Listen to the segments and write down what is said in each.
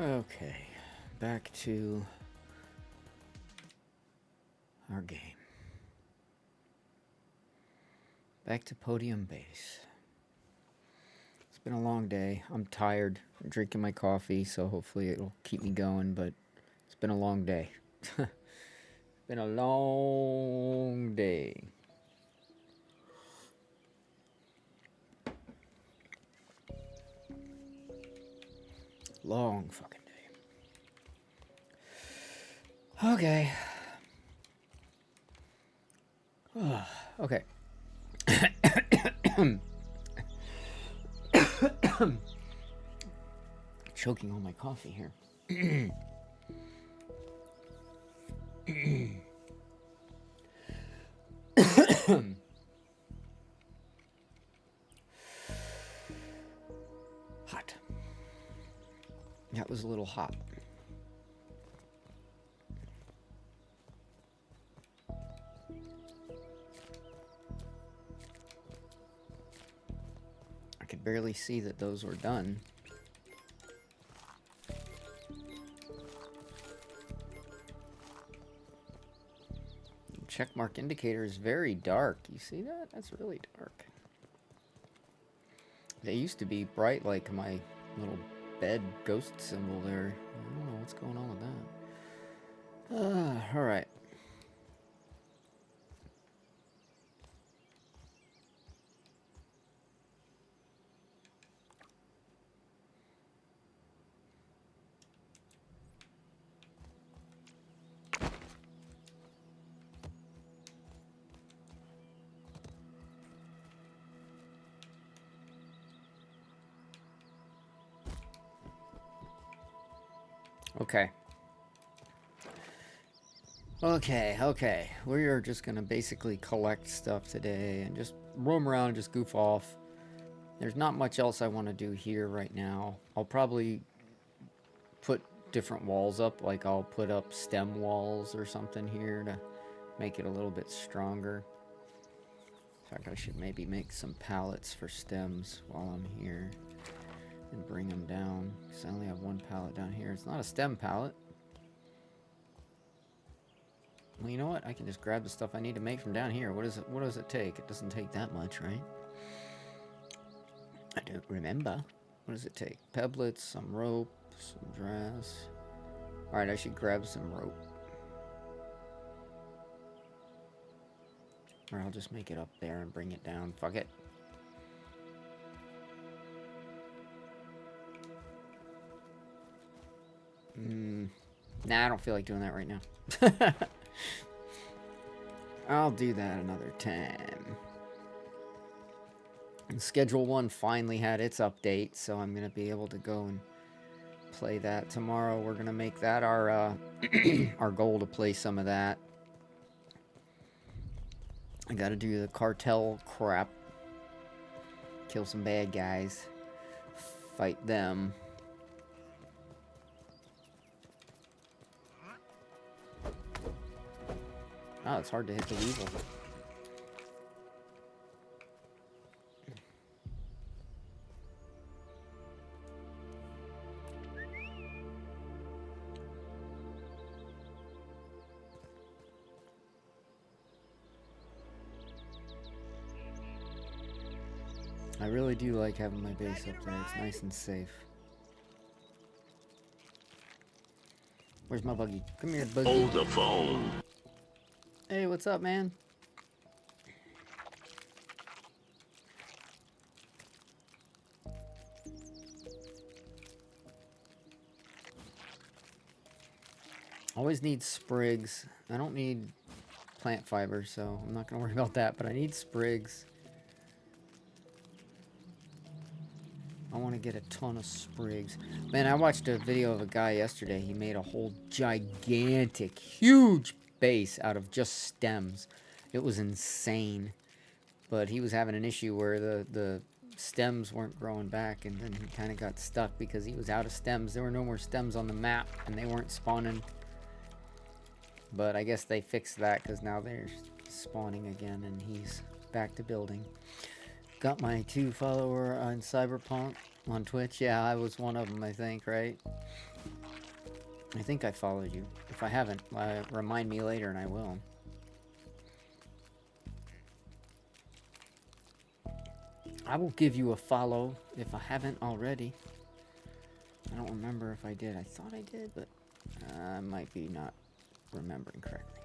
Okay, back to our game. Back to Podium base. It's been a long day. I'm tired. I'm drinking my coffee, so hopefully it'll keep me going, but it's been a long day. Been a long day. Long fucking day. Okay. Okay. Choking on my coffee here. Hot. That was a little hot. I could barely see that those were done. Checkmark indicator is very dark. You see that? That's really dark. They used to be bright like my little bed ghost symbol there. I don't know what's going on with that. Alright. Okay. Okay. We are just gonna basically collect stuff today and just roam around and just goof off. There's not much else I want to do here right now. I'll probably put different walls up, like I'll put up stem walls or something here to make it a little bit stronger. In fact, I should maybe make some pallets for stems while I'm here and bring them down, because I only have one pallet down here. It's not a stem pallet. Well, you know what? I can just grab the stuff I need to make from down here. What does it take? It doesn't take that much, right? I don't remember. What does it take? Pebblets, some rope, some grass. Alright, I should grab some rope. Or I'll just make it up there and bring it down. Fuck it. Nah, I don't feel like doing that right now. I'll do that another time. And Schedule 1 finally had its update, so I'm going to be able to go and play that tomorrow. We're going to make that our our goal to play some of that. I got to do the cartel crap. Kill some bad guys. Fight them. Oh, it's hard to hit the weevil. I really do like having my base up there. It's nice and safe. Where's my buggy? Come here, buggy. Hold the phone. Hey, what's up, man? Always need sprigs. I don't need plant fiber, so I'm not going to worry about that, but I need sprigs. I want to get a ton of sprigs. Man, I watched a video of a guy yesterday. He made a whole gigantic, huge base out of just stems. It was insane. But he was having an issue where the stems weren't growing back, and then he kind of got stuck because he was out of stems. There were no more stems on the map, and they weren't spawning. But I guess they fixed that because now they're spawning again, and he's back to building. Got my 2 follower on Cyberpunk on Twitch. Yeah, I was one of them, I think, right? I think I followed you. If I haven't, remind me later and I will. I will give you a follow if I haven't already. I don't remember if I did. I thought I did, but I might be not remembering correctly.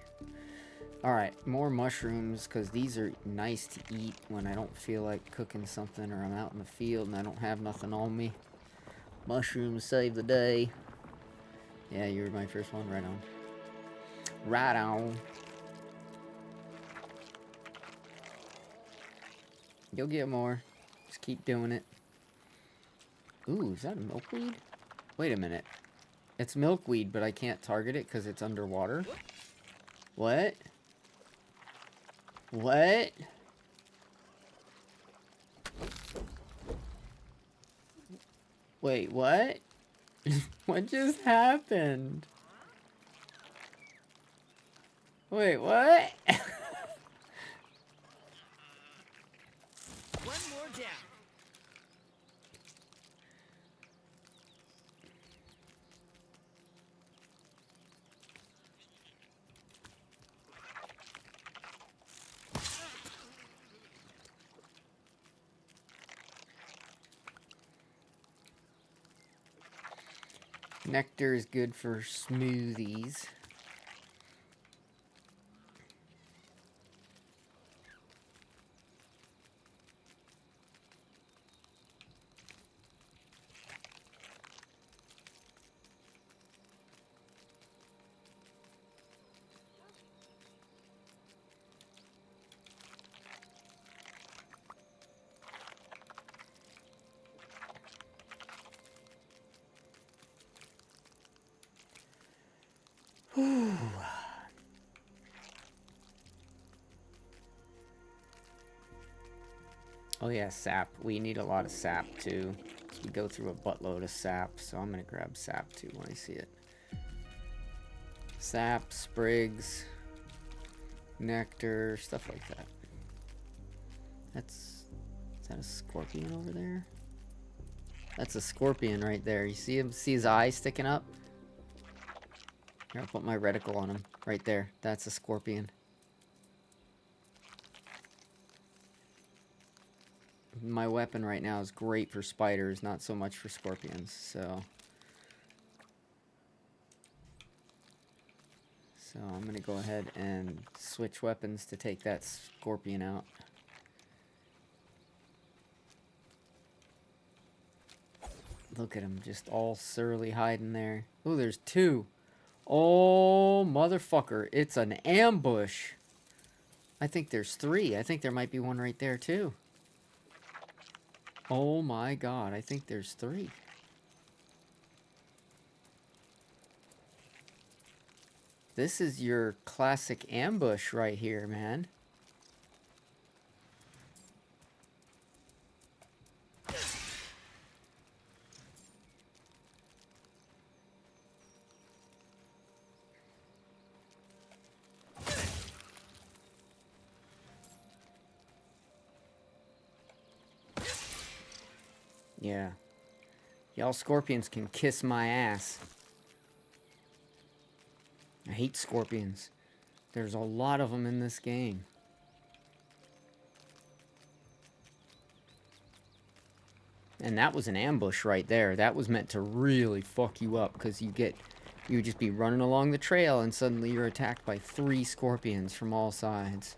Alright, more mushrooms, because these are nice to eat when I don't feel like cooking something or I'm out in the field and I don't have nothing on me. Mushrooms save the day. Yeah, you were my first one. Right on. Right on. You'll get more. Just keep doing it. Ooh, is that a milkweed? Wait a minute. It's milkweed, but I can't target it because it's underwater. What? What? Wait, what? What just happened? Wait, what? One more down. Nectar is good for smoothies. Oh yeah, sap. We need a lot of sap too. We go through a buttload of sap, so I'm gonna grab sap too when I see it. Sap, sprigs, nectar, stuff like that. Is that a scorpion over there? That's a scorpion right there. You see him? See his eye sticking up? Here, I'll put my reticle on him. Right there. That's a scorpion. My weapon right now is great for spiders, not so much for scorpions, so I'm gonna go ahead and switch weapons to take that scorpion out. Look at him, just all surly hiding there. Oh, there's two. Oh, motherfucker. It's an ambush. I think there's three. I think there might be one right there, too. Oh my god, I think there's three. This is your classic ambush right here, man. Yeah. Y'all scorpions can kiss my ass. I hate scorpions. There's a lot of them in this game. And that was an ambush right there. That was meant to really fuck you up, because you would just be running along the trail and suddenly you're attacked by 3 scorpions from all sides.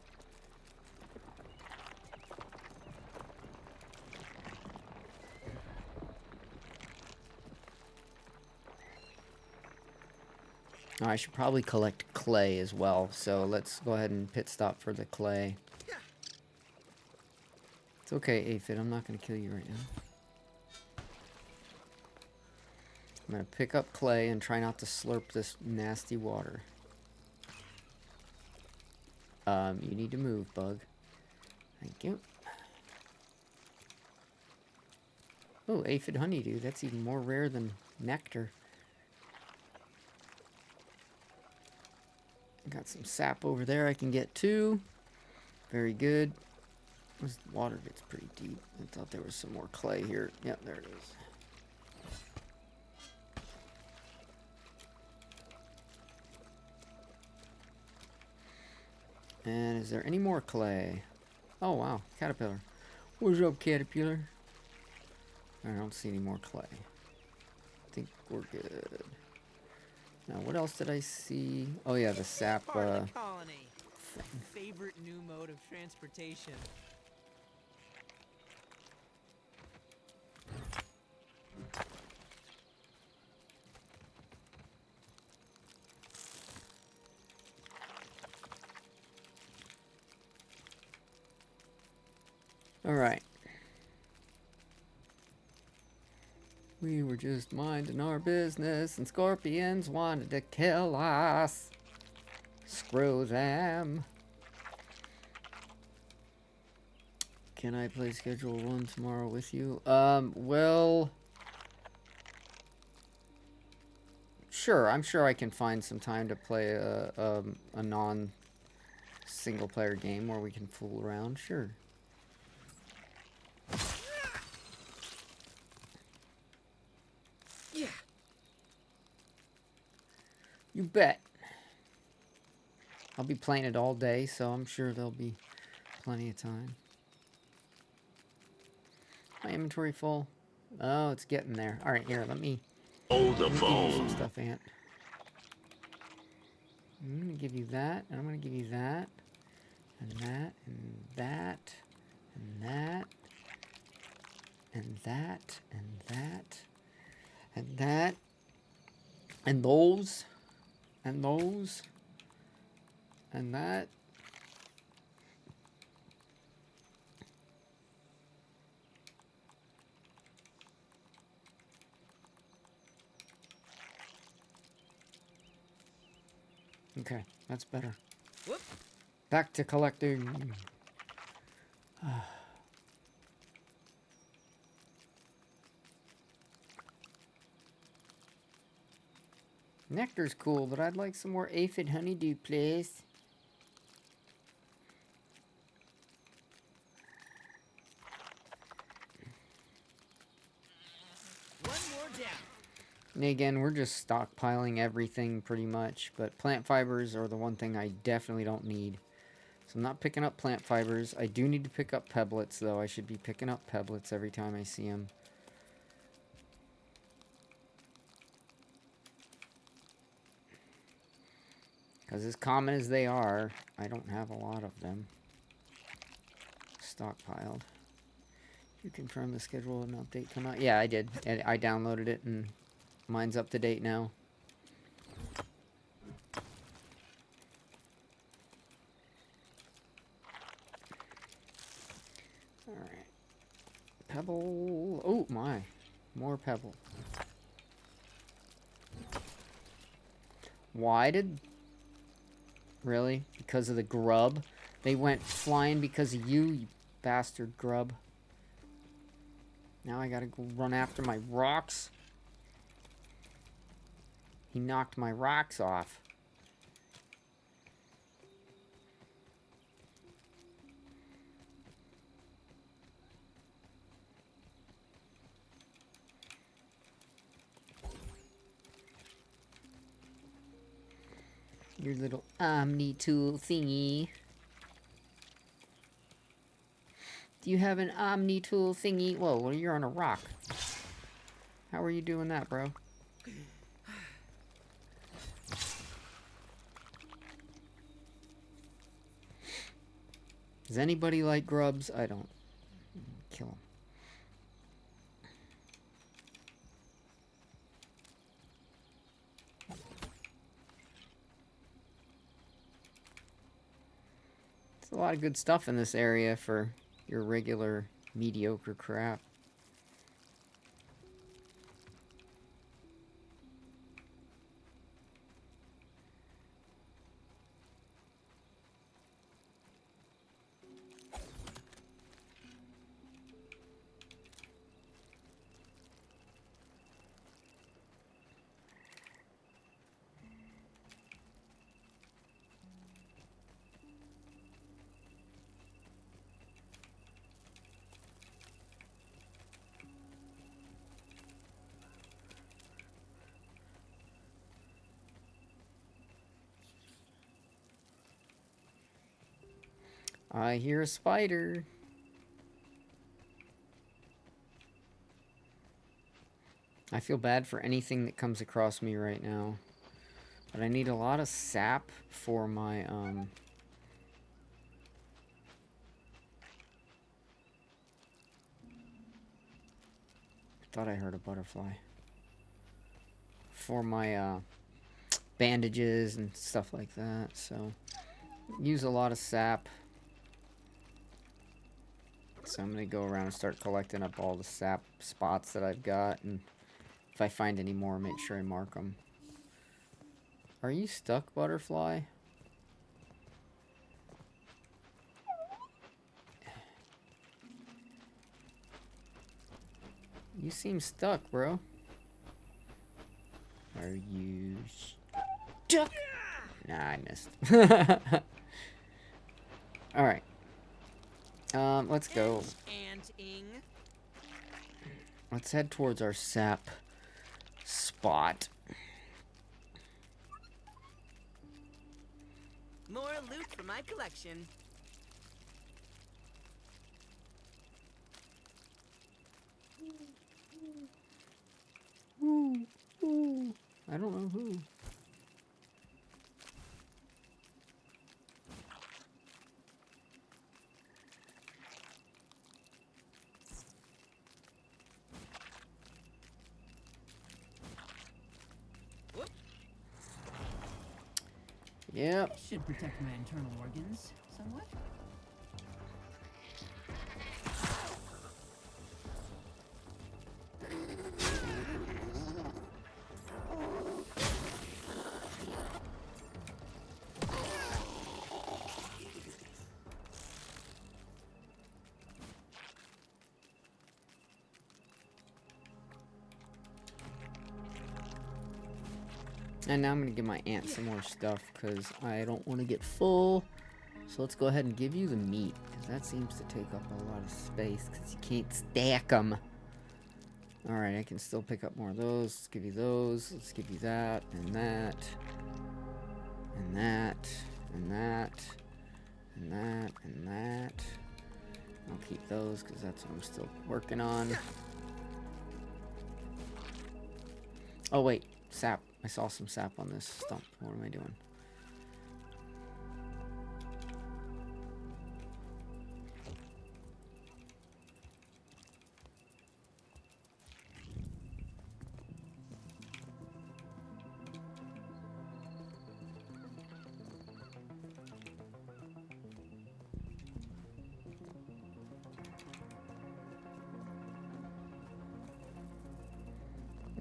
Oh, I should probably collect clay as well, so let's go ahead and pit stop for the clay. It's okay, Aphid, I'm not going to kill you right now. I'm going to pick up clay and try not to slurp this nasty water. You need to move, bug. Thank you. Oh, aphid honeydew, that's even more rare than nectar. Got some sap over there I can get too. Very good. This water gets pretty deep. I thought there was some more clay here. Yep, there it is. And is there any more clay? Oh, wow. Caterpillar. What's up, caterpillar? I don't see any more clay. I think we're good. Now, what else did I see? Oh, yeah, the sap. Part of the colony. Favorite new mode of transportation. All right. We were just minding our business, and scorpions wanted to kill us. Screw them. Can I play Schedule 1 tomorrow with you? Well... Sure, I'm sure I can find some time to play a non-single-player game where we can fool around. Sure. Yeah. You bet. I'll be playing it all day, so I'm sure there'll be plenty of time. My inventory full? Oh, it's getting there. All right, here, let me... Hold the give you phone. some stuff, Ant. I'm gonna give you that, and I'm gonna give you that, and that, and that, and that, and that, and that, and that, and those, and those, and that. Okay, that's better. Whoop. Back to collecting. Nectar's cool, but I'd like some more aphid honeydew, please. One more down. And again, we're just stockpiling everything pretty much, but plant fibers are the one thing I definitely don't need. So I'm not picking up plant fibers. I do need to pick up pebblets, though. I should be picking up pebblets every time I see them. Because as common as they are, I don't have a lot of them stockpiled. You confirm the schedule and update come out? Yeah, I did. I downloaded it, and mine's up to date now. Alright. Pebble. Oh, my. More pebble. Why did... Really? Because of the grub? They went flying because of you, you bastard grub. Now I gotta go run after my rocks. He knocked my rocks off. Your little Omni tool thingy. Do you have an Omni tool thingy? Whoa, well, you're on a rock. How are you doing that, bro? Does anybody like grubs? I don't. Kill them. There's a lot of good stuff in this area for your regular mediocre crap. I hear a spider. I feel bad for anything that comes across me right now. But I need a lot of sap for my, I thought I heard a butterfly. For my, bandages and stuff like that, so use a lot of sap. So I'm gonna go around and start collecting up all the sap spots that I've got, and if I find any more, make sure I mark them. Are you stuck, butterfly? You seem stuck, bro. Are you stuck? Nah, I missed. Alright. Let's go. Let's head towards our sap spot. More loot for my collection. Ooh, ooh. I don't know who. Yep. Should protect my internal organs somewhat. And now I'm going to give my aunt some more stuff because I don't want to get full. So let's go ahead and give you the meat, because that seems to take up a lot of space because you can't stack them. Alright, I can still pick up more of those. Let's give you those. Let's give you that, and that, and that, and that, and that, and that. I'll keep those because that's what I'm still working on. Oh, wait. Sap. I saw some sap on this stump. What am I doing?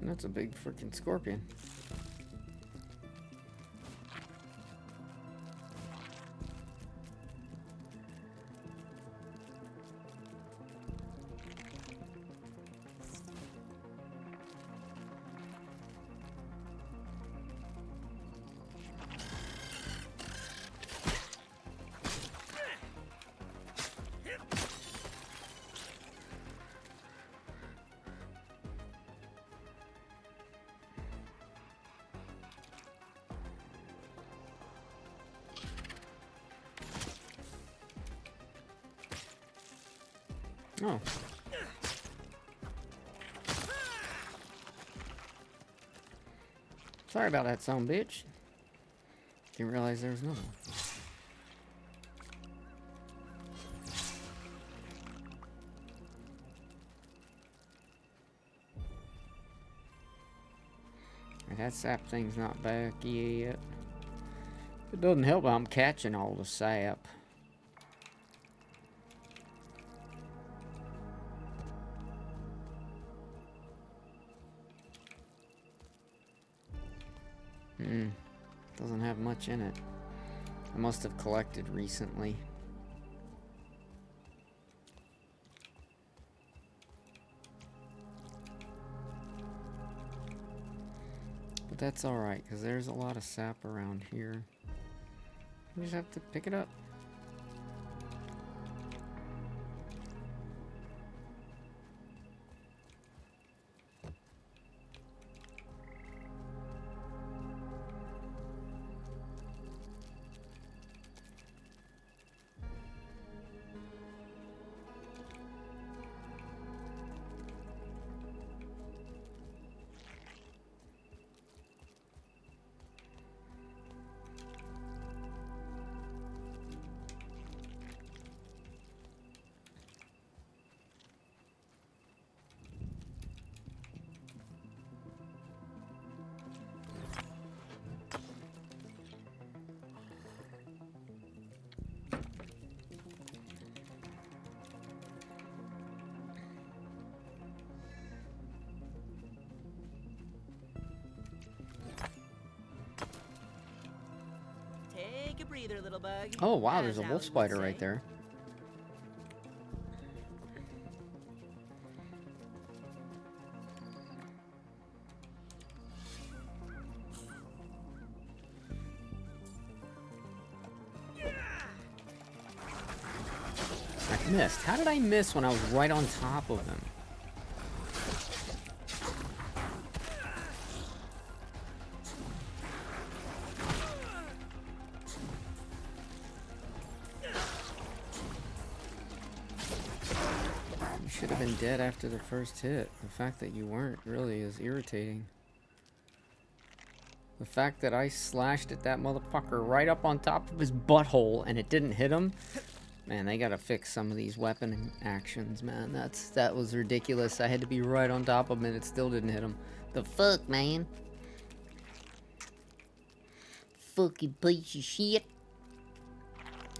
That's a big freaking scorpion. Oh. Sorry about that, son of a bitch. Didn't realize there was another one. That sap thing's not back yet. It doesn't help I'm catching all the sap. Doesn't have much in it. I must have collected recently. But that's alright, because there's a lot of sap around here. We just have to pick it up. breather, little bug. Oh, wow, as there's a Allie wolf would spider say. right there. I missed. How did I miss when I was right on top of him? You should have been dead after the first hit. The fact that you weren't really is irritating. The fact that I slashed at that motherfucker right up on top of his butthole and it didn't hit him. Man, they gotta fix some of these weapon actions, man. That was ridiculous. I had to be right on top of him and it still didn't hit him. The fuck, man? Fucking piece of shit.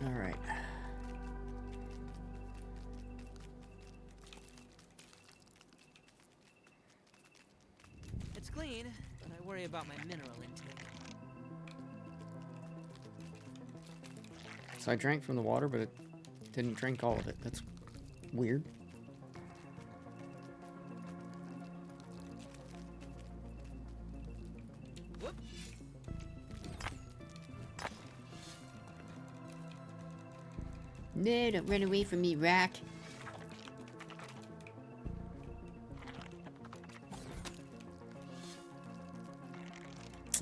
Alright. It's clean, but I worry about my mineral intake. So I drank from the water, but it didn't drink all of it. That's weird. Whoop. No, don't run away from me, Rock.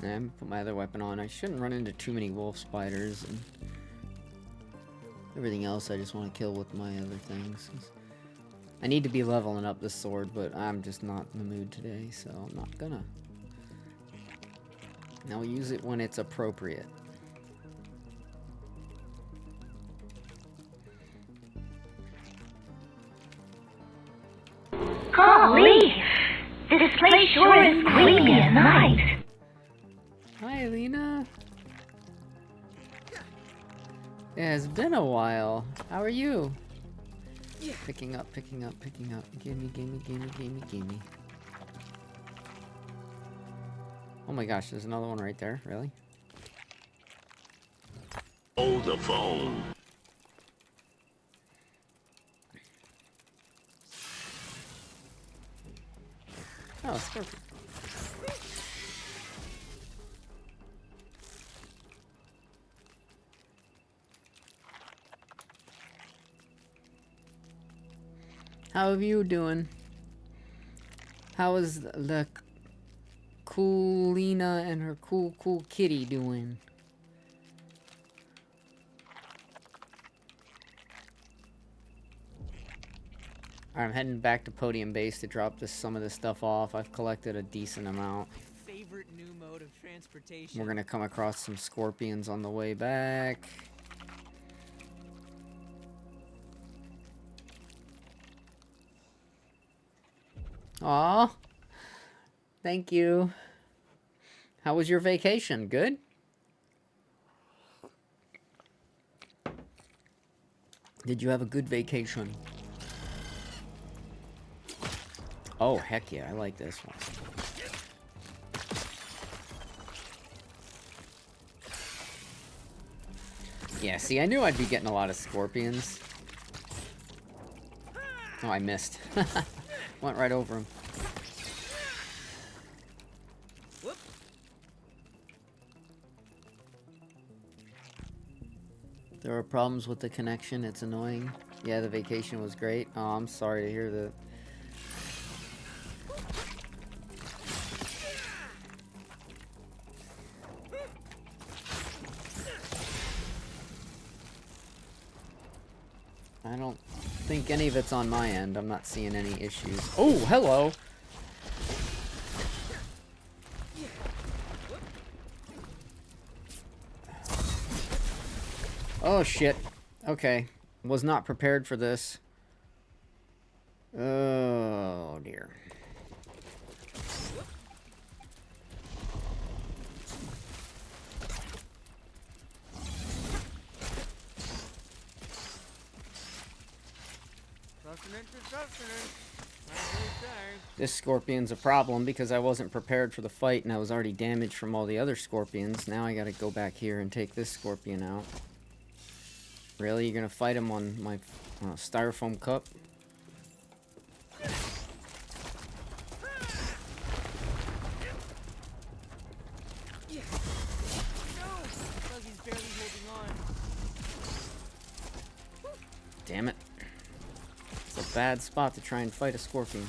Yeah, I'm gonna put my other weapon on. I shouldn't run into too many wolf spiders and everything else. I just want to kill with my other things. I need to be leveling up this sword, but I'm just not in the mood today, so I'm not gonna. And I'll use it when it's appropriate. Golly, this place sure is creepy at night. Hi, Lena. Yeah, it's been a while. How are you? Picking up, picking up, picking up. Gimme, gimme, gimme, gimme, gimme. Oh my gosh, there's another one right there. Really? Hold the phone. Oh, Scorpion. How are you doing? How is the cool Lena and her cool kitty doing? Alright, I'm heading back to Podium Base to drop some of this stuff off. I've collected a decent amount. Favorite new mode of transportation. We're gonna come across some scorpions on the way back. Aw. Thank you. How was your vacation? Good? Did you have a good vacation? Oh, heck yeah, I like this one. Yeah, see, I knew I'd be getting a lot of scorpions. Oh, I missed. Went right over him. Whoop. There are problems with the connection. It's annoying. Yeah, the vacation was great. Oh, I'm sorry to hear that. I don't think any of it's on my end. I'm not seeing any issues. Oh, hello! Oh, shit. Okay. Was not prepared for this. Oh, dear. Sustenance is sustenance. This scorpion's a problem because I wasn't prepared for the fight and I was already damaged from all the other scorpions. Now I gotta go back here and take this scorpion out. Really? You're gonna fight him on my styrofoam cup? Damn it. It's a bad spot to try and fight a scorpion.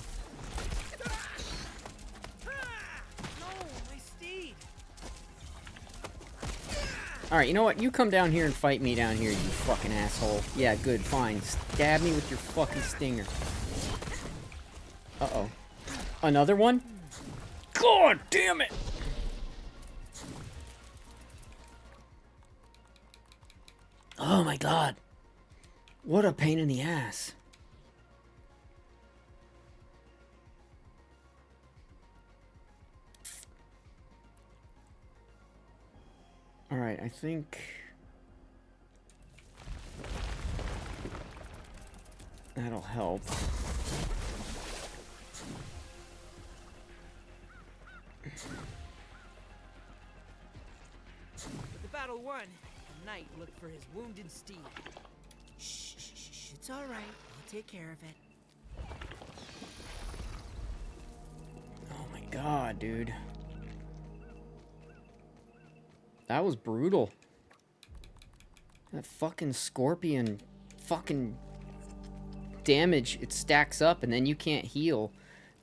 Alright, you know what? You come down here and fight me down here, you fucking asshole. Yeah, good, fine. Stab me with your fucking stinger. Uh-oh. Another one? God damn it! Oh my god. What a pain in the ass. Alright, I think that'll help. With the battle won, the knight looked for his wounded steed. Shh, it's all right. I'll take care of it. Oh my god, dude. That was brutal. That fucking scorpion fucking damage, it stacks up and then you can't heal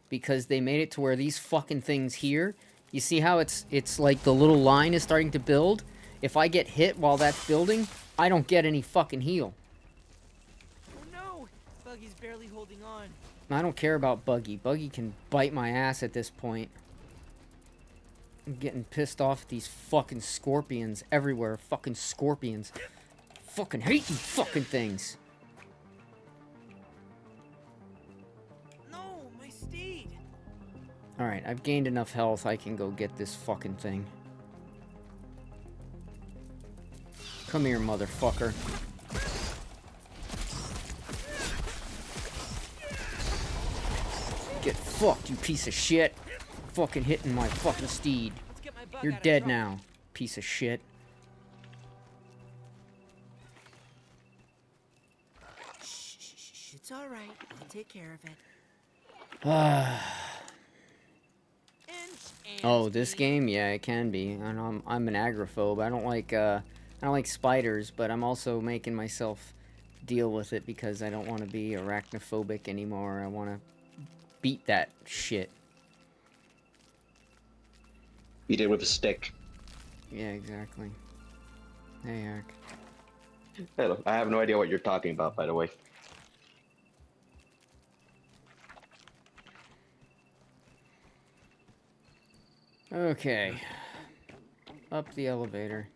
because they made it to where these fucking things here, you see how it's like the little line is starting to build? If I get hit while that's building, I don't get any fucking heal. Oh no! Buggy's barely holding on. I don't care about Buggy. Buggy can bite my ass at this point. I'm getting pissed off at these fucking scorpions everywhere. Fucking scorpions. Fucking hate you fucking things. No, my steed. Alright, I've gained enough health. I can go get this fucking thing. Come here, motherfucker. Get fucked, you piece of shit. Fucking hitting my fucking steed. You're dead now, piece of shit. Shh, it's all right. I'll take care of it. Oh, this game? Yeah, it can be. I'm an agoraphobe. I don't like spiders, but I'm also making myself deal with it because I don't want to be arachnophobic anymore. I want to beat that shit. Beat it with a stick. Yeah, exactly. Hey, Eric. Hello. I have no idea what you're talking about, by the way. Okay. Up the elevator.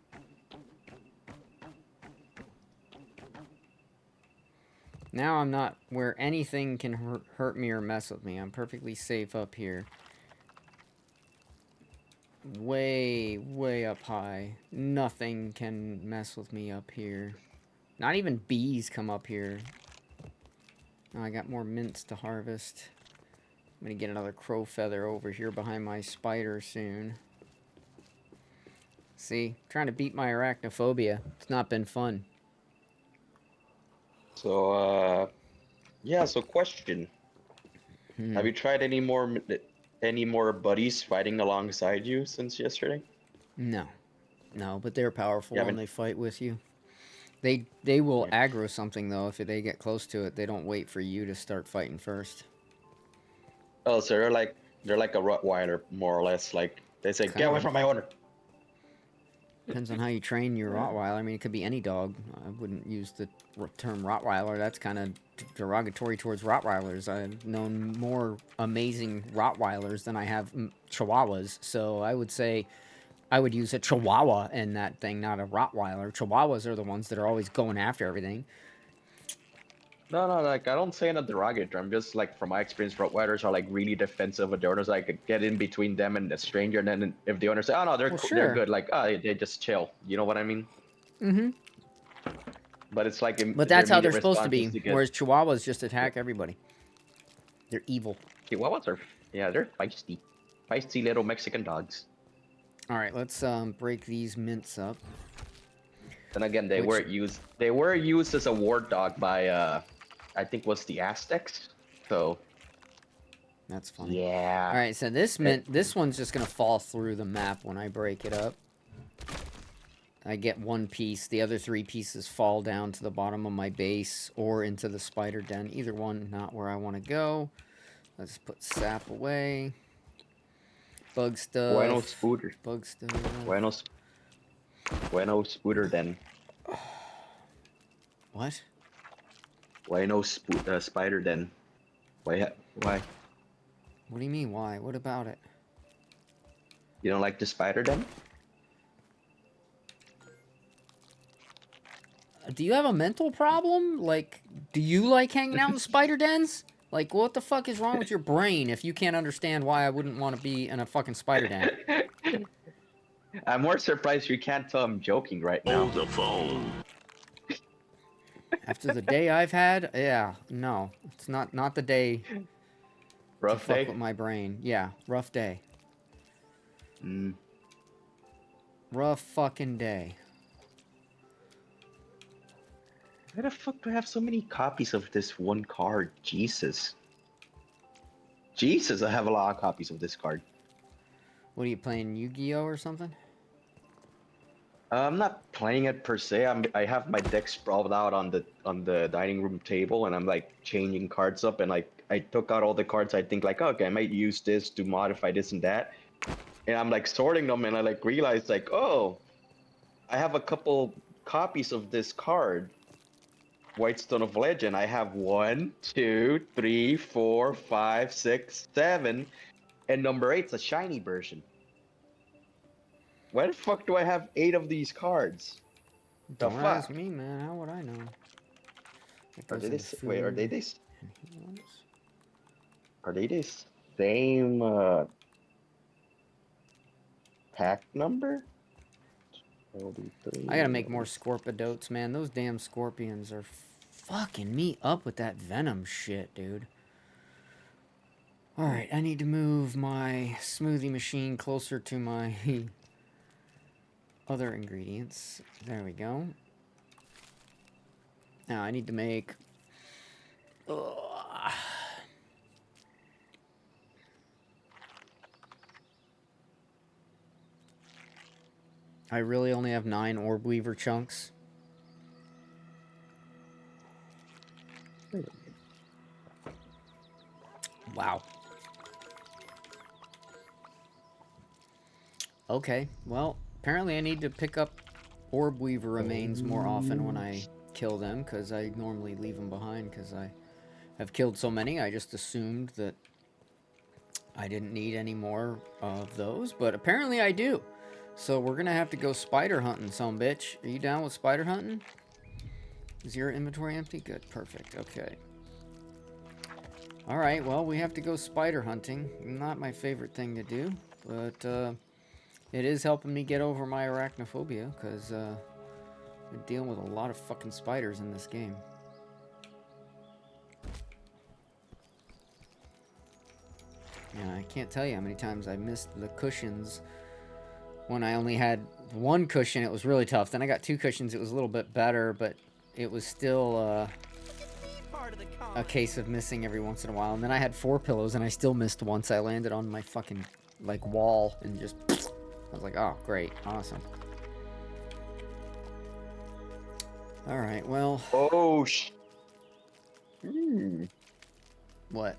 Now I'm not where anything can hurt me or mess with me. I'm perfectly safe up here. Way, way up high. Nothing can mess with me up here. Not even bees come up here. Oh, I got more mints to harvest. I'm gonna get another crow feather over here behind my spider soon. See? Trying to beat my arachnophobia. It's not been fun. So, yeah, so question. Have you tried any more buddies fighting alongside you since yesterday? No. No, but they're powerful You when haven't- they fight with you. They will aggro something, though, if they get close to it. They don't wait for you to start fighting first. Oh, so they're like a Rottweiler, more or less. Like, they say, get away Kinda. from my owner. Depends on how you train your Rottweiler. I mean, it could be any dog. I wouldn't use the term Rottweiler. That's kind of derogatory towards Rottweilers. I've known more amazing Rottweilers than I have Chihuahuas. So I would say I would use a Chihuahua in that thing, not a Rottweiler. Chihuahuas are the ones that are always going after everything. No, like, I don't say in a derogatory. I'm just, like, from my experience, Rottweilers are, like, really defensive of the owners. Like, get in between them and the stranger, and then if the owner say, oh, no, they're, Well, they're sure. good, like, oh, they just chill. You know what I mean? Mm-hmm. But it's like... But that's how they're immediate supposed to response be, is to get- whereas Chihuahuas just attack everybody. They're evil. Okay, what was her? Yeah, they're feisty. Feisty little Mexican dogs. All right, let's break these mints up. Then again, they were used. They were used as a ward dog by I think was the Aztecs. So That's funny. yeah. All right, so this one's just gonna fall through the map when I break it up. I get one piece. The other 3 pieces fall down to the bottom of my base or into the spider den. Either one, not where I want to go. Let's put sap away. Bug stuff. Bueno Spooter. Bug stuff. Bueno Spooter then. What? Bueno Spider den. Why? What do you mean, why? What about it? You don't like the spider den? Do you have a mental problem? Like, do you like hanging out in spider dens? Like, what the fuck is wrong with your brain if you can't understand why I wouldn't want to be in a fucking spider den? I'm more surprised you can't tell I'm joking right now. Hold the phone. After the day I've had, yeah, no. It's not the day Rough to fuck day? with my brain. Yeah, rough day. Mm. Rough fucking day. Why the fuck do I have so many copies of this one card? Jesus. Jesus, I have a lot of copies of this card. What are you playing, Yu-Gi-Oh or something? I'm not playing it per se. I have my deck sprawled out on the dining room table, and I'm like changing cards up, and like I took out all the cards I think like, okay, I might use this to modify this and that, and I'm like sorting them, and I like realized like, oh, I have a couple copies of this card, White Stone of Legend. I have 1, 2, 3, 4, 5, 6, 7, and number 8's a shiny version. Why the fuck do I have 8 of these cards? The Don't fuck? ask me, man. How would I know? That Are goes they into this? Wait, are they food this? and heals. Are they this same pack number? I gotta make more scorpidotes, man. Those damn scorpions are fucking me up with that venom shit, dude. Alright, I need to move my smoothie machine closer to my other ingredients. There we go. Now I need to make... I really only have 9 orb weaver chunks. Wow. Okay, well, apparently I need to pick up orb weaver remains more often when I kill them, because I normally leave them behind because I have killed so many. I just assumed that I didn't need any more of those, but apparently I do. So we're gonna have to go spider hunting, some bitch. Are you down with spider hunting? Is your inventory empty? Good, perfect, okay. Alright, well, we have to go spider hunting. Not my favorite thing to do, but it is helping me get over my arachnophobia, because I'm dealing with a lot of fucking spiders in this game. Yeah, I can't tell you how many times I missed the cushions. When I only had 1 cushion, it was really tough. Then I got 2 cushions, it was a little bit better, but it was still a case of missing every once in a while. And then I had 4 pillows, and I still missed once. I landed on my fucking, like, wall, and just... I was like, oh, great, awesome. Alright, well... Oh, What?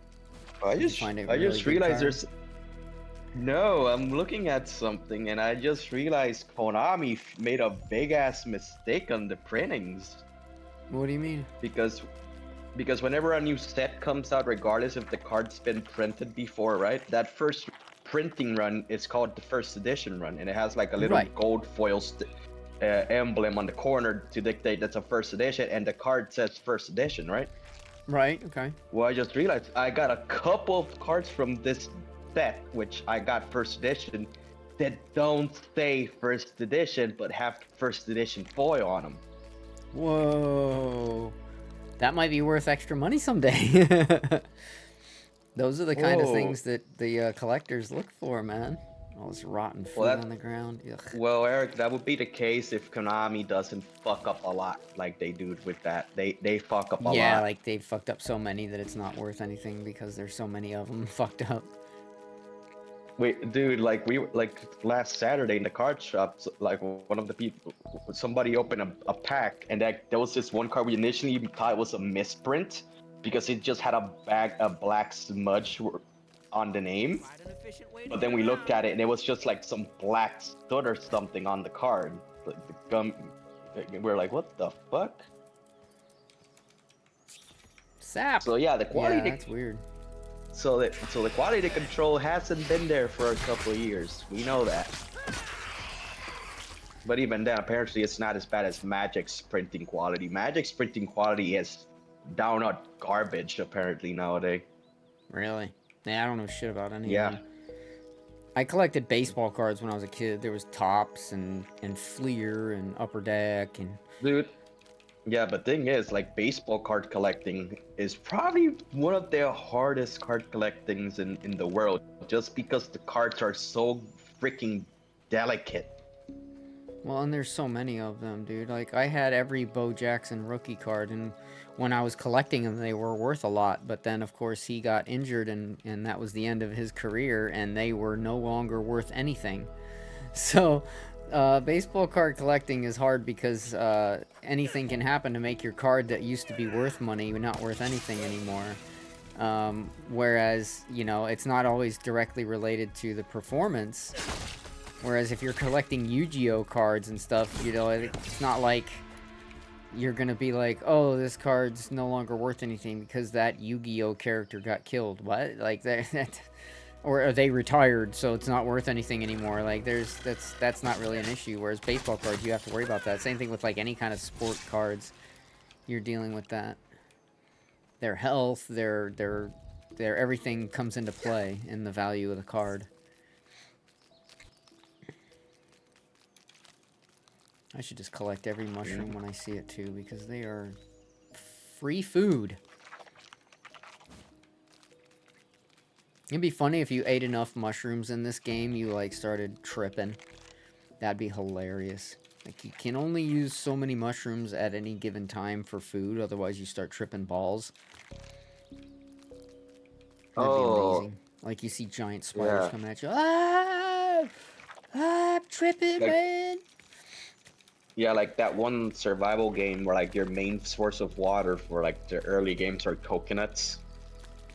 I just realized there's... No, I'm looking at something, and I just realized Konami made a big-ass mistake on the printings. What do you mean? Because whenever a new set comes out, regardless if the card's been printed before, right? That first printing run is called the first edition run, and it has like a little gold foil emblem on the corner to dictate that's a first edition, and the card says first edition, right? Right, okay. Well, I just realized I got a couple of cards from this set, which I got first edition, that don't say first edition, but have first edition foil on them. Whoa. That might be worth extra money someday. Those are the kind of Whoa. things that the collectors look for, man. All this rotten Well, food that on the ground. Ugh. well, Eric, that would be the case if Konami doesn't fuck up a lot like they do with that. They fuck up a Yeah, lot. like they fucked up so many that it's not worth anything because there's so many of them fucked up. Wait, dude, like we like last Saturday in the card shop, like one of the people, somebody opened a pack, and there was this one card we initially thought was a misprint because it just had a black smudge on the name. Quite an efficient way to But get then we looked around. at it, and it was just like some black stud or something on the card. Like the gum, we're like, what the fuck? Sap. So yeah, the Yeah, quality. that's weird. So the quality control hasn't been there for a couple of years. We know that. But even then, apparently it's not as bad as Magic's printing quality. Magic's printing quality is down on garbage apparently nowadays. Really? Yeah, I don't know shit about any of Yeah, them. I collected baseball cards when I was a kid. There was Tops and Fleer and Upper Deck and dude. Yeah, but thing is, like baseball card collecting is probably one of the hardest card collectings in the world, just because the cards are so freaking delicate. well, and there's so many of them, dude. Like I had every Bo Jackson rookie card, and when I was collecting them, they were worth a lot. But then, of course, he got injured, and that was the end of his career, and they were no longer worth anything. So, baseball card collecting is hard because anything can happen to make your card that used to be worth money not worth anything anymore. Whereas, you know, it's not always directly related to the performance. Whereas if you're collecting Yu-Gi-Oh cards and stuff, you know, it's not like you're gonna be like, oh, this card's no longer worth anything because that Yu-Gi-Oh character got killed. What? Like that or are they retired, so it's not worth anything anymore. Like that's not really an issue. Whereas baseball cards, you have to worry about that. Same thing with like any kind of sport cards, you're dealing with that. Their health, their everything comes into play in the value of the card. I should just collect every mushroom when I see it too, because they are free food. It'd be funny if you ate enough mushrooms in this game, you like started tripping. That'd be hilarious. Like you can only use so many mushrooms at any given time for food, otherwise you start tripping balls. That'd be Oh, amazing. Like you see giant spiders yeah. coming at you. Ah! Ah, I'm tripping, Like man. yeah, like that one survival game where like your main source of water for like the early games are coconuts.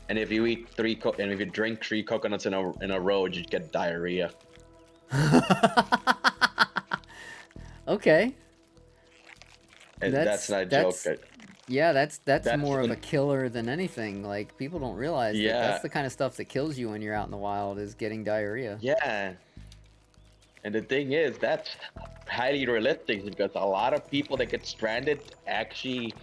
And if you eat and if you drink 3 coconuts in a row, you get diarrhea. Okay. And that's That's not a joke. that's yeah, that's That's more of a killer than anything. Like people don't realize that that's yeah, the kind of stuff that kills you when you're out in the wild is getting diarrhea. yeah. And the thing is, that's highly realistic because a lot of people that get stranded actually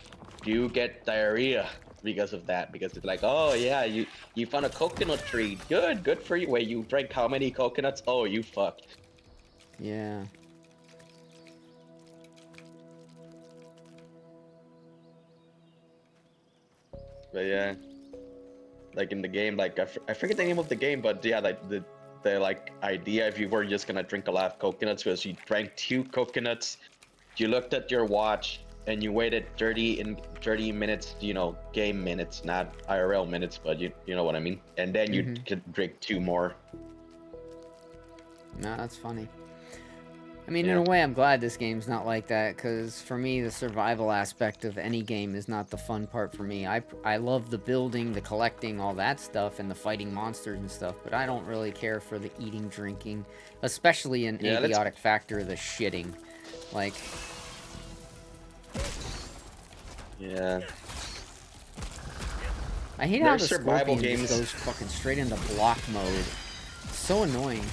do get diarrhea because of that. Because it's like, oh yeah, you found a coconut tree. Good for you. Wait, you drank how many coconuts? Oh, you fucked. Yeah. But yeah, like in the game, like I forget the name of the game, but yeah, like the like idea if you were just gonna drink a lot of coconuts was you drank 2 coconuts, you looked at your watch, and you waited 30 minutes, you know, game minutes, not IRL minutes, but you know what I mean, and then you Mhm. could drink 2 more. No, that's funny. I mean, in Yeah. a way, I'm glad this game's not like that, because for me, the survival aspect of any game is not the fun part for me. I love the building, the collecting, all that stuff, and the fighting monsters and stuff, but I don't really care for the eating, drinking, especially in Yeah, let's abiotic factor, the shitting. Like, yeah. I hate how There's the survival Scorpion just games. goes fucking straight into block mode. It's so annoying.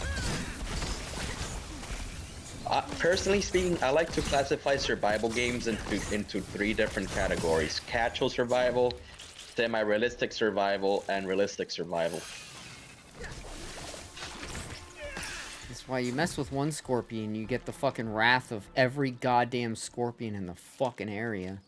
Personally speaking, I like to classify survival games into 3 different categories: casual survival, semi-realistic survival, and realistic survival. That's why you mess with one Scorpion, you get the fucking wrath of every goddamn Scorpion in the fucking area.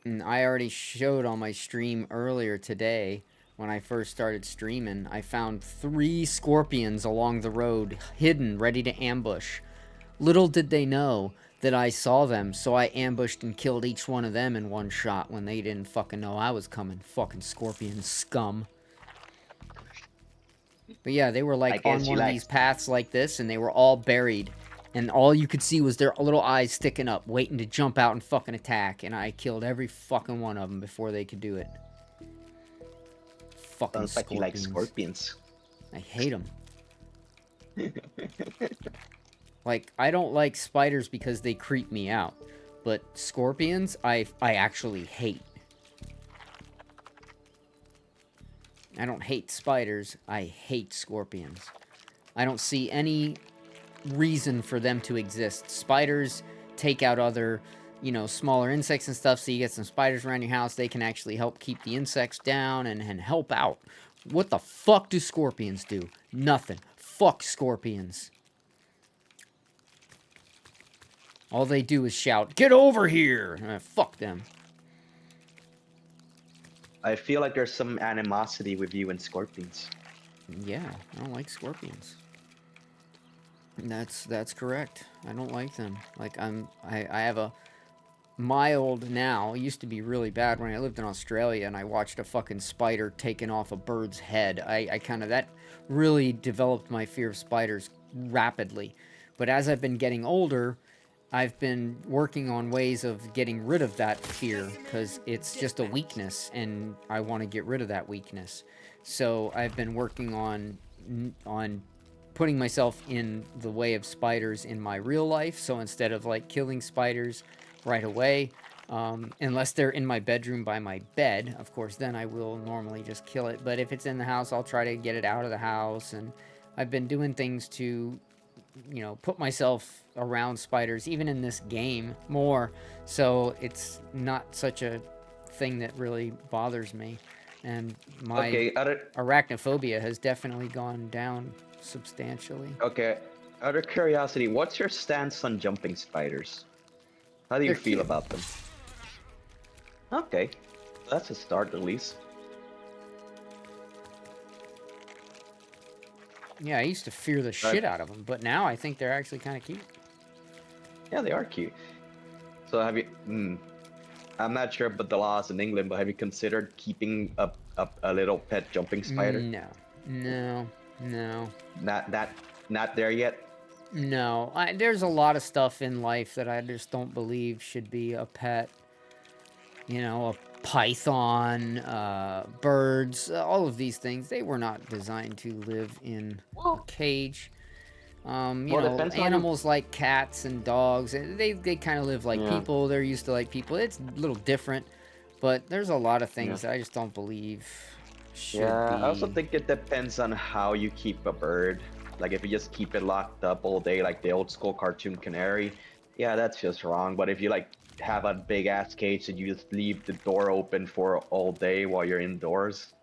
And I already showed on my stream earlier today when I first started streaming. I found 3 scorpions along the road, hidden, ready to ambush. Little did they know that I saw them, so I ambushed and killed each one of them in one shot when they didn't fucking know I was coming. Fucking scorpion scum. But yeah, they were I like on guess you one of like. these paths like this, and they were all buried. And all you could see was their little eyes sticking up, waiting to jump out and fucking attack. And I killed every fucking one of them before they could do it. Fucking Sounds like you like scorpions. scorpions. I hate them. Like, I don't like spiders because they creep me out. But scorpions, I actually hate. I don't hate spiders, I hate scorpions. I don't see any reason for them to exist. Spiders take out other, you know, smaller insects and stuff, so you get some spiders around your house. They can actually help keep the insects down and help out. What the fuck do scorpions do? Nothing. Fuck scorpions. All they do is shout, "Get over here!" Fuck them. I feel like there's some animosity with you and scorpions. Yeah, I don't like scorpions. That's correct. I don't like them. Like I have a mild now. It used to be really bad when I lived in Australia and I watched a fucking spider taking off a bird's head. I kind of, that really developed my fear of spiders rapidly. But as I've been getting older, I've been working on ways of getting rid of that fear because it's just a weakness and I want to get rid of that weakness. So I've been working on putting myself in the way of spiders in my real life. So instead of like killing spiders right away, unless they're in my bedroom by my bed, of course, then I will normally just kill it. But if it's in the house, I'll try to get it out of the house. And I've been doing things to, you know, put myself around spiders, even in this game, more. So it's not such a thing that really bothers me. And my arachnophobia has definitely gone down substantially. Okay, out of curiosity, what's your stance on jumping spiders? How do you They're feel cute. about them? Okay, that's a start at least. Yeah, I used to fear the shit out of them, but now I think they're actually kind of cute. Yeah, they are cute. So have you? I'm not sure about the laws in England, but have you considered keeping a little pet jumping spider? No. Not there yet. No, there's a lot of stuff in life that I just don't believe should be a pet. You know, a python, birds, all of these things, they were not designed to live in a cage. You know, animals like cats and dogs, they kind of live like people. They're used to like people. It's a little different, but there's a lot of things that I just don't believe should be. I also think it depends on how you keep a bird. Like if you just keep it locked up all day, like the old school cartoon canary, yeah, that's just wrong. But if you like have a big ass cage and you just leave the door open for all day while you're indoors,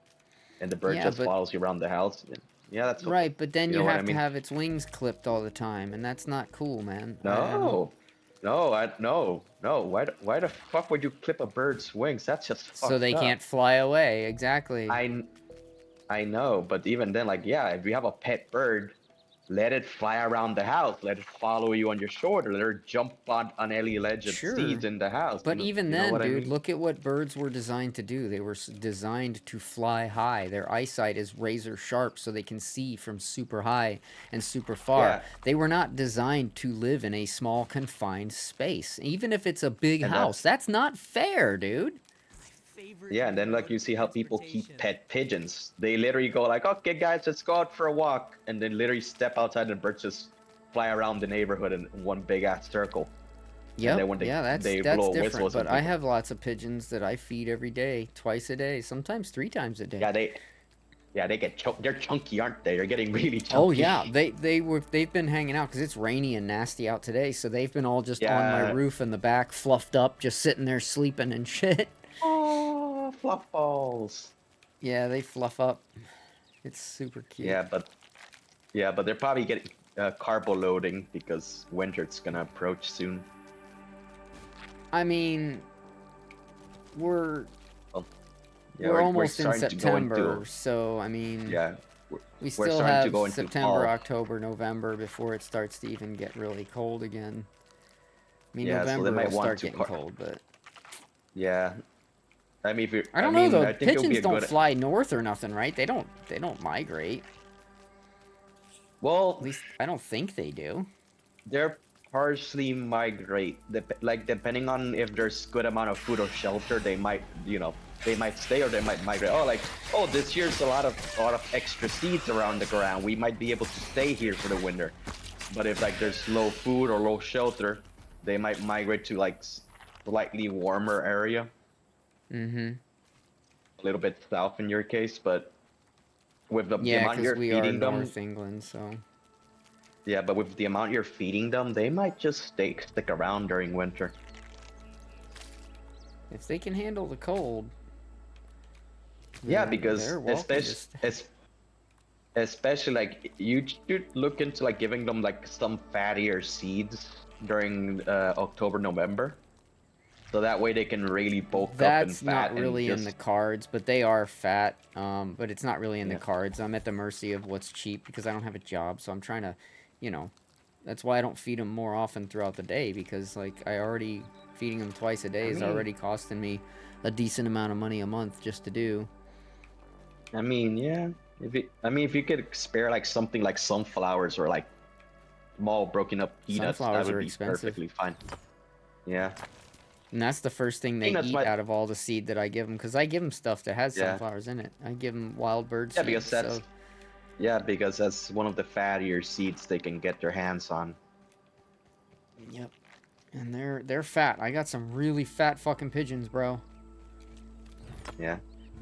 and the bird just follows you around the house, yeah, that's okay. Right. But then you know have to mean? have its wings clipped all the time, and that's not cool, man. No. No. Why the fuck would you clip a bird's wings? That's just fucked so they up. can't fly away. Exactly. I know, but even then, like, yeah, if you have a pet bird, let it fly around the house. Let it follow you on your shoulder. Let her jump on any ledge of seeds in the house. But even then, dude, I mean? look at what birds were designed to do. They were designed to fly high. Their eyesight is razor sharp, so they can see from super high and super far. Yeah. They were not designed to live in a small, confined space. Even if it's a big house, that's not fair, dude. Yeah, and then like you see how people keep pet pigeons. They literally go like, okay guys, let's go out for a walk, and then literally step outside and birds just fly around the neighborhood in one big ass circle. Yeah, that's different. But I have lots of pigeons that I feed every day, twice a day, sometimes 3 times a day. Yeah, they get they're chunky, aren't they? They're getting really chunky. Oh yeah, they've been hanging out because it's rainy and nasty out today, so they've been all just on my roof in the back, fluffed up, just sitting there sleeping and shit. Oh, fluff balls. Yeah, they fluff up. It's super cute. Yeah, but they're probably getting carbo loading because winter's gonna approach soon. I mean, we're Well, yeah, we're we're almost in starting to go September, into so I mean, yeah, we we're still starting to have go into September, fall. October, November before it starts to even get really cold again. I mean, Yeah, so they November might it'll want start to getting cold, but yeah. I mean, if you, I I don't know mean, though. I think it would be Pigeons a don't good. fly north or nothing, right? They don't migrate. At Well, least I don't think they do. they're partially migrate. Like depending on if there's good amount of food or shelter, they might, they might stay or they might migrate. Oh, like, oh, this year's a lot of extra seeds around the ground. We might be able to stay here for the winter. But if like there's low food or low shelter, they might migrate to like slightly warmer area, Mm-hmm. a little bit south in your case. But with the Yeah, amount 'cause you're we are feeding them, North England, so yeah, but with the amount you're feeding them, they might just stick around during winter. if they can handle the cold, Yeah, then because they're welcome to especially like you should look into like giving them like some fattier seeds during October, November, so that way they can really bulk up in That's not fat and really in the just cards, but they are fat. But it's not really in the yeah. cards. I'm at the mercy of what's cheap because I don't have a job, so I'm trying to, you know, that's why I don't feed them more often throughout the day because like I already feeding them twice a day I is mean, already costing me a decent amount of money a month just to do. yeah. If you could spare like something like sunflowers or like small broken up peanuts, that Sunflowers would are be expensive. perfectly fine. Yeah, And that's the first thing they peanuts eat might. out of all the seed that I give them, because I give them stuff that has Yeah, sunflowers in it. I give them wild bird yeah, because seeds, that's so yeah, because that's one of the fattier seeds they can get their hands on. yep. And they're fat. I got some really fat fucking pigeons, bro. Yeah.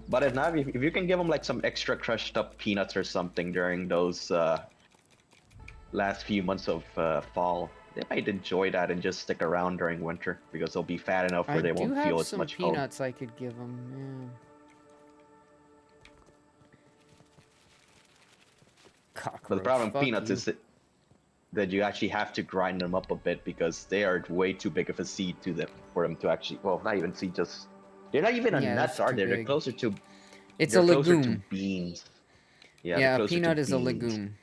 But if not, if you can give them like some extra crushed up peanuts or something during those last few months of fall, they might enjoy that and just stick around during winter because they'll be fat enough I where they do won't have feel as some much cold. peanuts I could give them. Yeah. But the Cockroach. problem with Fuck peanuts you. is that you actually have to grind them up a bit because they are way too big of a seed for them to actually, well, not even seed, just they're not even a Yeah, nut, it's are too they? big. It's a They're closer to legume. beans. Yeah, they're Yeah, a closer to peanut is a beans. legume.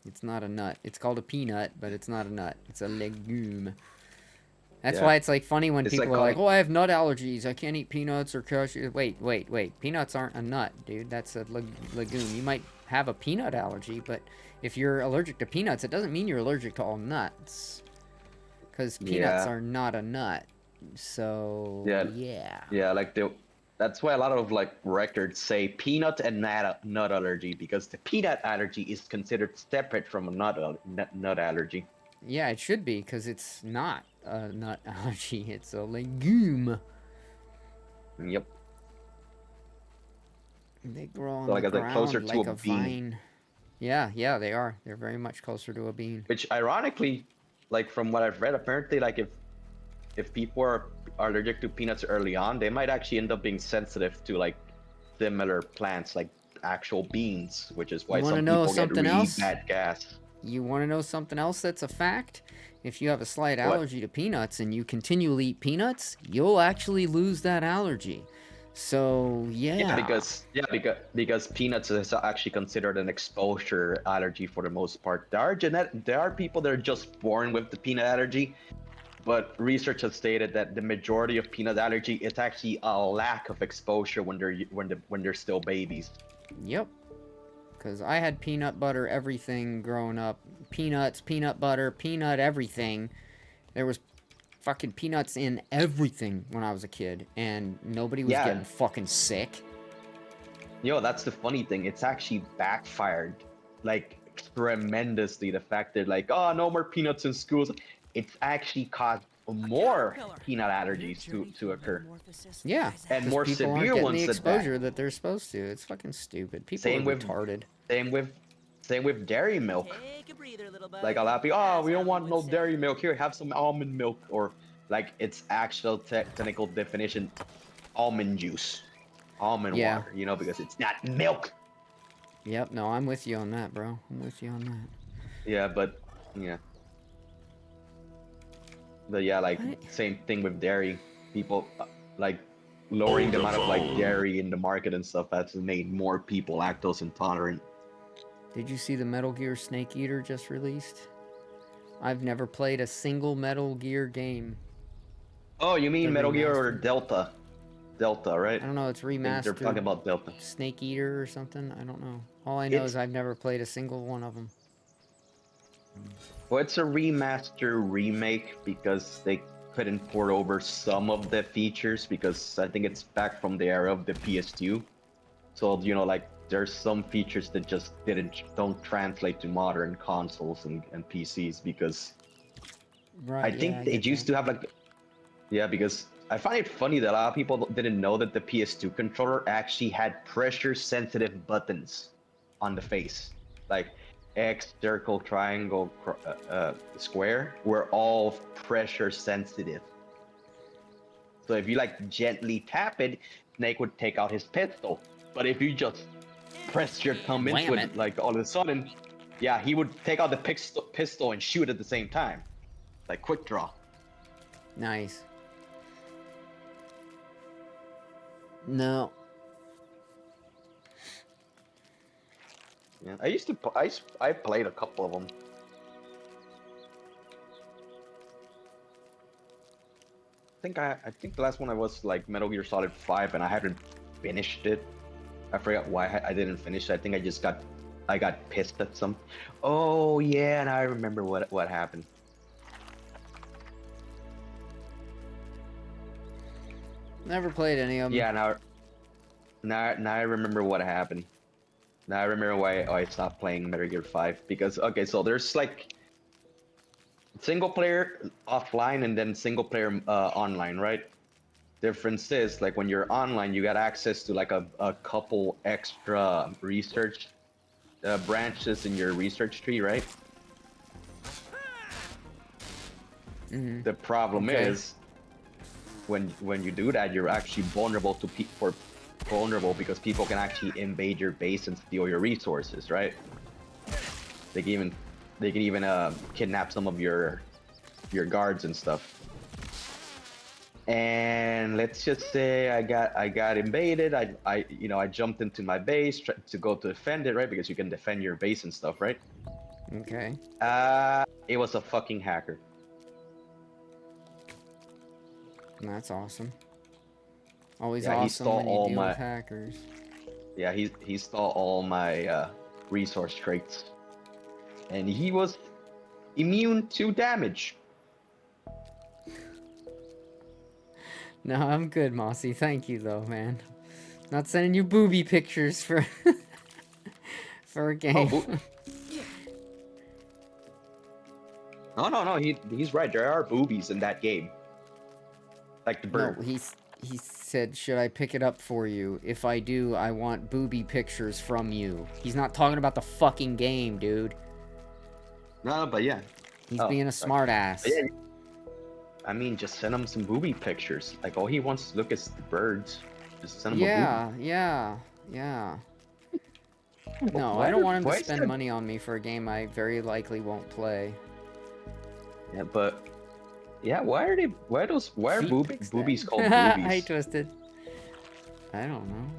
It's not a nut. It's called a peanut, but it's not a nut. It's a legume. That's Yeah, why it's like funny when it's like people are like, calling. "Oh, I have nut allergies. I can't eat peanuts or cashews." Wait. Peanuts aren't a nut, dude. That's a legume. You might have a peanut allergy, but if you're allergic to peanuts, it doesn't mean you're allergic to all nuts. Because peanuts Yeah, are not a nut. So, yeah, yeah. yeah. That's why a lot of like records say peanut and nut allergy because the peanut allergy is considered separate from a nut allergy. Yeah, it should be, because it's not a nut allergy. It's a legume. Yep. They grow So on the like I said, closer ground to a like a bean. vine. Yeah, they are. They're very much closer to a bean. Which ironically, like from what I've read, apparently like if people are allergic to peanuts early on, they might actually end up being sensitive to like similar plants like actual beans, which is You why want to some know people get something really else? bad gas. You want to know something else that's a fact? If you have a slight What? allergy to peanuts and you continually eat peanuts, you'll actually lose that allergy. So, yeah. Because peanuts is actually considered an exposure allergy for the most part. There are people that are just born with the peanut allergy, but research has stated that the majority of peanut allergy it's actually a lack of exposure when they're still babies. Yep. Because I had peanut butter everything growing up. Peanuts, peanut butter, peanut everything. There was fucking peanuts in everything when I was a kid, and nobody was Yeah, getting fucking sick. that's the funny thing. It's actually backfired, like tremendously. The fact that like, oh, no more peanuts in schools, it's actually caused A more caterpillar. peanut On your allergies to journey to through occur, metamorphosis, Yeah, rise and ahead. because more people aren't severe getting the ones at that. exposure that they're supposed to. It's fucking stupid. People are Same with retarded. same with same with dairy milk. Take a breather, little Like bud. a lot of people, oh, As we don't Ellie want would no say. dairy milk. Here, have some almond milk, or like its actual technical definition, almond juice, almond Yeah. water. Because it's not milk. Yep, no, I'm with you on that, bro. I'm with you on that. Yeah, yeah, but yeah, like What? same thing with dairy. People like lowering the amount of like phone. dairy in the market and stuff that's made more people lactose intolerant. Did you see the Metal Gear Snake Eater just released? I've never played a single Metal Gear game. Oh, you The mean Metal Gear or remastered. Delta? Delta, right? I don't know, it's I think they're talking remastered about Delta. Snake Eater or something. I don't know. All I know It's is I've never played a single one of them. Well, it's a remaster remake because they couldn't port over some of the features because I think it's back from the era of the PS2. So, like there's some features that just don't translate to modern consoles and PCs because I Right, yeah, I think it get used that. to have like, yeah, because I find it funny that a lot of people didn't know that the PS2 controller actually had pressure sensitive buttons on the face. Like X, circle, triangle, square were all pressure sensitive. So if you like gently tap it, Snake would take out his pistol. But if you just press your thumb into Wham it. it, like all of a sudden, yeah, he would take out the pistol and shoot at the same time. Like quick draw. Nice. No. Yeah, I used to. I played a couple of them. I think the last one I was like Metal Gear Solid 5, and I haven't finished it. I forgot why I didn't finish it. I think I got pissed at some. Oh yeah, and I remember what happened. Never played any of them. Yeah, now I remember what happened. Now I remember why I stopped playing Metal Gear 5 because okay, so there's like single player offline and then single player online, right? Difference is like when you're online, you got access to like a couple extra research branches in your research tree, right? Mm-hmm. The problem Okay. is when you do that, you're actually vulnerable to vulnerable because people can actually invade your base and steal your resources, right? They can even kidnap some of your guards and stuff. And let's just say I got invaded. I jumped into my base to go to defend it, right? Because you can defend your base and stuff, right? Okay. It was a fucking hacker. That's awesome. Always Yeah, he awesome stole when you all deal my with hackers. yeah he stole all my resource traits, and he was immune to damage. No, I'm good, Mossy. Thank you, though, man. Not sending you booby pictures for for a game. Oh, no, he's right. There are boobies in that game, like the No, bird. he said, should I pick it up for you? If I do, I want booby pictures from you. He's not talking about the fucking game, dude. No, but yeah. He's Oh, being a sorry. smartass. But yeah, I mean, just send him some booby pictures. Like all he wants to look is the birds. Just send him a booby. Yeah. No, I don't want him to spend money on me for a game I very likely won't play. Yeah, but yeah, why are Feet boobies pics called then? boobies? I twisted. I don't know.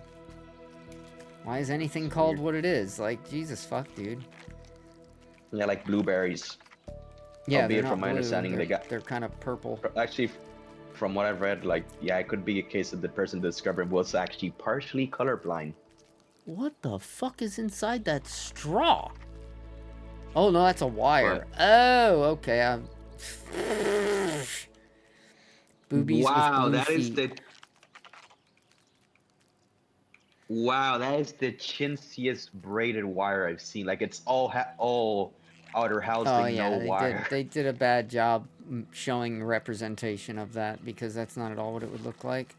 Why is anything called what it is? Like, Jesus fuck, dude. Yeah, like blueberries. Yeah, Albeit they're not from my blue. understanding, They're kind of purple. actually, from what I've read, like yeah, it could be a case that the person discovered was actually partially colorblind. What the fuck is inside that straw? Oh no, that's a wire. What? Oh, okay. Boobies with blue feet. Wow, that is the chintziest braided wire I've seen. Like it's all outer Oh housing, no yeah, wire. they did a bad job showing representation of that because that's not at all what it would look like.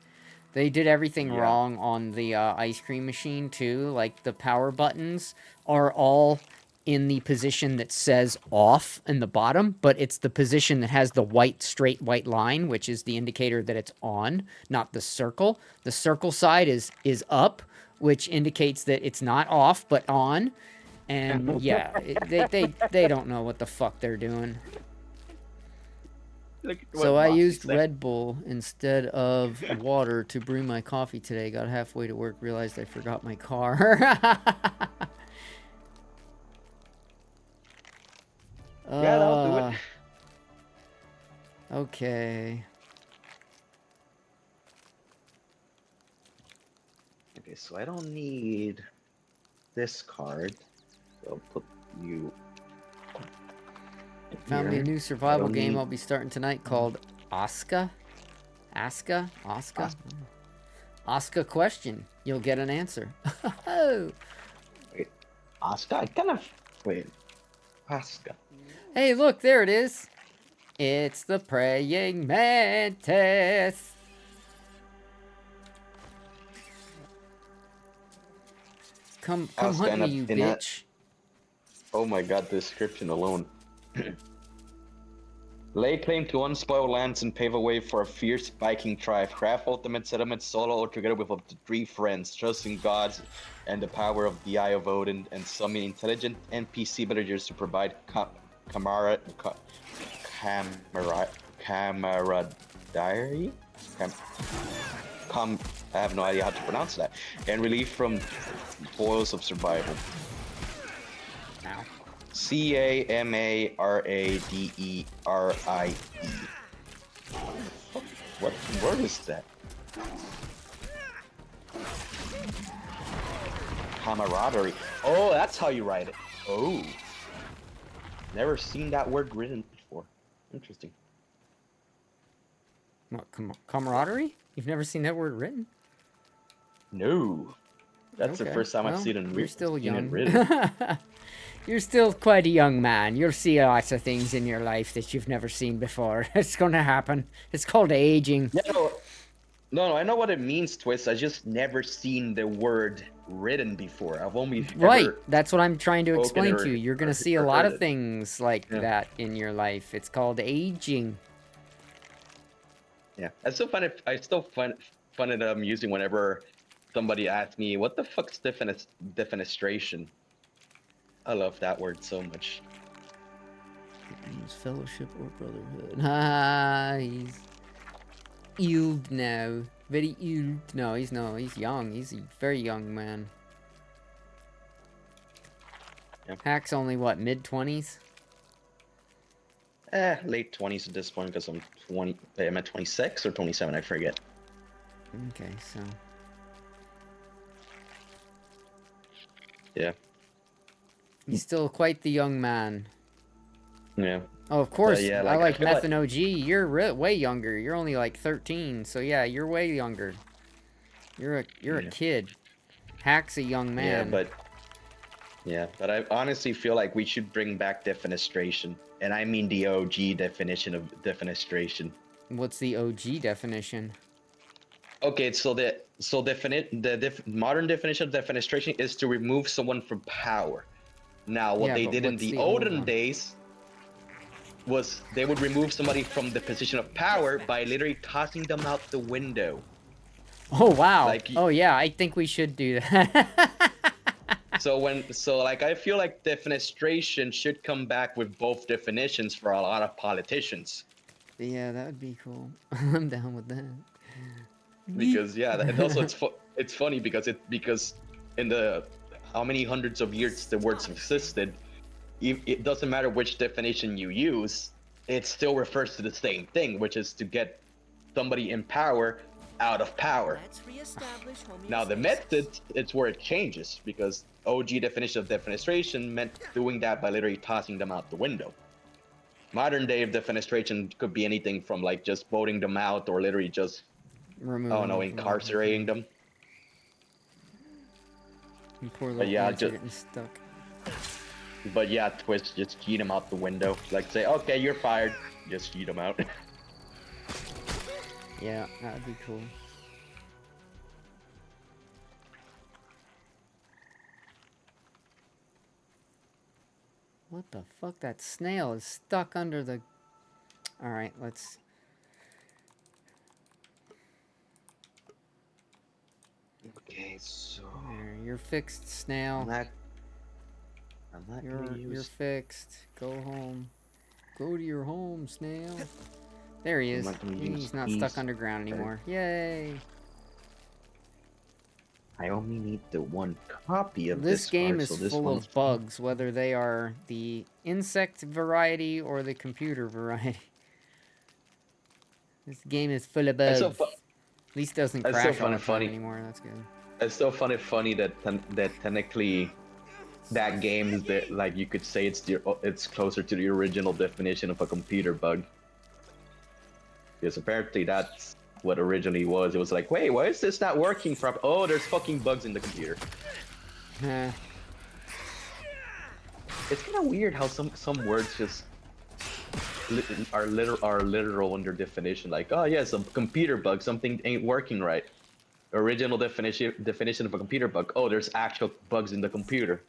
They did everything Yeah. wrong on the ice cream machine too. Like the power buttons are all in the position that says off in the bottom, but it's the position that has the straight white line, which is the indicator that it's on, not the circle. The circle side is up, which indicates that it's not off but on. And yeah, they don't know what the fuck they're doing. Look at So what I Mossy used said. Red Bull instead of water to brew my coffee today. Got halfway to work, realized I forgot my car. Yeah, that'll do it. Okay. Okay, so I don't need this card. So I'll put you Found me a here. new I survival don't game need I'll be starting tonight called Aska. Aska? Aska? Ask a question. You'll get an answer. Oh. wait, Oscar. I kind of wait. Oscar. Hey, look, there it is. It's the praying mantis. Come Oscar hunt me, you in a bitch. oh my god, the description alone. Lay claim to unspoiled lands and pave a way for a fierce Viking tribe. Craft ultimate settlements solo or together with up to 3 friends. Trust in gods and the power of the Eye of Odin, and summon intelligent NPC villagers to provide camaraderie? I have no idea how to pronounce that. And relief from toils of survival. Ow. Camaraderie. What word is that? Camaraderie. Oh, that's how you write it. Oh. Never seen that word written before. Interesting. What, camaraderie? You've never seen that word written? No. That's the Okay, first time I've well, seen it, you're still seen it young. written. You're still quite a young man. You'll see lots of things in your life that you've never seen before. It's gonna happen. It's called aging. Yeah, no, I know what it means, Twist. I just never seen the word written before. I've only Right, ever that's what I'm trying to spoken explain or, to you. You're gonna or, see a or lot heard of it. things like Yeah. that in your life. It's called aging. Yeah, I still find it amusing whenever somebody asks me, "What the fuck's defenestration?" I love that word so much. It means fellowship or brotherhood. Ah, he's old now. Very old. No, he's young. He's a very young man. Yeah. Hack's only, what, mid-20s? Late 20s at this point because I'm 20. I'm at 26 or 27. I forget. Okay, so... Yeah. He's still quite the young man. Yeah. Oh, of course. yeah, I like, I like feel Meth like- and OG. You're way younger. You're only like 13. So yeah, you're way younger. You're a Yeah. kid. Hack's a young man. Yeah, but I honestly feel like we should bring back defenestration, and I mean the OG definition of defenestration. What's the OG definition? Okay, so modern definition of defenestration is to remove someone from power. Now, what Yeah, they but did in what's the the old olden one? days was they would remove somebody from the position of power by literally tossing them out the window. Oh, wow. Like, Oh, yeah, I think we should do that. so I feel like defenestration should come back with both definitions for a lot of politicians. Yeah, that would be cool. I'm down with that. Because yeah, and also it's funny because in the how many hundreds of years the words have existed, it doesn't matter which definition you use, it still refers to the same thing, which is to get somebody in power out of power. Let's reestablish Now the homeostasis. method, it's where it changes, because OG definition of defenestration meant doing that by literally tossing them out the window. Modern day of defenestration could be anything from like just voting them out or literally just, Remove I don't know, them from the incarcerating them. And poor But little yeah, ants are just getting stuck. But yeah, Twist, just cheat him out the window. Like say, okay, you're fired. Just cheat him out. Yeah, that would be cool. What the fuck? That snail is stuck under the... Alright, let's... Okay, so There, you're fixed, snail. I'm not You're gonna use. fixed. Go home. Go to your home, snail. There he is. Momentum use He's not keys. stuck underground anymore. Yay! I only need the one copy of This this game card, is so this full one's of bugs, whether they are the insect variety or the computer variety. This game is full of bugs. It's so At least it doesn't it's so crash all the time funny. anymore. That's good. It's so funny that that technically that game is the, like, you could say it's closer to the original definition of a computer bug. Because apparently that's what originally was. It was like, wait, why is this not working properly? Oh, there's fucking bugs in the computer. Huh. It's kind of weird how some words just are literal in their definition. Like, oh yeah, some computer bug, something ain't working right. Original definition of a computer bug. Oh, there's actual bugs in the computer.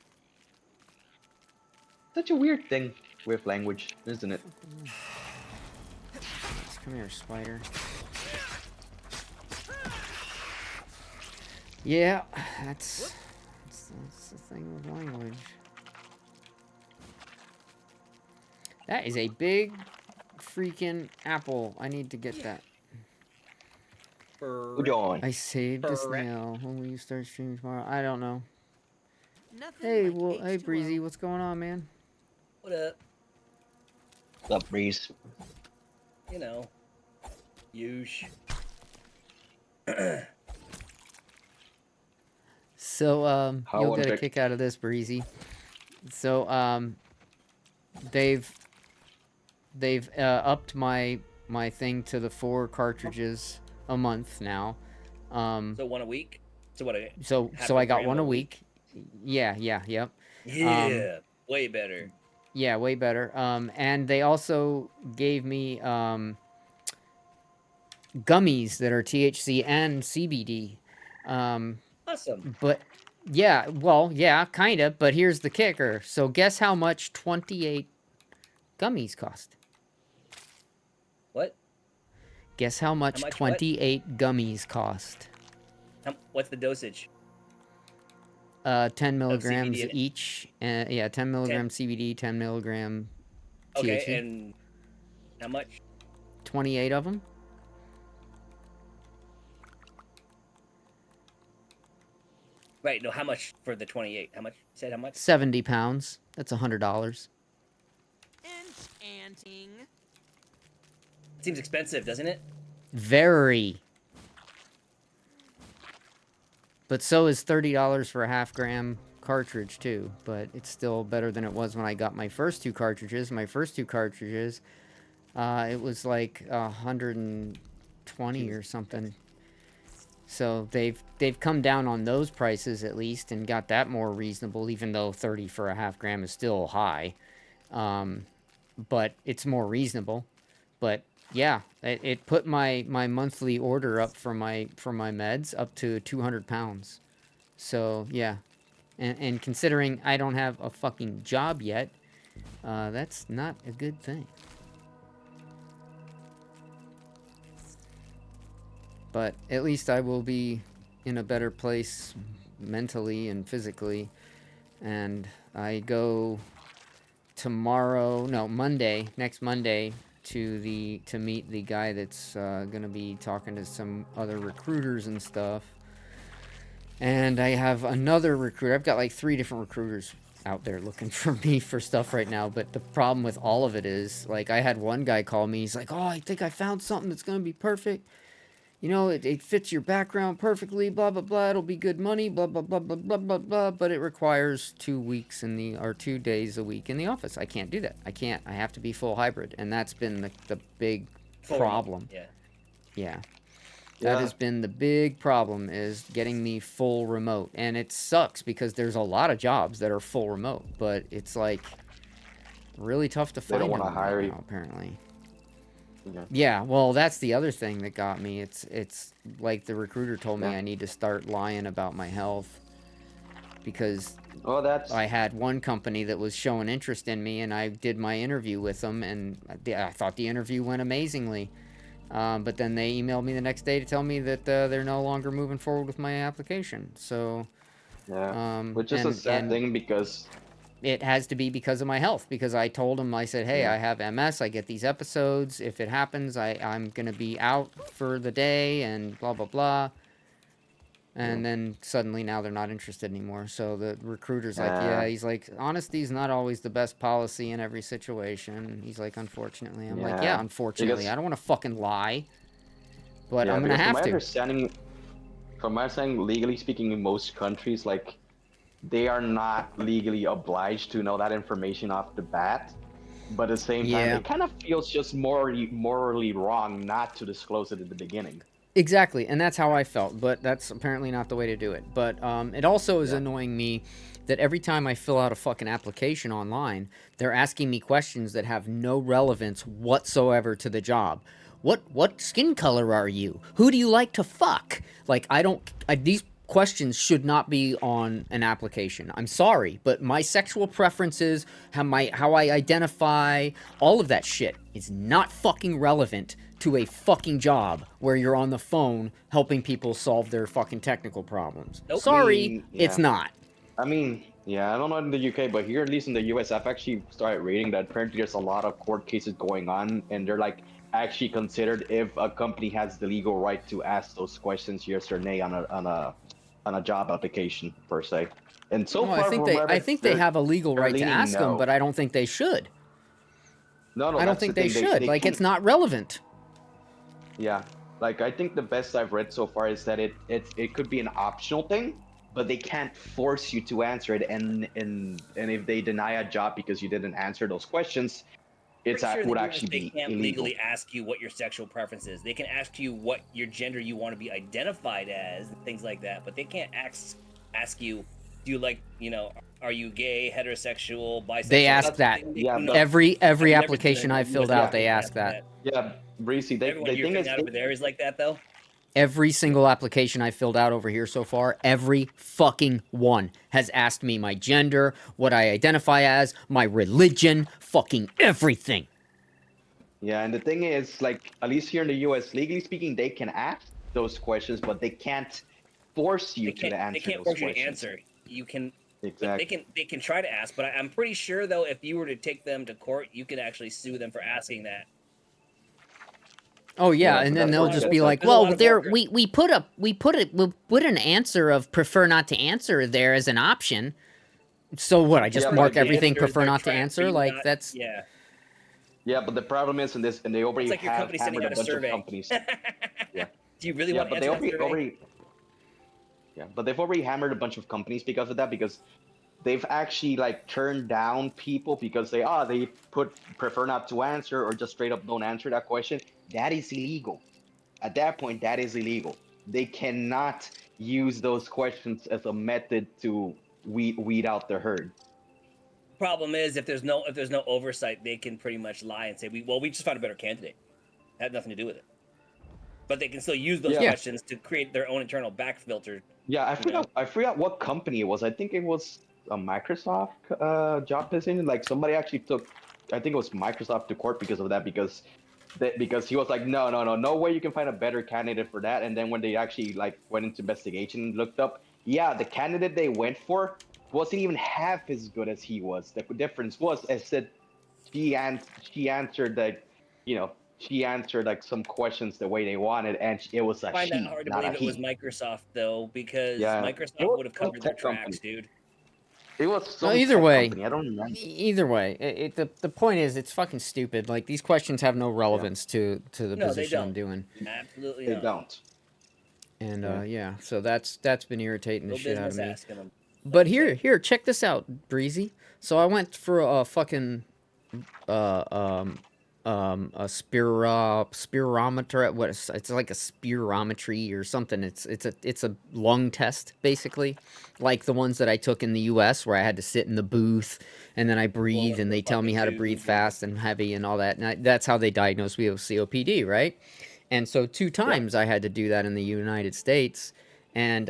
Such a weird thing with language, isn't it? Come here, spider. Yeah, that's the thing with language. That is a big freaking apple. I need to get that. Udon. I saved this now. When will you start streaming tomorrow? I don't know. Nothing Hey, like well, hey, H2O. Breezy, what's going on, man? What up? What's up, Breeze? You know, huge. So, How you'll get a unpick- kick out of this, Breezy. So, they've upped my thing to the 4 cartridges a month now. So one a week. So what? So half I a got gram one a a week. Yeah, yep. Yeah, way better. Yeah, way better. And they also gave me gummies that are THC and CBD. Awesome. But yeah, well, yeah, kind of. But here's the kicker. So guess how much 28 gummies cost? What? Guess how much, much what? 28 gummies cost? What's the dosage? 10 milligrams CBD in it? each. Yeah, 10 milligram CBD, 10 milligram Okay, THC. and how much? 28 of them. Right. No, how much for the 28? How much? You said how much? 70 pounds. That's $100. Enchanting. Seems expensive, doesn't it? Very. But so is $30 for a half-gram cartridge, too. But it's still better than it was when I got my first 2 cartridges. My first 2 cartridges, it was like 120 or something. So they've come down on those prices at least and got that more reasonable, even though 30 for a half gram is still high. But it's more reasonable. But yeah, it put my monthly order up for my meds up to 200 pounds. So yeah, and considering I don't have a fucking job yet, that's not a good thing. But at least I will be in a better place mentally and physically. And I go next Monday to meet the guy that's gonna be talking to some other recruiters and stuff. And I have another recruiter. I've got like 3 different recruiters out there looking for me for stuff right now. But the problem with all of it is, like, I had one guy call me. He's like, "Oh, I think I found something that's gonna be perfect. You know, it fits your background perfectly, blah, blah, blah. It'll be good money, blah, blah, blah, blah, blah, blah, blah. But it requires 2 days a week in the office. I can't do that. I have to be full hybrid. And that's been the big problem. Yeah. Yeah. That has been the big problem, is getting me full remote. And it sucks because there's a lot of jobs that are full remote. But it's like really tough to find don't them wanna hire right you. now, apparently. Yeah. Yeah, well, that's the other thing that got me. It's like the recruiter told me I need to start lying about my health, because Oh, that's I had one company that was showing interest in me, and I did my interview with them, and I thought the interview went amazingly. But then they emailed me the next day to tell me that they're no longer moving forward with my application. So, which is a sad thing, because it has to be because of my health. Because I told him, I said, hey, Yeah. I have MS. I get these episodes. If it happens, I'm going to be out for the day and blah, blah, blah. Yeah. And then suddenly now they're not interested anymore. So the recruiter's like, Uh, yeah, he's like, honesty's not always the best policy in every situation. He's like, unfortunately. I'm like, yeah, yeah. unfortunately. Because I don't want to fucking lie, but yeah, I'm going to because have to. from my understanding, legally speaking, in most countries, like they are not legally obliged to know that information off the bat. But at the same time, Yeah. it kind of feels just morally wrong not to disclose it at the beginning. Exactly, and that's how I felt, but that's apparently not the way to do it. But it also is Yeah. annoying me that every time I fill out a fucking application online, they're asking me questions that have no relevance whatsoever to the job. What skin color are you? Who do you like to fuck? Like these questions should not be on an application. I'm sorry, but my sexual preferences, how I identify, all of that shit is not fucking relevant to a fucking job where you're on the phone helping people solve their fucking technical problems. Nope. Sorry, it's Yeah. not. I mean, yeah, I don't know in the UK, but here, at least in the US, I've actually started reading that apparently there's a lot of court cases going on, and they're like actually considered if a company has the legal right to ask those questions, yes or nay, on a job application per se. And so Well, far, from what I think they have a legal they're right to leaning ask them, no. but I don't think they should. No, no, I don't that's the think they thing. should. They Like, can't. it's not relevant. Yeah, like I think the best I've read so far is that it could be an optional thing, but they can't force you to answer it. And if they deny a job because you didn't answer those questions, Pretty sure in would the US actually they be can't illegal. legally ask you what your sexual preference is. They can ask you what your gender you want to be identified as and things like that, but they can't ask you, do you like, are you gay, heterosexual, They bisexual? ask that. Yeah, but Every I've never seen application a I've filled US out, yeah, they employee ask that. yeah, Breezy. Everyone The you're thing filling is, out over there is like that, though. Every single application I filled out over here so far, every fucking one has asked me my gender, what I identify as, my religion, fucking everything. yeah, and the thing is, like at least here in the U.S., legally speaking, they can ask those questions, but they can't force you to They answer can't those force you to questions. answer. You can, but Exactly. they can try to ask. But I'm pretty sure though, if you were to take them to court, you could actually sue them for asking that. Oh yeah, Yeah, and but then that's they'll where it just gets be like, like, There's a "Well, lot of there work. we put an answer of prefer not to answer there as an option." So what? I just Yeah, mark but the everything Answers prefer are not to tracked for answer? you Like not. that's Yeah, yeah, but the problem is in this, and they it's already like your have company sending hammered a out a bunch of survey. companies. Yeah. Do you really Yeah, want to but they answer that survey? yeah, but they've already hammered a bunch of companies because of that, because they've actually like turned down people because they put prefer not to answer or just straight up don't answer that question. That is illegal. At that point, that is illegal. They cannot use those questions as a method to weed out the herd. Problem is, if there's no oversight, they can pretty much lie and say we just found a better candidate. It had nothing to do with it. But they can still use those Yeah. Yeah. questions to create their own internal back filter. Yeah, I You forgot. know? I forgot what company it was. I think it was a Microsoft job position. Like somebody actually took, I think it was Microsoft to court because of that. Because he was like, no, no, no, no way you can find a better candidate for that. And then when they actually like went into investigation and looked up, yeah, the candidate they went for wasn't even half as good as he was. The difference was, as said, she answered like, you know, she answered like some questions the way they wanted, and it was I a find that she, hard to not a believe it was he. Microsoft though, because Yeah, it Microsoft was would have some covered their tech company. tracks, dude. It was no, some either tech way. company. I don't remember. Either way, the point is it's fucking stupid. Like these questions have no Yeah, relevance to the No, they position I'm don't. doing. Absolutely they not. don't. And Yeah. yeah, so that's been irritating the No shit out of business me. asking them. But here, check this out, Breezy. So I went for a fucking uh um a spirometer. It's like a spirometry or something. It's a lung test basically, like the ones that I took in the U.S. where I had to sit in the booth and then I Blow breathe into and a they tell me fucking how to breathe tube and fast and heavy and all that. And that's how they diagnosed me with COPD, right? And so two Yep. times I had to do that in the United States, and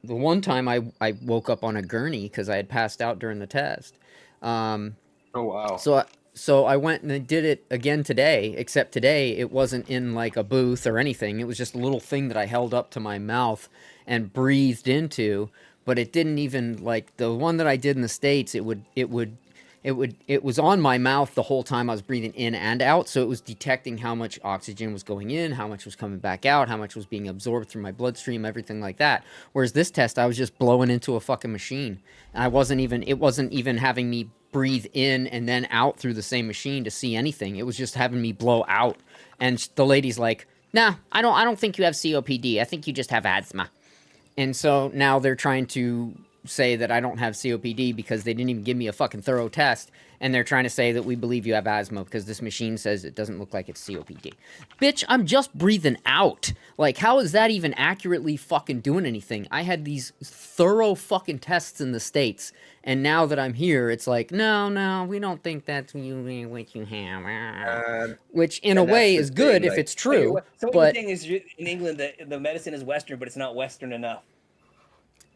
the one time I woke up on a gurney because I had passed out during the test. Um, Oh wow. so I, so I went and I did it again today, except today it wasn't in like a booth or anything. It was just a little thing that I held up to my mouth and breathed into. but it didn't even like the one that I did in the States. It was on my mouth the whole time I was breathing in and out, so it was detecting how much oxygen was going in, how much was coming back out, how much was being absorbed through my bloodstream, everything like that. Whereas this test, I was just blowing into a fucking machine, and it wasn't even having me breathe in and then out through the same machine to see anything. It was just having me blow out, and the lady's like, "Nah, I don't think you have COPD. I think you just have asthma." And so now they're trying to say that I don't have COPD because they didn't even give me a fucking thorough test. And they're trying to say that we believe you have asthma because this machine says it doesn't look like it's COPD. Bitch, I'm just breathing out. Like, how is that even accurately fucking doing anything? I had these thorough fucking tests in the States. And now that I'm here, it's like, no, we don't think that's what you have. Which, in a and that's way, the is good thing, if like- it's true. So what But you're saying is in England the medicine is Western, but it's not Western enough.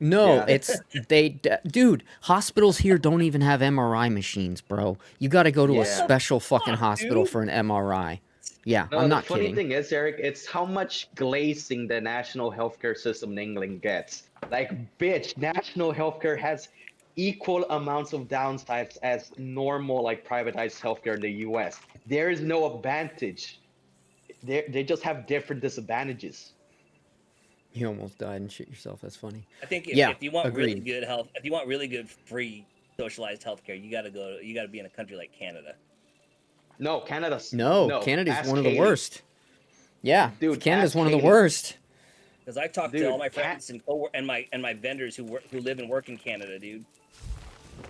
no, Yeah. dude, hospitals here don't even have MRI machines, bro. You got to go to a Yeah. special fucking Fuck, hospital dude. for an MRI. Yeah, No, I'm the not funny kidding. thing is, Eric, it's how much glazing the national healthcare system in England gets. Like, bitch, national healthcare has equal amounts of downsides as normal, like privatized healthcare in the US. There is no advantage. They just have different disadvantages. You almost died and shit yourself. That's funny. I think Yeah, if you want really agreed. good health, if you want really good free socialized healthcare, you got to be in a country like Canada. No, Canada's No, no. Canada's Ask one of the Haley. worst. Yeah, Dude, Canada's ask one of the Haley. worst. Because I talked to Dude, all my friends and my vendors who live and work in Canada, dude.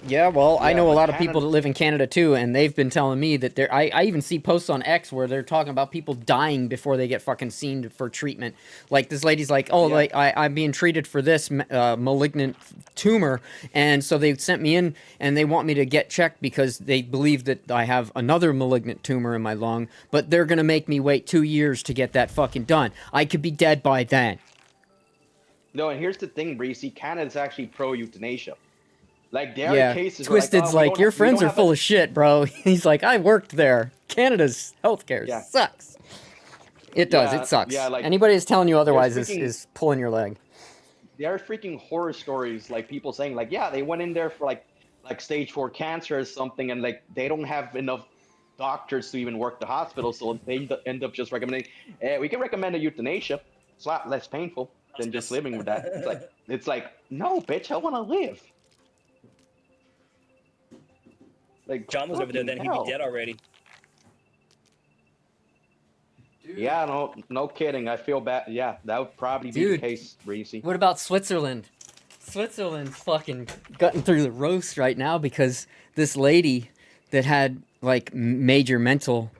Yeah, well, I Yeah, know a but lot of people Canada. that live in Canada too, and they've been telling me that I even see posts on X where they're talking about people dying before they get fucking seen for treatment. Like this lady's like, oh, Yeah. like I'm being treated for this malignant tumor, and so they sent me in and they want me to get checked because they believe that I have another malignant tumor in my lung, but they're gonna make me wait 2 years to get that fucking done. I could be dead by then. No, and here's the thing, Breezy. Canada's actually pro euthanasia. Like there are Yeah, cases where like, Twisted's we like, don't your we friends don't are have full of shit, bro. He's like, I worked there. Canada's healthcare Yeah. sucks. It does. Yeah, It sucks. yeah, like, Anybody that's telling you otherwise freaking- is pulling your leg. there are freaking horror stories, like people saying like, yeah, they went in there for like stage 4 cancer or something, and like they don't have enough doctors to even work the hospital, so they end up just recommending, we can recommend a euthanasia. It's a lot less painful than just living with that. It's like, no, bitch, I want to live. Like, John was over there, fucking then he'd hell. be dead already. Yeah, no kidding. I feel bad. Yeah, that would probably be the Dude. case, Breezy. What about Switzerland? Switzerland's fucking gutting through the roast right now because this lady that had like major mental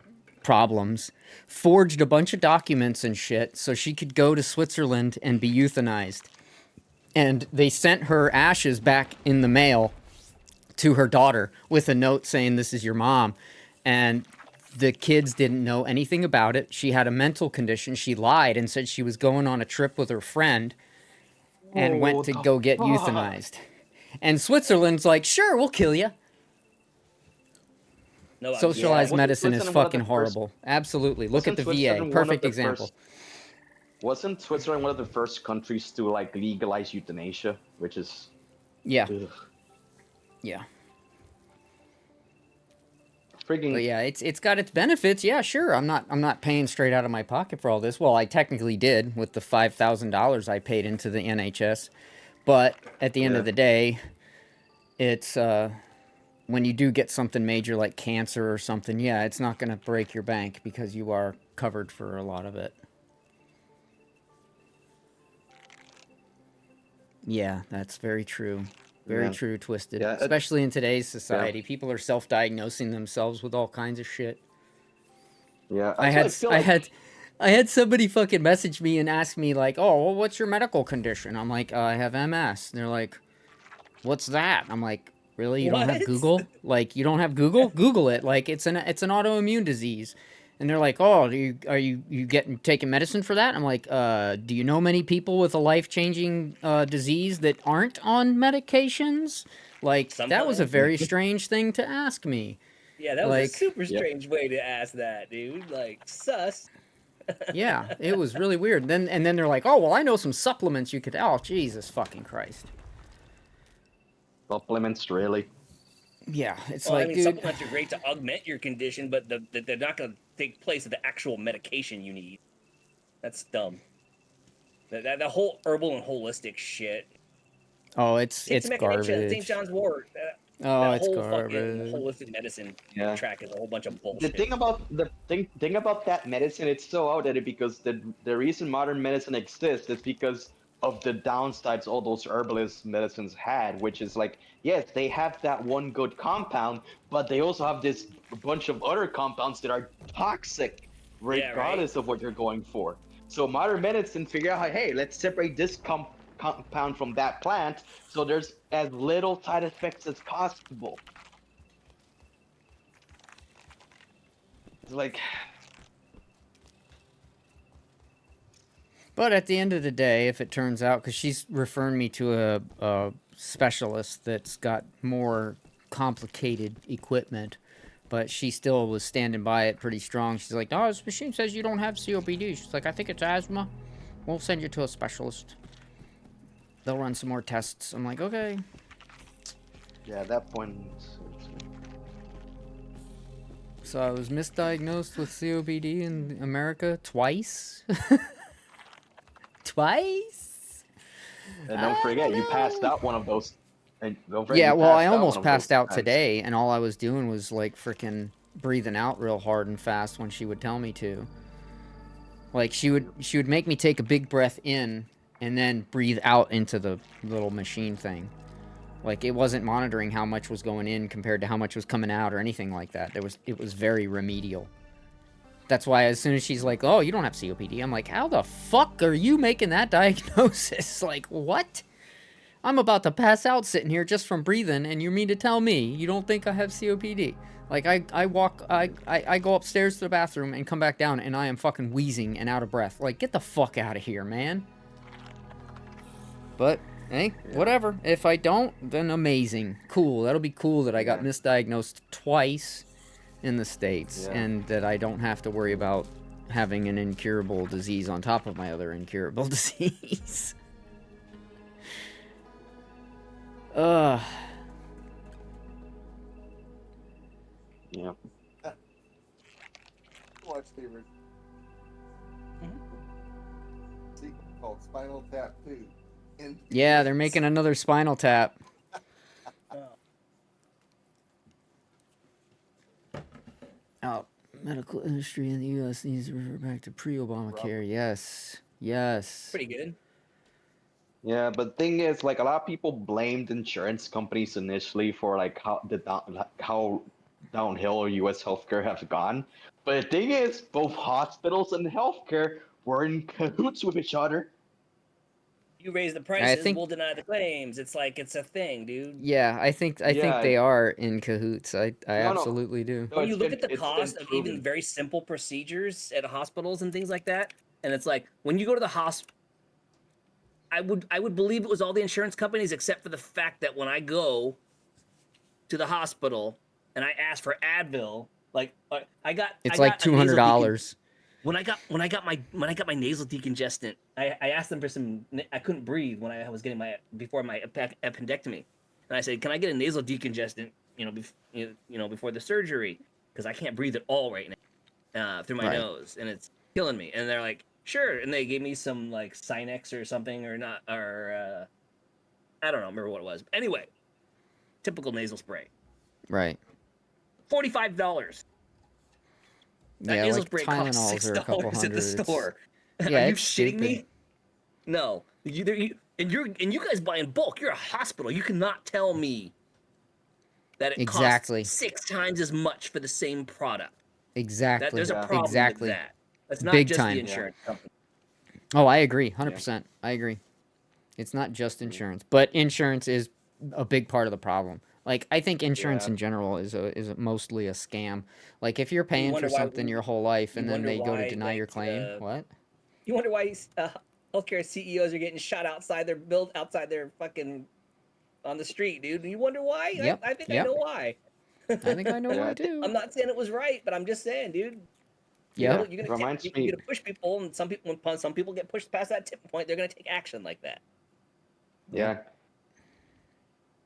problems forged a bunch of documents and shit so she could go to Switzerland and be euthanized. And they sent her ashes back in the mail to her daughter with a note saying, "This is your mom." And the kids didn't know anything about it. She had a mental condition. She lied and said she was going on a trip with her friend and went to go get euthanized. And Switzerland's like, sure, we'll kill you. No, Socialized wasn't medicine is Switzerland one of fucking the first- horrible. Absolutely. Look at the Wasn't VA. Switzerland one of Perfect the example. first- Wasn't Switzerland one of the first countries to like legalize euthanasia, which is Yeah. ugh, Yeah. freaking But yeah, it's got its benefits. Yeah, sure. I'm not paying straight out of my pocket for all this. Well, I technically did with the $5,000 I paid into the NHS. But at the end Yeah. of the day, it's when you do get something major like cancer or something, yeah, it's not going to break your bank because you are covered for a lot of it. Yeah, that's very true. Very Yeah. true, Twisted. Yeah, it- Especially in today's society. People are self-diagnosing themselves with all kinds of shit. yeah. I had somebody fucking message me and ask me like, "Oh, well, what's your medical condition?" I'm like, "I have MS." And they're like, "What's that?" I'm like, "Really? You don't have What? Google? Like, you don't have Google? Google it. Like, it's an autoimmune disease." And they're like, "Oh, are you getting taking medicine for that?" I'm like, "Do you know many people with a life-changing disease that aren't on medications?" Like, that was a Sometimes. very strange thing to ask me. Yeah, that was Like- a super Yeah. strange way to ask that, dude. Like, sus. Yeah, it was really weird. And then they're like, "Oh, well, I know some supplements you could." Oh, Jesus fucking Christ! Supplements, really? Yeah, it's Well, I like, mean, dude. supplements are great to augment your condition, but they're not going to take place of the actual medication you need. That's dumb. The whole herbal and holistic shit. Oh, Take it's some echinacea, St. garbage. John's Wort. Oh, That it's whole fucking garbage. holistic medicine Yeah. track is a whole bunch of The bullshit. thing about that medicine, it's so outdated because the reason modern medicine exists is because of the downsides all those herbalist medicines had, which is like, yes, they have that one good compound, but they also have this bunch of other compounds that are toxic, Yeah, right? regardless of what you're going for. So modern medicine figure out, hey, let's separate this compound from that plant, so there's as little side effects as possible. It's like, But at the end of the day, if it turns out, because she's referring me to a specialist that's got more complicated equipment, but she still was standing by it pretty strong. She's like, "No, this machine says you don't have COPD." She's like, "I think it's asthma. We'll send you to a specialist. They'll run some more tests." I'm like, "Okay." yeah, at that point, So I was misdiagnosed with COPD in America twice. Twice? and don't forget, you passed out one of those. And don't forget, Yeah, you well, I passed out one almost of passed those out times. today, and all I was doing was like freaking breathing out real hard and fast when she would tell me to. Like she would make me take a big breath in and then breathe out into the little machine thing. Like it wasn't monitoring how much was going in compared to how much was coming out or anything like that. It was very remedial. That's why as soon as she's like, "Oh, you don't have COPD," I'm like, "How the fuck are you making that diagnosis?" Like, what? I'm about to pass out sitting here just from breathing, and you mean to tell me you don't think I have COPD? Like, I go upstairs to the bathroom and come back down, and I am fucking wheezing and out of breath. Like, get the fuck out of here, man. But, hey, whatever. If I don't, then amazing. Cool. That'll be cool that I got misdiagnosed twice in the States, and that I don't have to worry about having an incurable disease on top of my other incurable disease. Yeah. Watch the original sequel called Spinal Tap 2. Yeah, they're making another Spinal Tap. Oh, medical industry in the U.S. needs to revert back to pre-Obamacare. Yes, yes. Pretty good. Yeah, but thing is, like, a lot of people blamed insurance companies initially for like how downhill U.S. healthcare has gone. But the thing is, both hospitals and healthcare were in cahoots with each other. You raise the prices, we'll deny the claims. It's like it's a thing, dude. Yeah, I think Yeah. they are in cahoots. I No. absolutely do. No, When you it's look been- at the it's been cost of even proven. very simple procedures at hospitals and things like that, and it's like when you go to the hospital, I would believe it was all the insurance companies except for the fact that when I go to the hospital and I ask for Advil, like I got It's I like got a nasal $200. when I got my nasal decongestant, I asked them for some. I couldn't breathe when I was getting before my appendectomy, and I said, "Can I get a nasal decongestant? Before the surgery, because I can't breathe at all right now through my Right. nose, and it's killing me." And they're like, "Sure," and they gave me some like Sinex or something I don't know, remember what it was. Anyway, typical nasal spray, Right. $45. That Yeah, nasal like spray costs Tylenols are a couple $6 at hundred. the store. Yeah, Are you it's shitting stupid. me? No. And you guys buy in bulk. You're a hospital. You cannot tell me that it Exactly. costs 6 times as much for the same product. Exactly. There's a problem Exactly. with that. That's not Big just time. the insurance company. Oh, I agree. 100%. I agree. It's not just insurance, but insurance is a big part of the problem. Like, I think insurance in general is mostly a scam. Like, if you're paying for wonder why something your whole life and then wonder they go to why, deny your like, claim, what? You wonder why healthcare CEOs are getting shot outside their fucking on the street, dude. You wonder why? Yep. I think I Yep. know why. I think I know Yeah. why too. I'm not saying it was right, but I'm just saying, dude. Yeah. You're Reminds you're me. gonna push people, and some people get pushed past that tipping point. They're gonna take action like that. Yeah.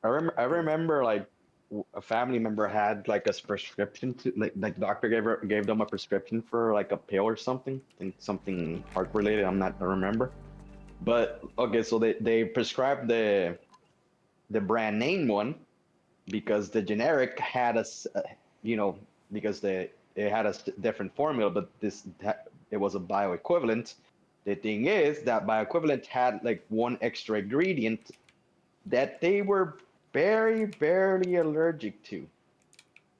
I remember like a family member had like a prescription to like doctor gave them a prescription for like a pill or something, I think something heart related. I don't remember. But okay, so they prescribed the brand name one because the generic had you know, because it had a different formula, but it was a bioequivalent. The thing is that bioequivalent had like one extra ingredient that they were very, very allergic to.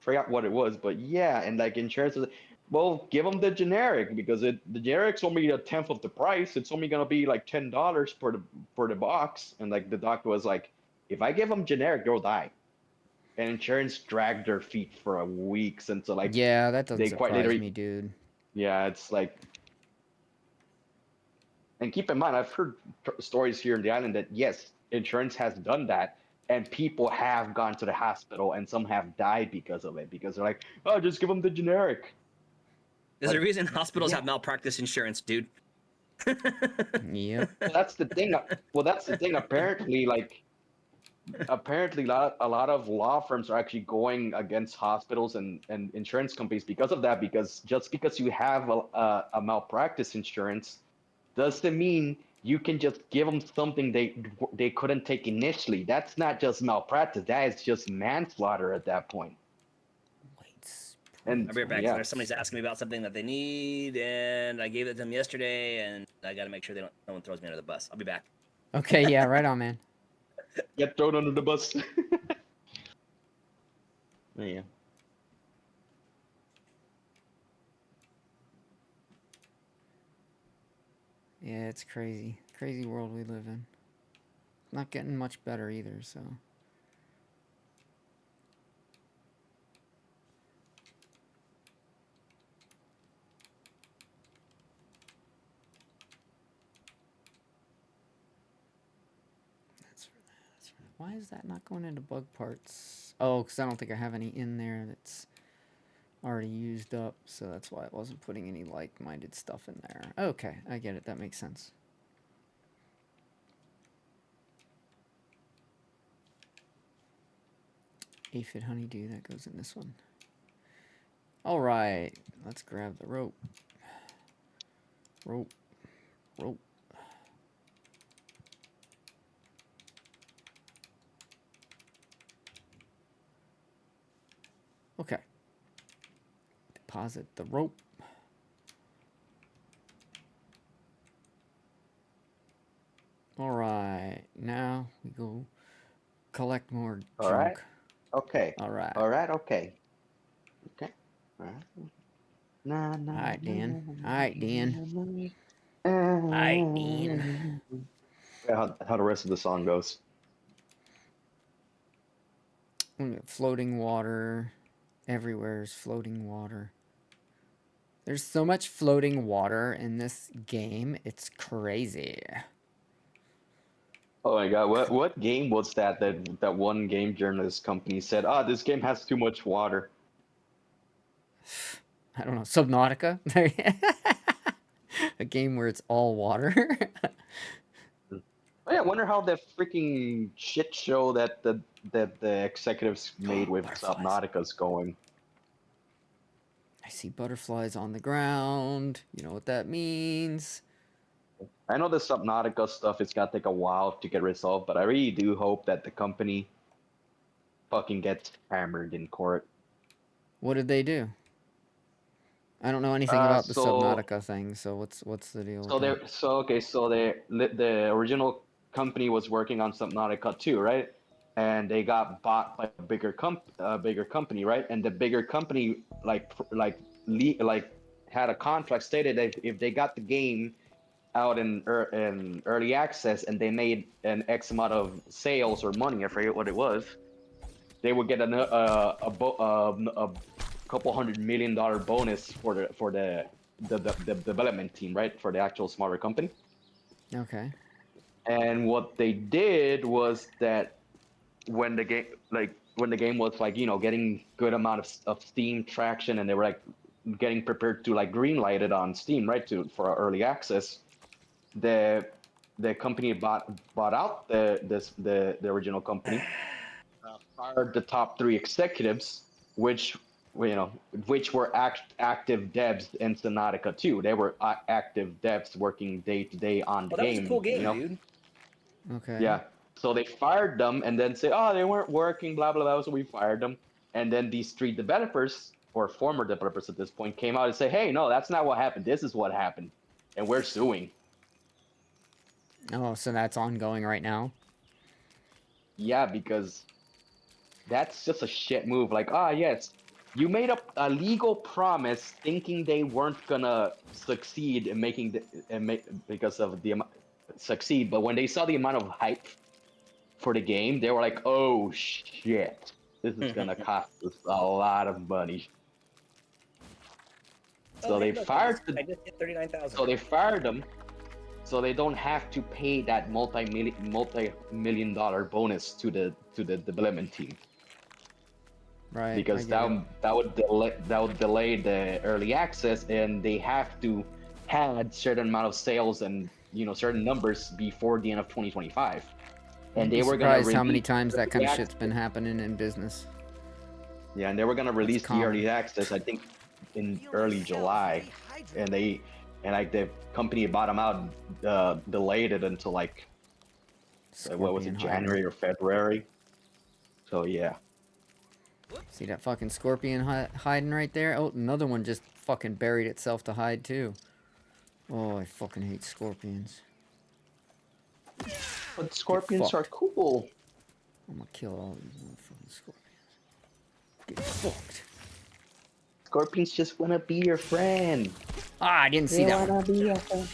Forgot what it was, but yeah, and like insurance was, well, give them the generic because the generic's only a tenth of the price. It's only gonna be like $10 for the box, and like the doctor was like, if I give them generic, they'll die. And insurance dragged their feet for a weeks until like Yeah, that doesn't they quite surprise literally, me, dude. yeah, it's like, and keep in mind, I've heard stories here in the island that yes, insurance has done that, and people have gone to the hospital, and some have died because of it because they're like, oh, just give them the generic. There's a Like, reason hospitals yeah, have malpractice insurance, dude. Yep. well, that's the thing. Well, that's the thing. Apparently, a lot of law firms are actually going against hospitals and insurance companies because of that. Because just because you have a malpractice insurance doesn't mean you can just give them something they couldn't take initially. That's not just malpractice. That is just manslaughter at that point. Wait. And I'll be right back. yeah, There's somebody's asking me about something that they need, and I gave it to them yesterday, and I got to make sure no one throws me under the bus. I'll be back. Okay, yeah, right on, man. get thrown under the bus. Yeah. Yeah, it's crazy. Crazy world we live in. Not getting much better either, so. Why is that not going into bug parts? Oh, because I don't think I have any in there that's already used up, so that's why I wasn't putting any like-minded stuff in there. Okay, I get it. That makes sense. Aphid honeydew, that goes in this one. All right, let's grab the rope. Rope. Rope. Okay. Deposit the rope. All right, now we go collect more All right. junk. Okay. All right. All right. Okay. Okay. All right. Na, na, All right, na, Dan. na, All right, Dan. na, All right, Dan. na. Yeah, how the rest of the song goes. Floating water. Everywhere is floating water. There's so much floating water in this game. It's crazy. Oh my god, what game was that one game journalist company said, "Ah, this game has too much water." I don't know. Subnautica? A game where it's all water? Oh, yeah, I wonder how that freaking shit show that the executives made with Butterflies. Subnautica's going. I see butterflies on the ground. You know what that means. I know the Subnautica stuff is gonna take a while to get resolved, but I really do hope that the company fucking gets hammered in court. What did they do? I don't know anything about the So Subnautica thing, so what's the deal with so that? they so okay, so the original company was working on Subnautica too, right? And they got bought by a bigger company, right? And the bigger company like had a contract stated that if they got the game out in early access and they made an X amount of sales or money, I forget what it was, they would get a couple $100 million bonus for the development team, right? For the actual smaller company. Okay. And what they did was that when the game when the game was like, you know, getting good amount of Steam traction, and they were like getting prepared to like greenlight it on Steam, right, to for early access, the company bought out the original company, fired the top 3 executives, which which were active devs in Subnautica too. They were active devs working day to day on the Well, that was a game. cool game, dude. Okay. Yeah. So they fired them and then say, oh, they weren't working, blah blah blah. So we fired them. And then these 3 developers, or former developers at this point, came out and say, hey, no, that's not what happened. This is what happened, and we're suing. Oh, so that's ongoing right now. Yeah, because that's just a shit move. Like, yes, you made up a legal promise thinking they weren't gonna succeed in making because of the succeed. But when they saw the amount of hype for the game, they were like, oh shit, this is gonna cost us a lot of money. So they fired. I just hit 39,000. So they fired them, so they don't have to pay that multi-million dollar bonus to the development team. Right. Because that would delay the early access, and they have to had certain amount of sales and certain numbers before the end of 2025. And they were gonna surprised how many times that kind of shit's been happening in business. Yeah, and they were gonna release the common. early access, I think, in early July, and the company bottom out delayed it until like what was it, Scorpion January or February? So yeah. See that fucking scorpion hiding right there? Oh, another one just fucking buried itself to hide too. Oh, I fucking hate scorpions. But scorpions are cool. I'm gonna kill all these motherfucking scorpions. Get fucked. Scorpions just wanna be your friend. Ah, I didn't see that one. Be your friend.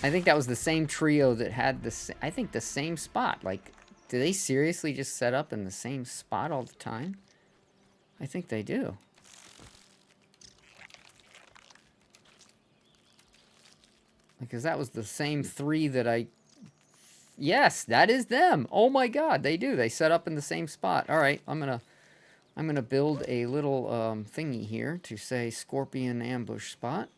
I think that was the same trio that had I think the same spot. Like, do they seriously just set up in the same spot all the time? I think they do. Because that was the same 3 that I... Yes, that is them. Oh my god, they do. They set up in the same spot. All right, I'm gonna build a little thingy here to say scorpion ambush spot.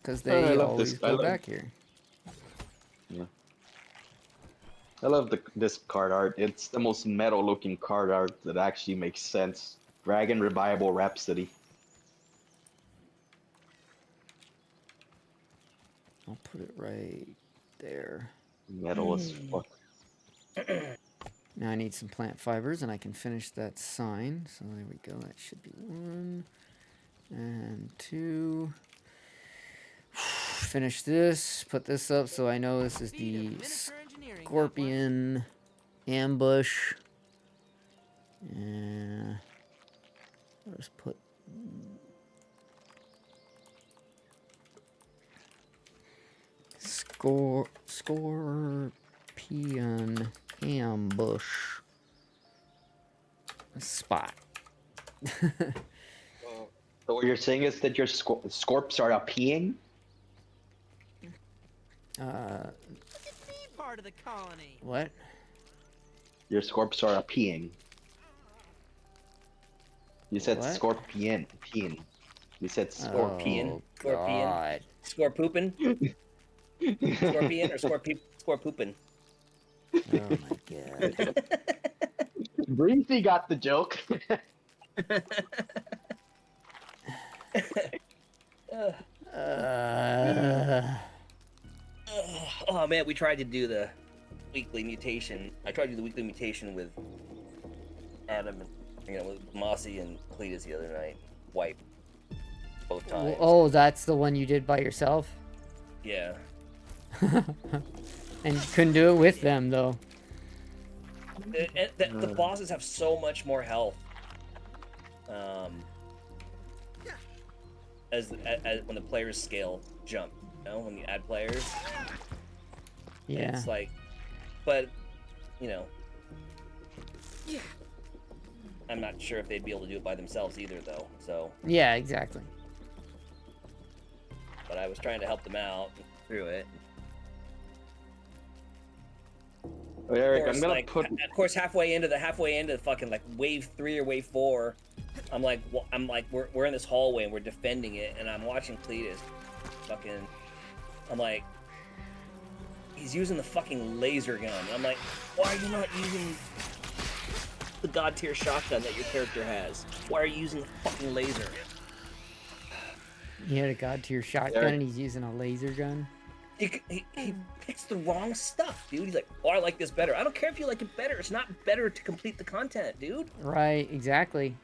Because they always go back here. Yeah. I love this card art. It's the most metal looking card art that actually makes sense. Dragon Revival Rhapsody. I'll put it right there. Metal as fuck. Now I need some plant fibers and I can finish that sign. So there we go. That should be 1 and 2. Finish this. Put this up so I know this is the scorpion ambush. And let's put scorpion ambush spot. So what you're saying is that your scorps are peeing? Part of the colony. What? Your scorps are peeing. You said What? scorpion. Peeing. You said scorpion. Oh, Scorpion. God. Score pooping? Scorpion or score pooping? Oh my god. Breezy got the joke. Oh man, we tried to do the weekly mutation. I tried to do the weekly mutation with Adam and with Mossy and Cletus the other night. Wipe both times. Oh, that's the one you did by yourself? Yeah. And you couldn't do it with them, though. The bosses have so much more health. As when the players scale jump, when you add players. Yeah. It's like, but, I'm not sure if they'd be able to do it by themselves either, though. So. Yeah, exactly. But I was trying to help them out through it. Eric, Course, I'm gonna put. Of course, halfway into the fucking like wave 3 or wave 4, I'm like, we're in this hallway and we're defending it, and I'm watching Cletus, fucking, I'm like, he's using the fucking laser gun. I'm like, why are you not using the god tier shotgun that your character has. Why are you using a fucking laser? He had a god tier shotgun and he's using a laser gun. He picks the wrong stuff, dude. He's like, oh, I like this better. I don't care if you like it better. It's not better to complete the content, dude. Right, exactly.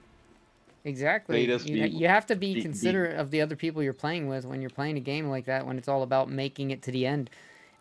Exactly. Cletus, You have to be considerate of the other people you're playing with when you're playing a game like that, when it's all about making it to the end.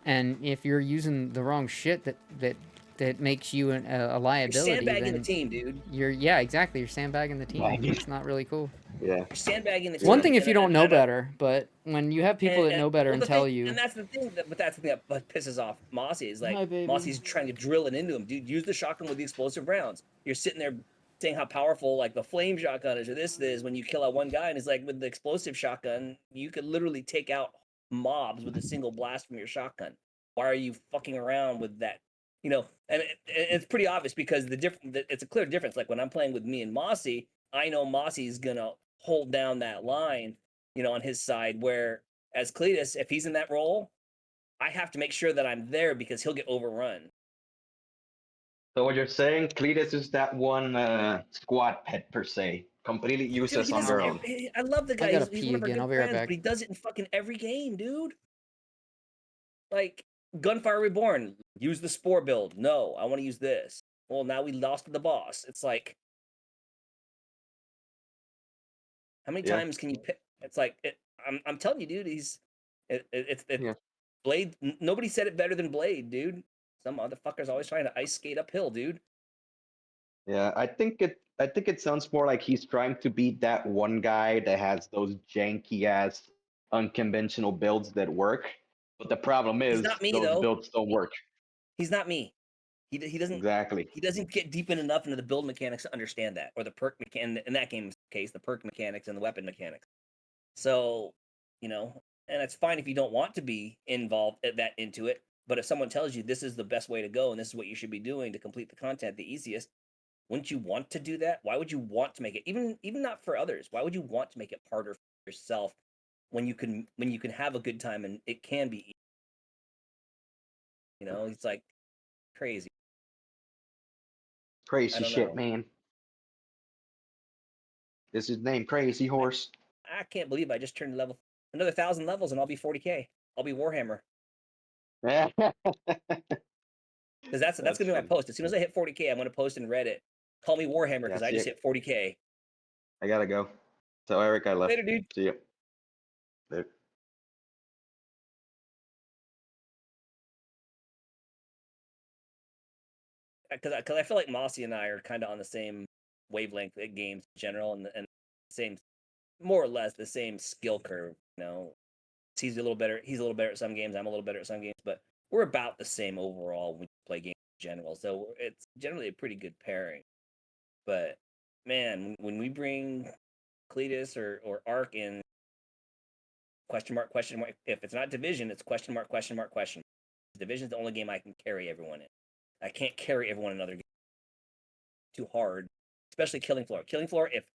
And if you're using the wrong shit that makes you a liability, You're sandbagging then the team, dude. yeah, exactly. You're sandbagging the team. It's not really cool. Yeah. You're sandbagging the team. One thing if you don't know better, but when you have people that know better well, and tell thing, you, and that's the thing. But that's the thing that pisses off Mossy is like Hi, baby. Mossy's trying to drill it into him, dude. Use the shotgun with the explosive rounds. You're sitting there saying how powerful like the flame shotgun is or this is when you kill out one guy, and he's like with the explosive shotgun, you could literally take out mobs with a single blast from your shotgun. Why are you fucking around with that? You know, and it's pretty obvious because it's a clear difference. Like when I'm playing with me and Mossy, I know Mossy's gonna hold down that line, you know, on his side. Where as Cletus, if he's in that role, I have to make sure that I'm there because he'll get overrun. So what you're saying, Cletus is that one squad pet per se, completely Dude, useless he on their doesn't. own. I love the I guy. gotta He's pee one of our again. good I'll be right friends, back. but he does it in fucking every game, dude. Like Gunfire Reborn, use the spore build. No, I want to use this. Well, now we lost to the boss. It's like, how many Yeah. times can you pick? It's like, I'm telling you, dude. It's Yeah. Blade. Nobody said it better than Blade, dude. Some motherfucker's always trying to ice skate uphill, dude. Yeah, I think it sounds more like he's trying to beat that one guy that has those janky ass unconventional builds that work. But the problem He's is not me those though. builds don't work. He's not me. He doesn't Exactly. he doesn't get deep in enough into the build mechanics to understand that, or the perk mechanic in that game's case, the perk mechanics and the weapon mechanics. So, you know, and it's fine if you don't want to be involved that into it. But if someone tells you this is the best way to go and this is what you should be doing to complete the content the easiest, wouldn't you want to do that? Why would you want to make it even not for others? Why would you want to make it harder for yourself when you can have a good time and it can be easy? You know, it's like crazy. I Crazy don't shit, know. man. This is named Crazy Horse. I can't believe I just turned another 1,000 levels and I'll be 40K. I'll be Warhammer. That's Because that's gonna be my funny. post. As soon as I hit 40K, I'm gonna post in Reddit. Call me Warhammer because Yeah, I see just ya. hit 40K. I gotta go. So Eric, I left. Later, dude. See ya. Later. Because I feel like Mossy and I are kind of on the same wavelength at games in general, and same, more or less the same skill curve. You know, he's a little better. He's a little better at some games. I'm a little better at some games, but we're about the same overall when we play games in general. So it's generally a pretty good pairing. But man, when we bring Cletus or Ark in, question mark, question mark. If it's not Division, it's question mark, question mark, question mark. Division's the only game I can carry everyone in. I can't carry everyone in other games. Too hard, especially Killing Floor. Killing Floor, if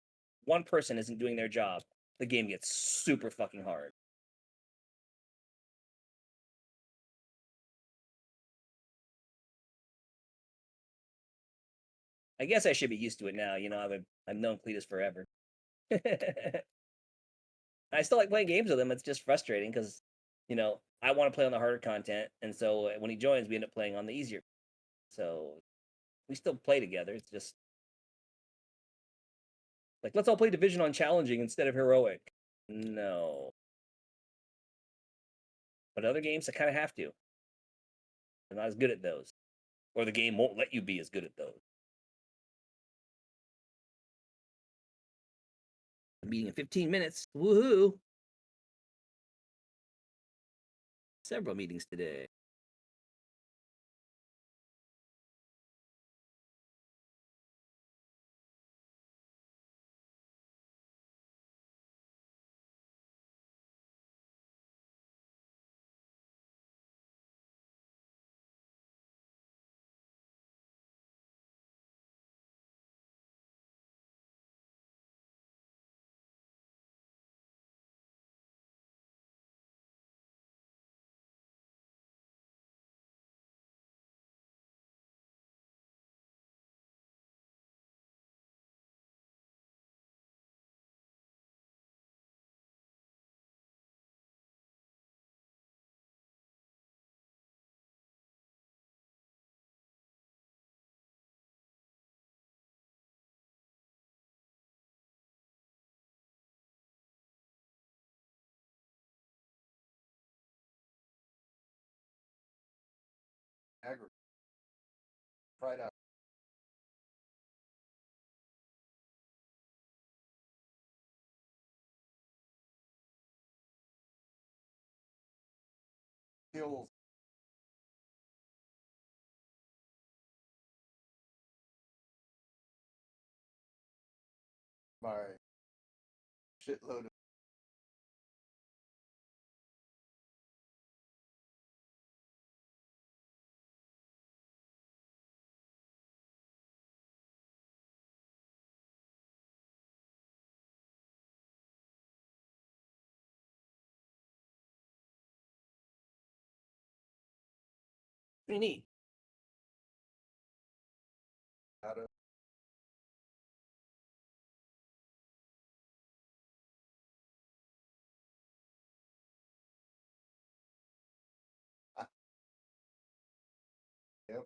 one person isn't doing their job, the game gets super fucking hard. I guess I should be used to it now. You know, I've known Cletus forever. I still like playing games with him. It's just frustrating because, you know, I want to play on the harder content, and so when he joins, we end up playing on the easier. So we still play together. It's just like, let's all play Division on challenging instead of heroic. No. But other games, I kind of have to. I'm not as good at those. Or the game won't let you be as good at those. Meeting in 15 minutes. Woohoo! Several meetings today. right out. Kills. My shitload of Pretty neat. out of yep.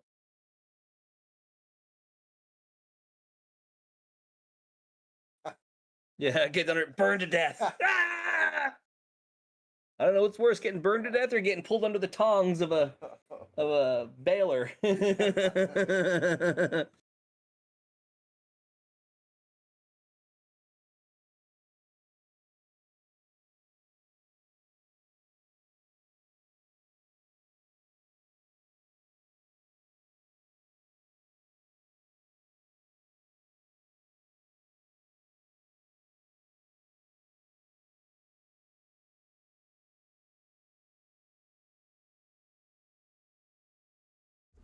Yeah, get under burned to death. Ah! I don't know what's worse, getting burned to death or getting pulled under the tongs of a baler.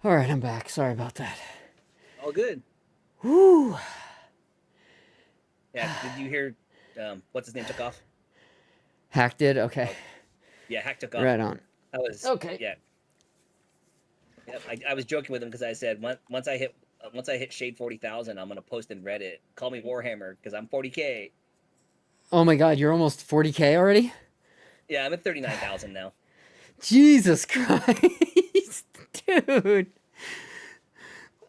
All right, I'm back. Sorry about that. All good. Whew. Yeah, did you hear what's his name took off? Hack did? Okay. Yeah, Hack took off. Right on. I was Okay. yeah. Yeah, I was joking with him because I said once I hit Shade 40,000, I'm gonna post in Reddit. Call me Warhammer because I'm 40K. Oh my god, you're almost 40K already? Yeah, I'm at 39,000 now. Jesus Christ. Dude.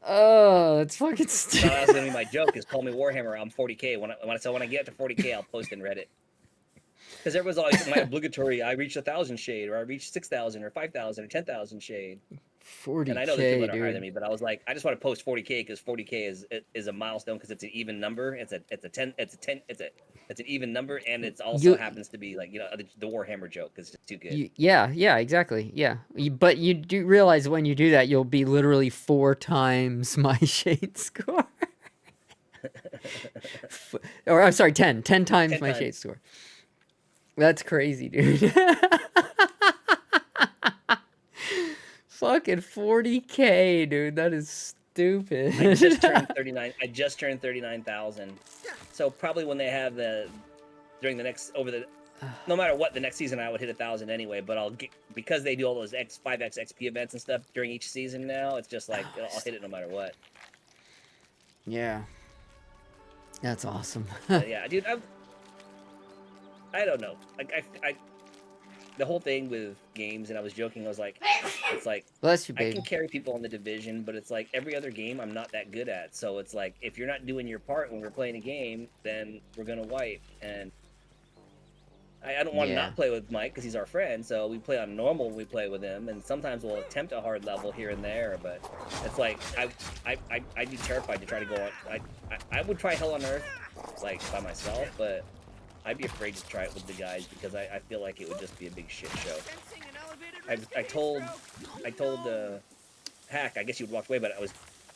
Oh, that's fucking So stupid. that's gonna be my joke: is call me Warhammer. I'm 40K. When I get to 40K, I'll post in Reddit. Because there was like my obligatory, I reached 1,000 shade, or I reached 6,000, or 5,000, or 10,000 shade. 40K, And I know there's people that are higher dude. than me, but I was like, I just want to post 40K because 40K is a milestone because it's an even number. It's an even number, and it's also You- happens to be like the Warhammer joke because it's just too good. Yeah, exactly. Yeah. But you do realize when you do that, you'll be literally 4 times my shade score. Or I'm sorry, 10 times 10 my times. shade score. That's crazy, dude. Fucking 40K, dude. That is stupid. I just turned 39. I just turned 39,000. So probably when they have during the next no matter what, the next season I would hit 1,000 anyway. But I'll get because they do all those 5x XP events and stuff during each season now. It's just like I'll hit it no matter what. Yeah. That's awesome. But yeah, dude, I don't know. Like the whole thing with games, and I was joking. I was like, it's like Bless you, I baby. can carry people in the division, but it's like every other game I'm not that good at. So it's like if you're not doing your part when we're playing a game, then we're gonna wipe. And I don't want to Yeah. not play with Mike because he's our friend. So we play on normal when we play with him, and sometimes we'll attempt a hard level here and there. But it's like I'd be terrified to try to go on. I would try Hell on Earth like by myself, but I'd be afraid to try it with the guys because I feel like it would just be a big shit show. I told Hack, I guess you would walk away, but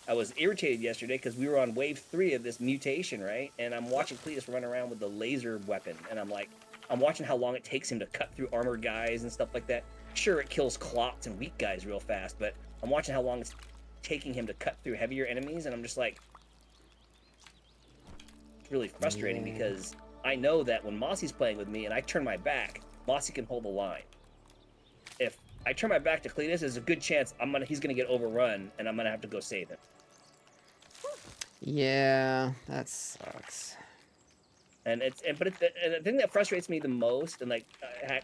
I was irritated yesterday because we were on wave 3 of this mutation, right? And I'm watching Cletus run around with the laser weapon, and I'm watching how long it takes him to cut through armored guys and stuff like that. Sure, it kills clots and weak guys real fast, but I'm watching how long it's taking him to cut through heavier enemies, and I'm just like, it's really frustrating because I know that when Mossy's playing with me and I turn my back, Mossy can hold the line. If I turn my back to Cletus, there's a good chance he's gonna get overrun and I'm gonna have to go save him. Yeah, that sucks. And and the thing that frustrates me the most, and like I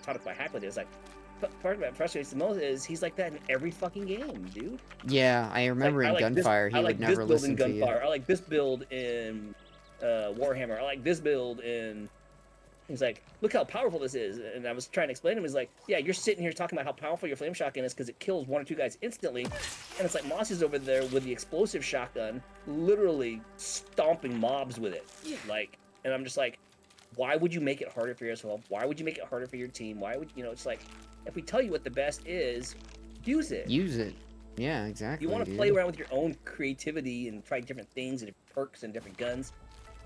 talked about Hack with it, is like part of that frustrates the most is he's like that in every fucking game, dude. Yeah, I remember Like, in Gunfire, he would never listen to you. I like this build in Warhammer. I like this build in He's like, look how powerful this is. And I was trying to explain to him, he's like, yeah, you're sitting here talking about how powerful your flame shotgun is because it kills 1 or 2 guys instantly. And it's like Mossy's over there with the explosive shotgun, literally stomping mobs with it. Like, and I'm just like, why would you make it harder for yourself? Why would you make it harder for your team? Why would, it's like, if we tell you what the best is, use it. Use it. Yeah, exactly. You want to play around with your own creativity and try different things and perks and different guns.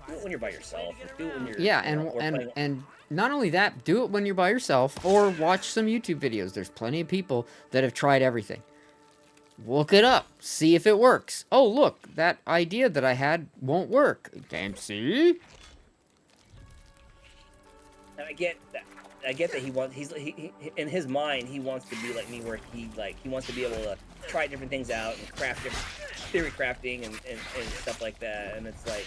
Do it when you're by yourself. Or do it when you're and not only that, do it when you're by yourself or watch some YouTube videos. There's plenty of people that have tried everything. Look it up. See if it works. Oh, look, that idea that I had won't work. Damn, see? And I get that. I get that he in his mind he wants to be like me, where he wants to be able to try different things out and craft different theory crafting and stuff like that. And it's like,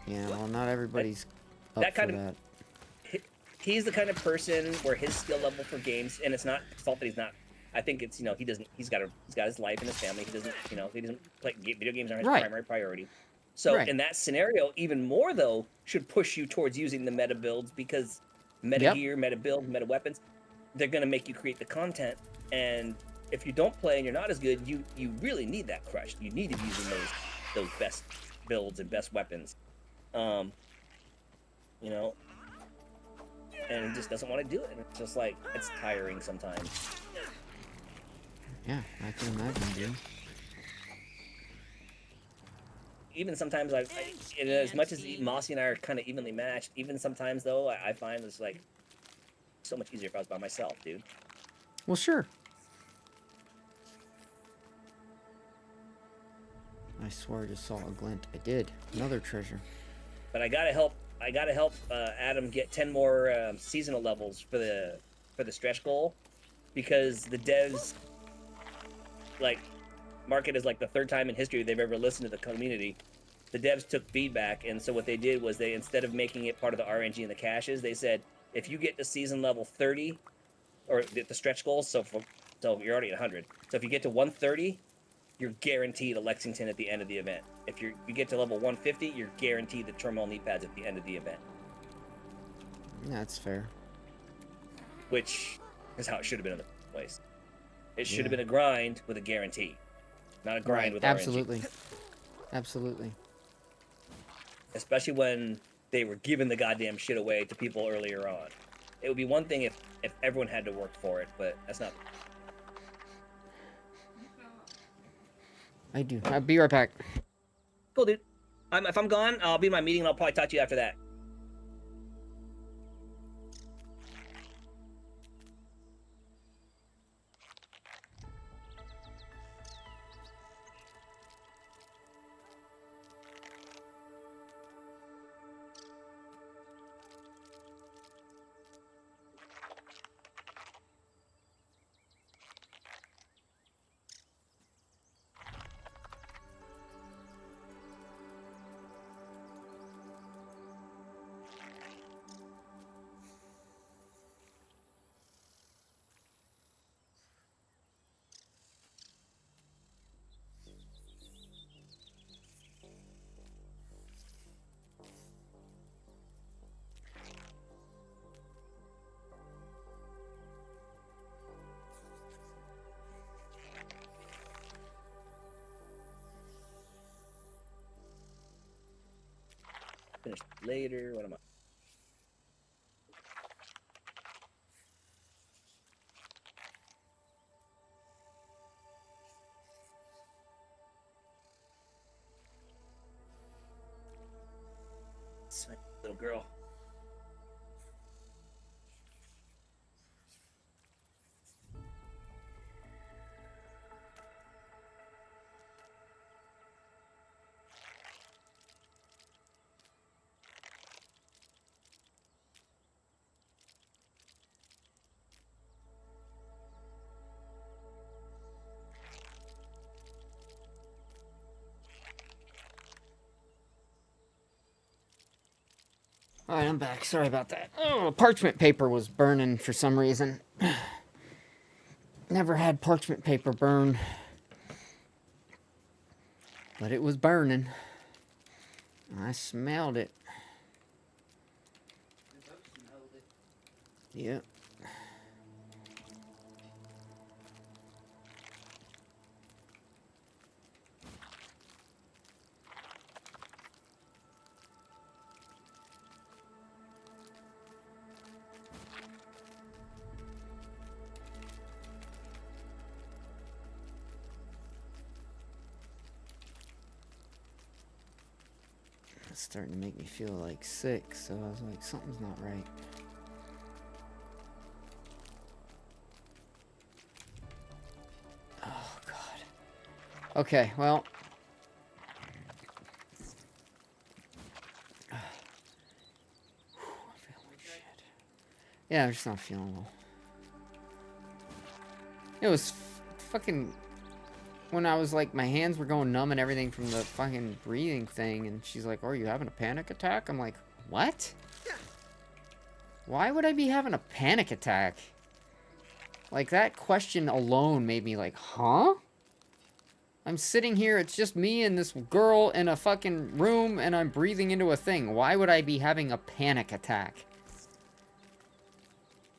yeah, well, not everybody's up that kind for of that. he's the kind of person where his skill level for games, and it's not his fault that he's not. I think it's he's got his life and his family. He doesn't play video games aren't his primary priority. So in that scenario, even more though, should push you towards using the meta builds, because meta gear, meta build, meta weapons, they're gonna make you create the content. And if you don't play and you're not as good, you really need that crush. You need to be using those best builds and best weapons. And he just doesn't want to do it. And it's just like, it's tiring sometimes. Yeah, I can imagine, dude. Even sometimes as much as Mossy and I are kind of evenly matched, even sometimes though, I find it's like so much easier if I was by myself, dude. Well, sure. I swear I just saw a glint. I did. Another treasure. But I gotta help Adam get 10 more seasonal levels for the stretch goal, because the devs, like, market is like the 3rd time in history they've ever listened to the community. The devs took feedback, and so what they did was they, instead of making it part of the RNG and the caches, they said, if you get to season level 30, or the stretch goals, so you're already at 100. So if you get to 130, you're guaranteed a Lexington at the end of the event. If you get to level 150, you're guaranteed the terminal knee pads at the end of the event. That's fair. Which is how it should have been in the first place. It should have been a grind with a guarantee, not a grind with absolutely. RNG. Absolutely. Especially when they were giving the goddamn shit away to people earlier on. It would be one thing if everyone had to work for it, but that's not. I do. I'll be right back. Cool, dude. If I'm gone, I'll be in my meeting, and I'll probably talk to you after that. Finish later. What am I? Sweet little girl. Alright, I'm back. Sorry about that. Oh, parchment paper was burning for some reason. Never had parchment paper burn. But it was burning. I smelled it. Yep. It's starting to make me feel like sick, so I was like, something's not right. Oh, God. Okay, well. I'm feeling like shit. Yeah, I'm just not feeling well. It was fucking... When I was like, my hands were going numb and everything from the fucking breathing thing, and she's like, oh, are you having a panic attack? I'm like, what? Why would I be having a panic attack? Like, that question alone made me like, huh? I'm sitting here, it's just me and this girl in a fucking room, and I'm breathing into a thing. Why would I be having a panic attack?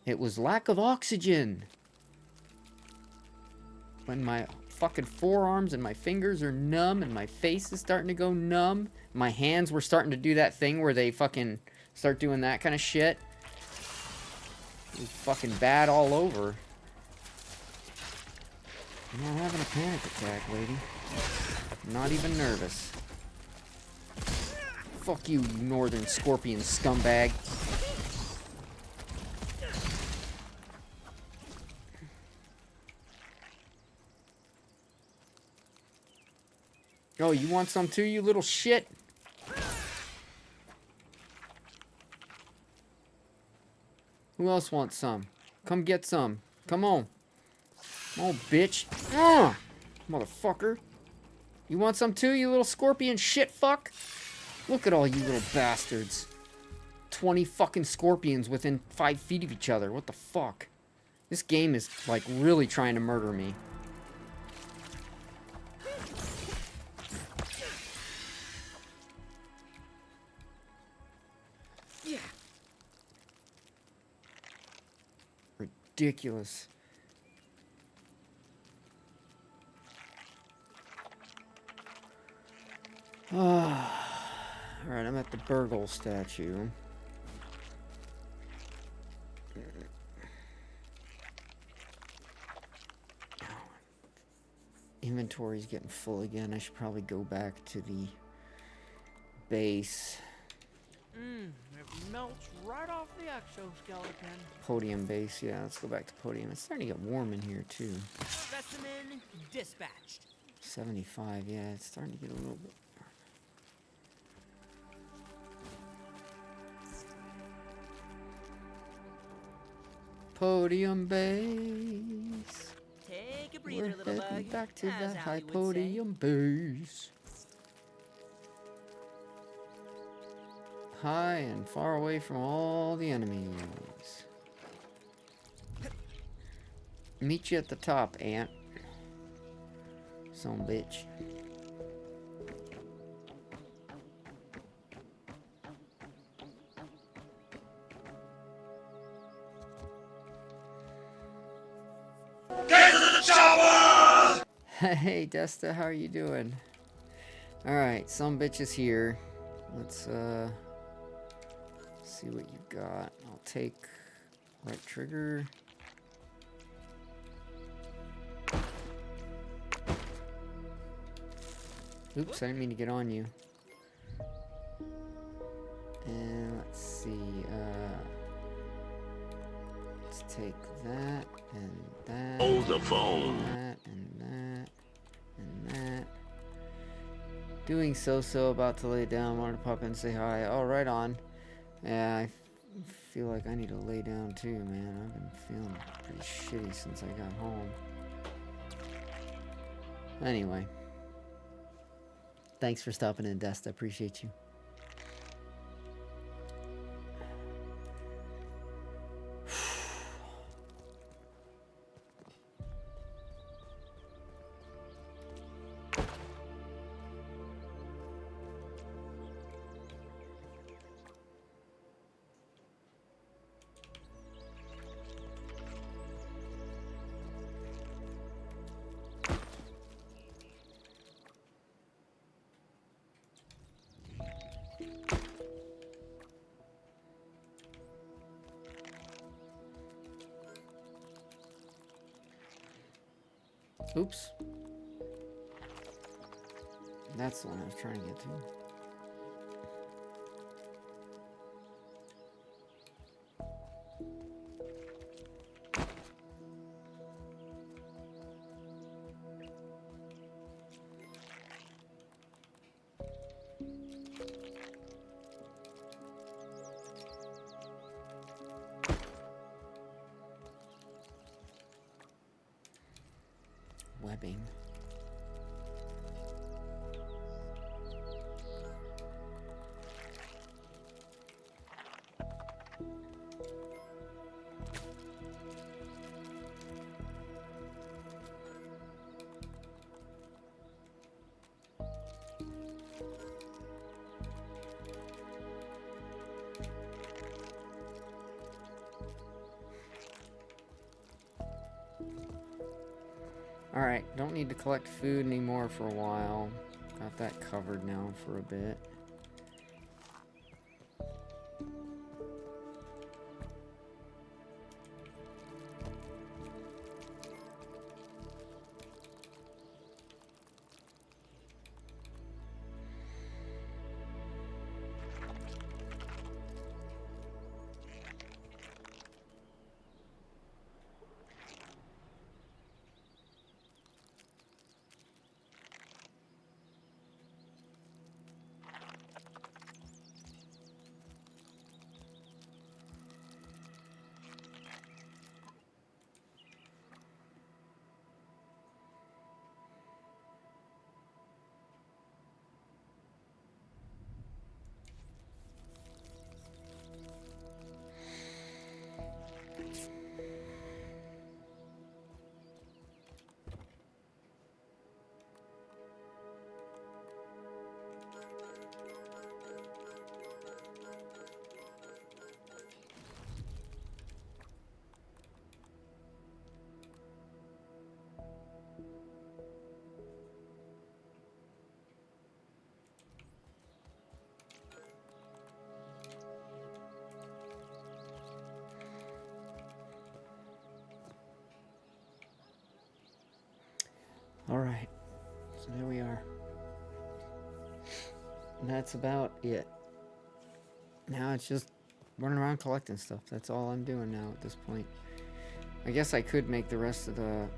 It was lack of oxygen. When my fucking forearms and my fingers are numb and my face is starting to go numb. My hands were starting to do that thing where they fucking start doing that kind of shit. It was fucking bad all over. I'm not having a panic attack, lady. I'm not even nervous. Fuck you, you northern scorpion scumbag. Oh, you want some too, you little shit? Who else wants some? Come get some. Come on. Come on, bitch. Motherfucker. You want some too, you little scorpion shit fuck? Look at all you little bastards. 20 fucking scorpions within 5 feet of each other. What the fuck? This game is, like, really trying to murder me. Yeah. Ridiculous. Alright, I'm at the Burgle statue. Inventory's getting full again. I should probably go back to the base. It melts right off the exoskeleton. Podium base, yeah, let's go back to Podium. It's starting to get warm in here, too. Specimen dispatched. 75, yeah, it's starting to get a little bit... Podium base. Take a We're breather, little heading bug. back to as the Allie high would say. podium base. High and far away from all the enemies. Meet you at the top, Ant. Son bitch. Hey, Desta, how are you doing? Alright, some bitch is here. Let's, see what you got. I'll take right trigger. Oops, I didn't mean to get on you. And let's see, let's take that, and that, Hold the phone. that, and that, and that. Doing so, about to lay down, wanted to pop in and say hi. Oh, right on. Yeah, I feel like I need to lay down too, man. I've been feeling pretty shitty since I got home. Anyway. Thanks for stopping in, Desta. Appreciate you. Oops. That's the one I was trying to get to. Webbing. Alright, don't need to collect food anymore for a while. Got that covered now for a bit. Alright, so there we are. And that's about it. Now it's just running around collecting stuff. That's all I'm doing now at this point. I guess I could make the rest of the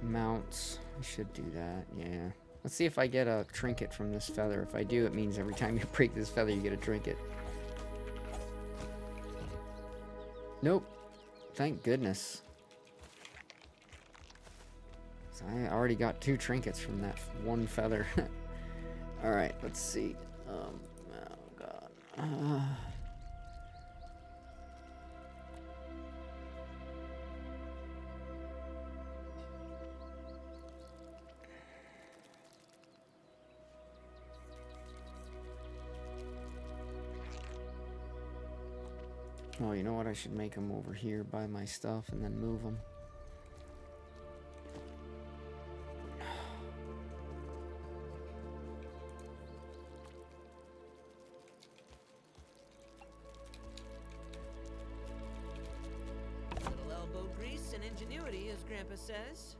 mounts. I should do that, yeah. Let's see if I get a trinket from this feather. If I do, it means every time you break this feather, you get a trinket. Nope. Thank goodness. So I already got 2 trinkets from that one feather. Alright, let's see. Oh god. Oh, you know what? I should make them over here by my stuff and then move them. Little elbow grease and ingenuity, as Grandpa says.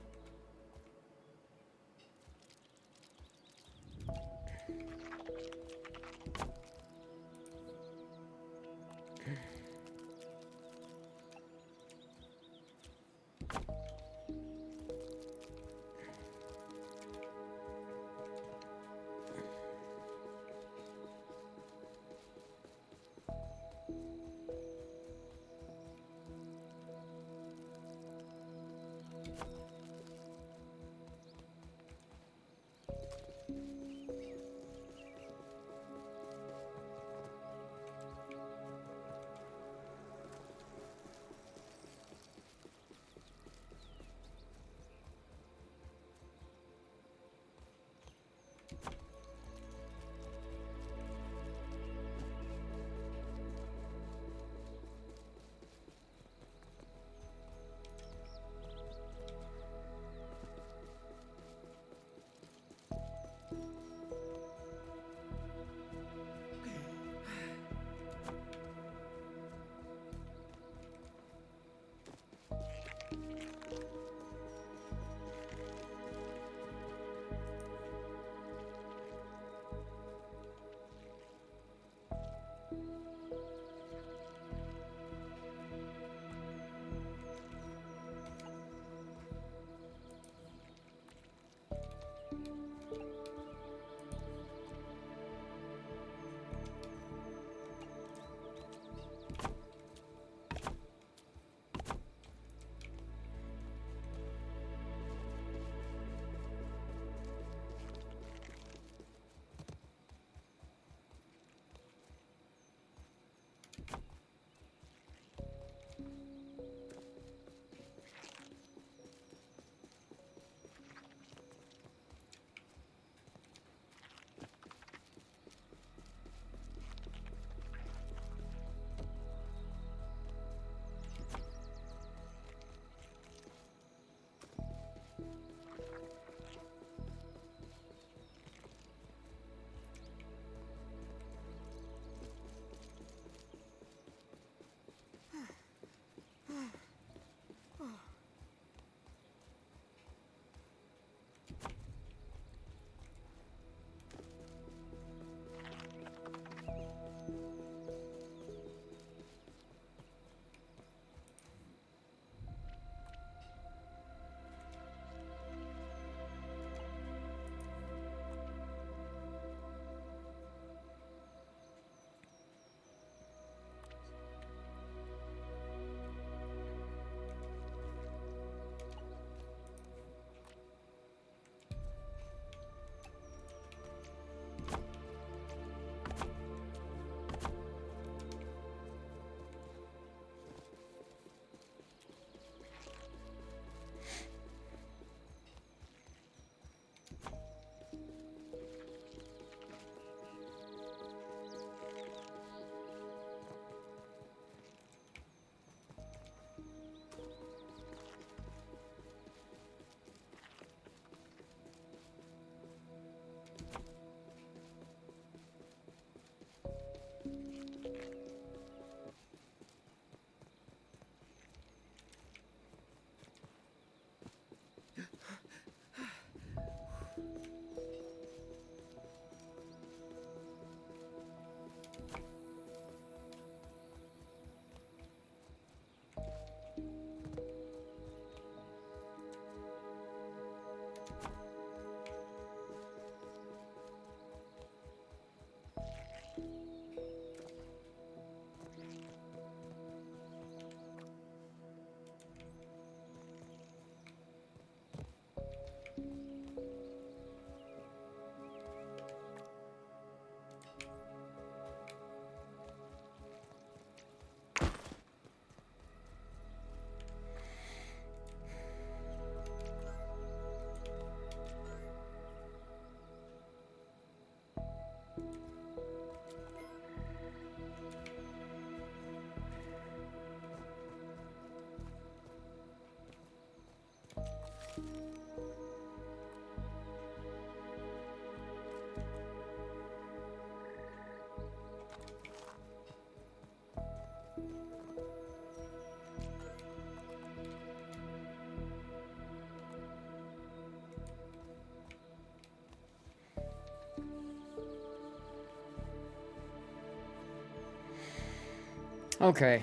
Okay.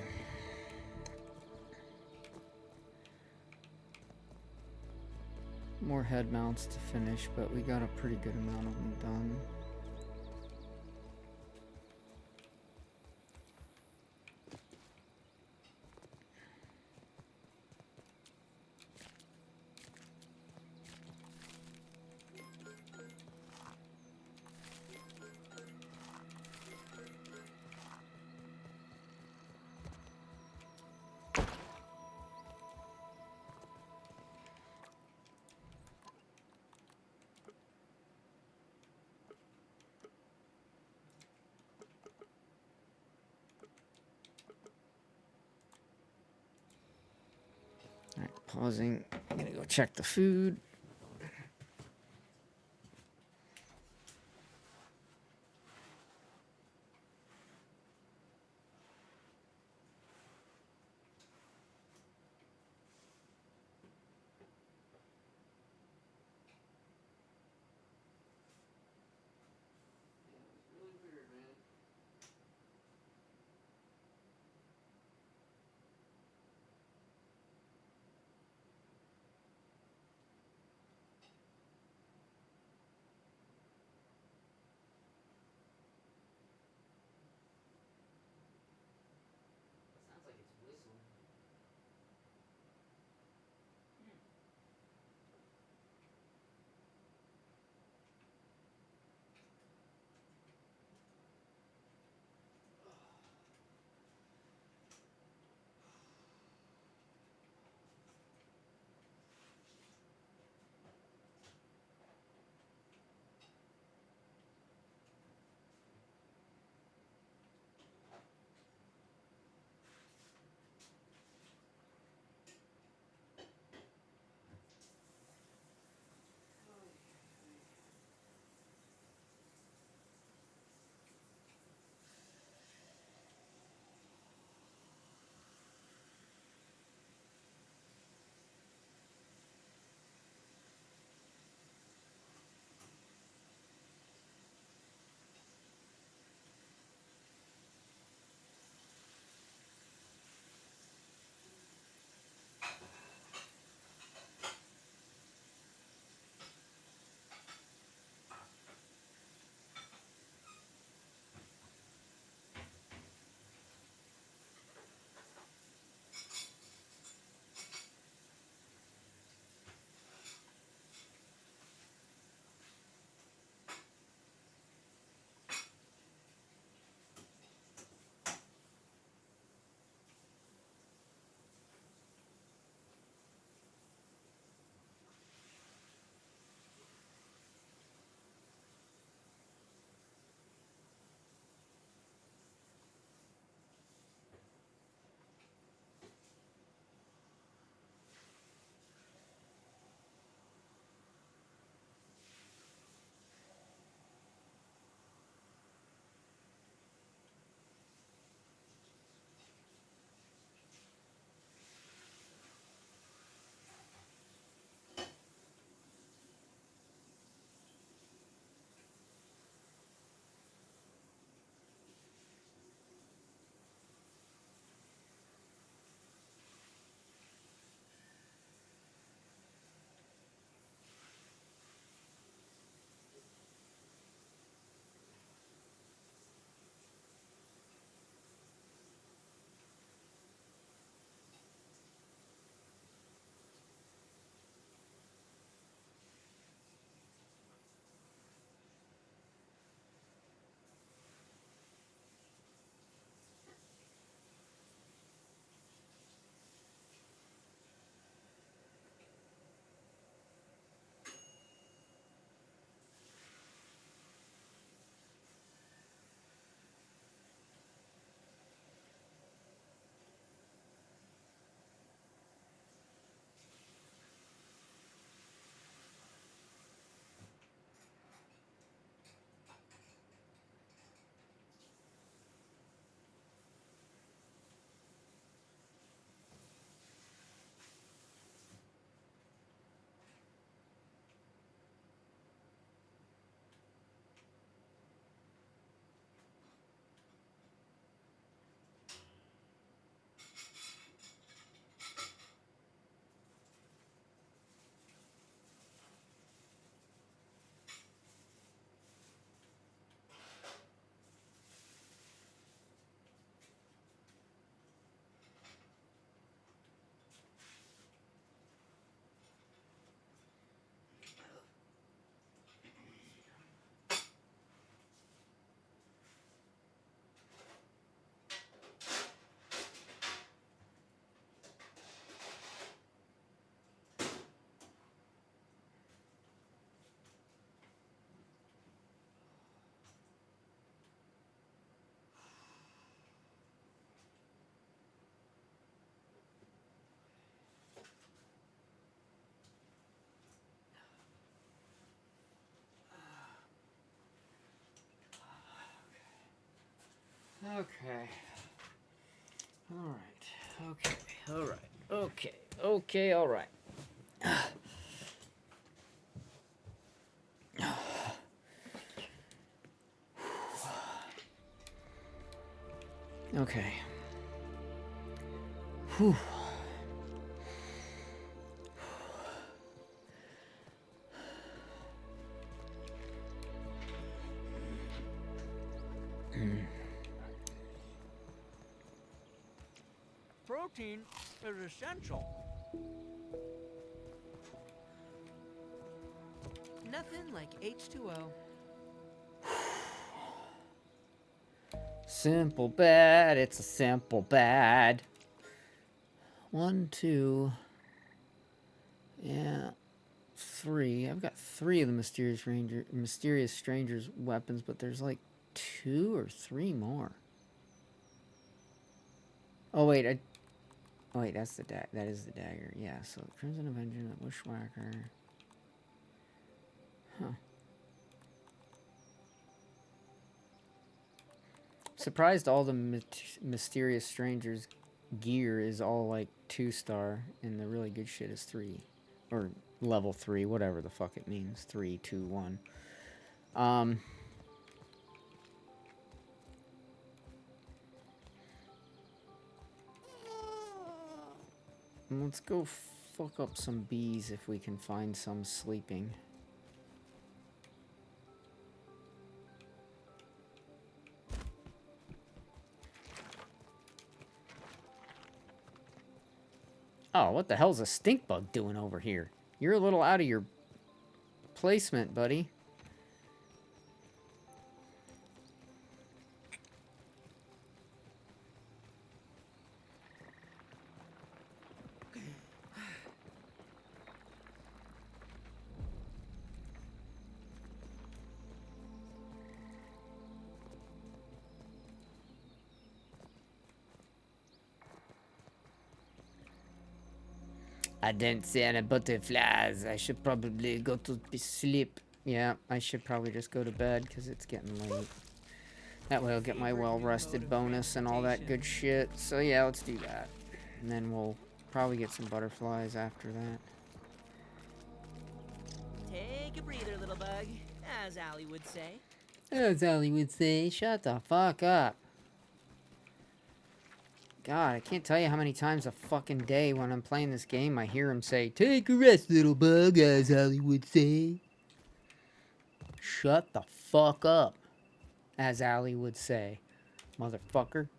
More head mounts to finish, but we got a pretty good amount of them done. Alright, pausing. I'm gonna go check the food. Okay. Alright. Okay. Alright. Okay. Okay. Alright. Okay. Whew. Protein is essential. Nothing like H2O. Simple bad. It's a simple bad. 1, 2. Yeah. 3. I've got 3 of the mysterious stranger's weapons, but there's like 2 or 3 more. Oh wait, oh wait, that's the that is the dagger. Yeah, so Crimson Avenger, the Bushwhacker. Huh. Surprised all the mysterious strangers gear is all like 2-star and the really good shit is 3 or level 3, whatever the fuck it means. 3, 2, 1. Let's go fuck up some bees if we can find some sleeping. Oh, what the hell's a stink bug doing over here? You're a little out of your placement, buddy. I didn't see any butterflies. I should probably go to sleep. Yeah, I should probably just go to bed because it's getting late. That way I'll get my well-rested bonus and all that good shit. So yeah, let's do that. And then we'll probably get some butterflies after that. Take a breather, little bug, as Allie would say. As Allie would say, shut the fuck up. God, I can't tell you how many times a fucking day when I'm playing this game I hear him say, "Take a rest, little bug," as Allie would say. Shut the fuck up, as Allie would say. Motherfucker.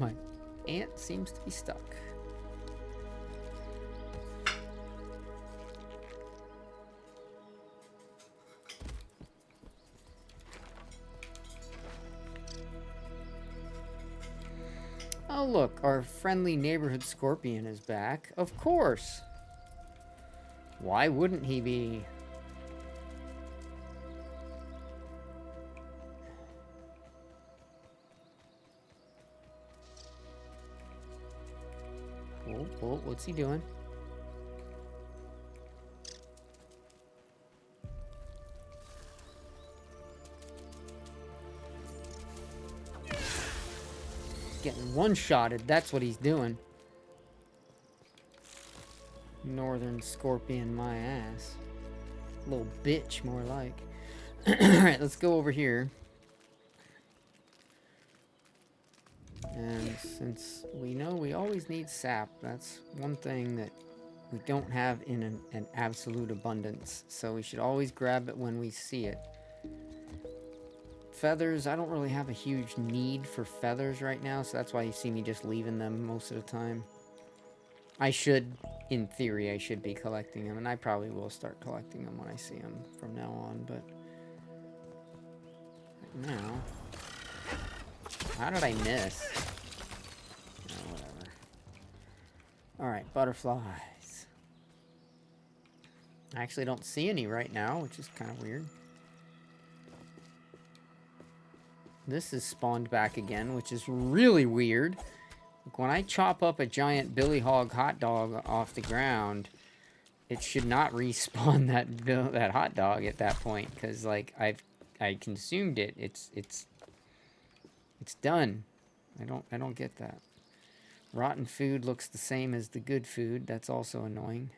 My aunt seems to be stuck. Oh look, our friendly neighborhood scorpion is back. Of course. Why wouldn't he be? Oh, what's he doing? Getting one-shotted, that's what he's doing. Northern scorpion my ass. Little bitch, more like. Alright, let's go over here. And since we know we always need sap, that's one thing that we don't have in an absolute abundance. So we should always grab it when we see it. Feathers, I don't really have a huge need for feathers right now, so that's why you see me just leaving them most of the time. I should, in theory, I should be collecting them, and I probably will start collecting them when I see them from now on, but right now, how did I miss? Oh, whatever. Alright, butterflies. I actually don't see any right now, which is kind of weird. This is spawned back again, which is really weird. Like when I chop up a giant Billy Hog hot dog off the ground, it should not respawn that hot dog at that point, because like I consumed it. It's done. I don't get that. Rotten food looks the same as the good food. That's also annoying.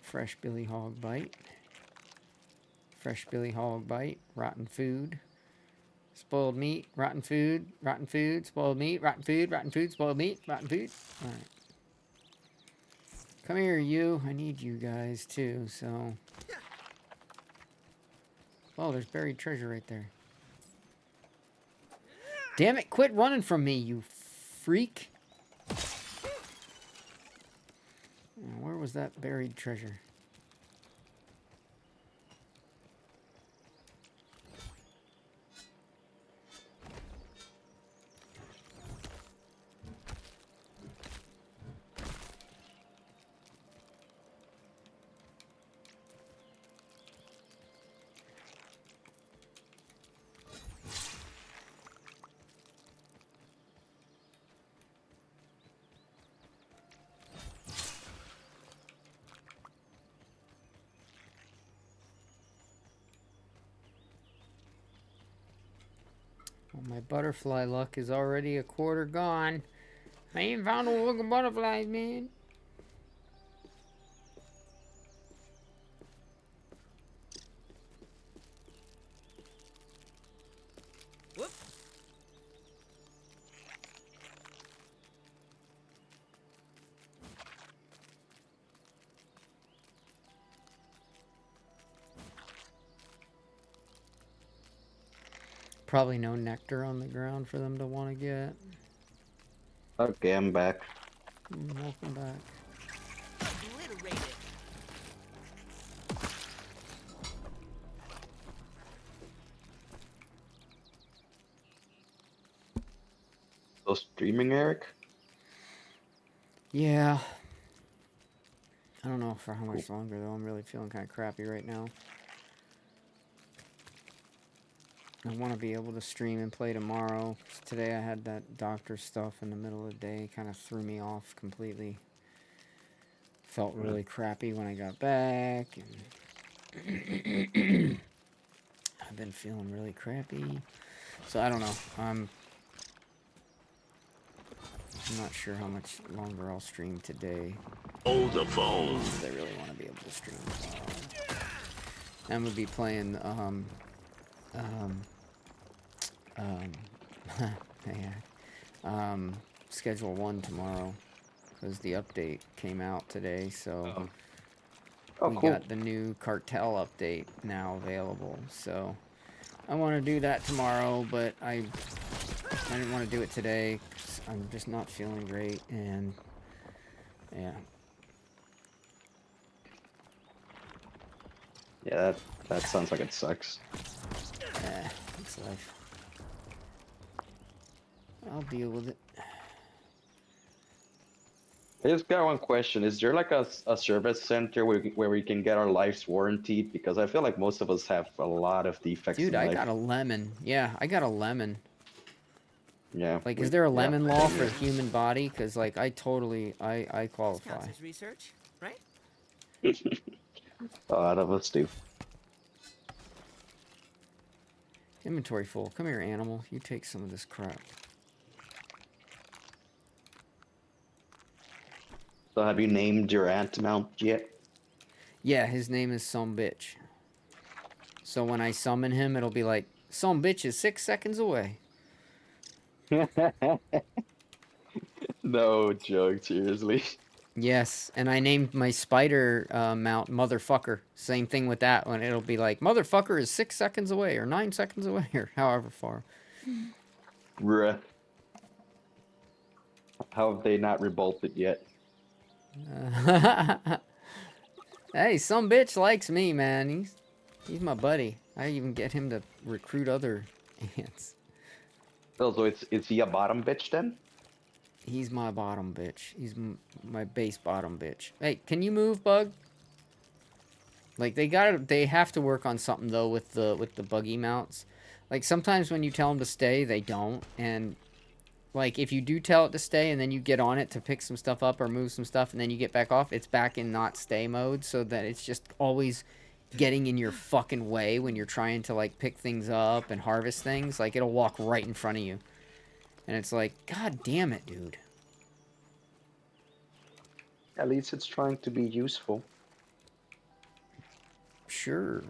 Fresh Billy Hog bite. Fresh Billy Hog bite. Rotten food. Spoiled meat. Rotten food. Rotten food. Spoiled meat. Rotten food. Rotten food. Spoiled meat. Rotten food. Alright. Come here, you. I need you guys too, so. Oh, there's buried treasure right there. Damn it, quit running from me, you freak. Where was that buried treasure? Well, my butterfly luck is already a quarter gone. I ain't found no fucking butterflies, man. Whoop. Probably no nectar on the ground for them to want to get. Okay, I'm back. Welcome back. Obliterated. Still streaming, Eric? Yeah. I don't know for how much longer though. I'm really feeling kind of crappy right now. I want to be able to stream and play tomorrow. 'Cause today I had that doctor stuff in the middle of the day. Kind of threw me off completely. Felt really crappy when I got back. And I've been feeling really crappy. So I don't know. I'm not sure how much longer I'll stream today. Hold the phone. Because I really want to be able to stream tomorrow. I'm going to be playing yeah. Schedule 1 tomorrow because the update came out today, so Oh, we cool. got the new cartel update now available. So I want to do that tomorrow, but I didn't want to do it today 'cause I'm just not feeling great, and yeah. Yeah, that sounds like it sucks. It's life. I'll deal with it. I just got one question. Is there like a service center where we can get our lives warranted? Because I feel like most of us have a lot of defects Dude, in I life. got a lemon. Yeah, I got a lemon. Yeah. Like, is there a lemon law same for the here. human body? Because, like, I This qualify. counts as research, right? A lot of us do. Inventory full. Come here, animal. You take some of this crap. So have you named your ant mount yet? Yeah, his name is some bitch. So when I summon him, it'll be like, some bitch is 6 seconds away. No joke, seriously. Yes, and I named my spider mount Motherfucker. Same thing with that one. It'll be like, Motherfucker is 6 seconds away, or 9 seconds away, or however far. Bruh. How have they not revolted yet? Hey, some bitch likes me, man. He's my buddy. I even get him to recruit other ants. Oh, so is he a bottom bitch then? He's my bottom bitch. He's my base bottom bitch. Hey, can you move, bug? Like they have to work on something though with the buggy mounts. Like sometimes when you tell them to stay, they don't. And like if you do tell it to stay and then you get on it to pick some stuff up or move some stuff and then you get back off, it's back in not stay mode, so that it's just always getting in your fucking way when you're trying to like pick things up and harvest things. Like it'll walk right in front of you. And it's like, God damn it, dude. At least it's trying to be useful. Sure.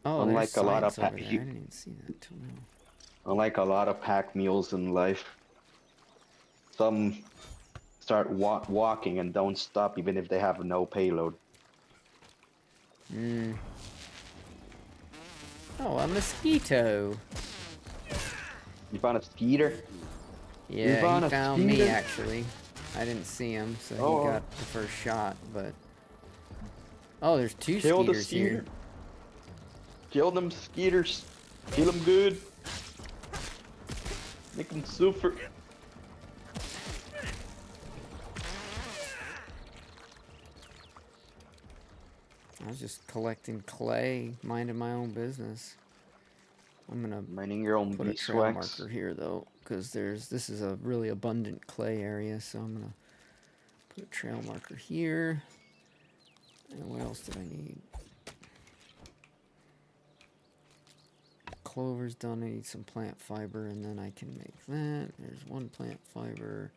Oh, Unlike there's a lot science of over there. I didn't even see that till now. Unlike a lot of pack mules in life, some start walking and don't stop even if they have no payload. Hmm. Oh, a mosquito. You found a skeeter? Yeah, found he a found me, skeeter? actually. I didn't see him, so Oh. he got the first shot, but... Oh, there's two Kill the skeeters skeeter. here. Kill them skeeters. Kill them good. Make them super. I was just collecting clay, minding my own business. I'm gonna Mining your own put a trail beeswax. marker here, though, because this is a really abundant clay area, so I'm gonna put a trail marker here. And what else did I need? Clover's done. I need some plant fiber, and then I can make that. There's one plant fiber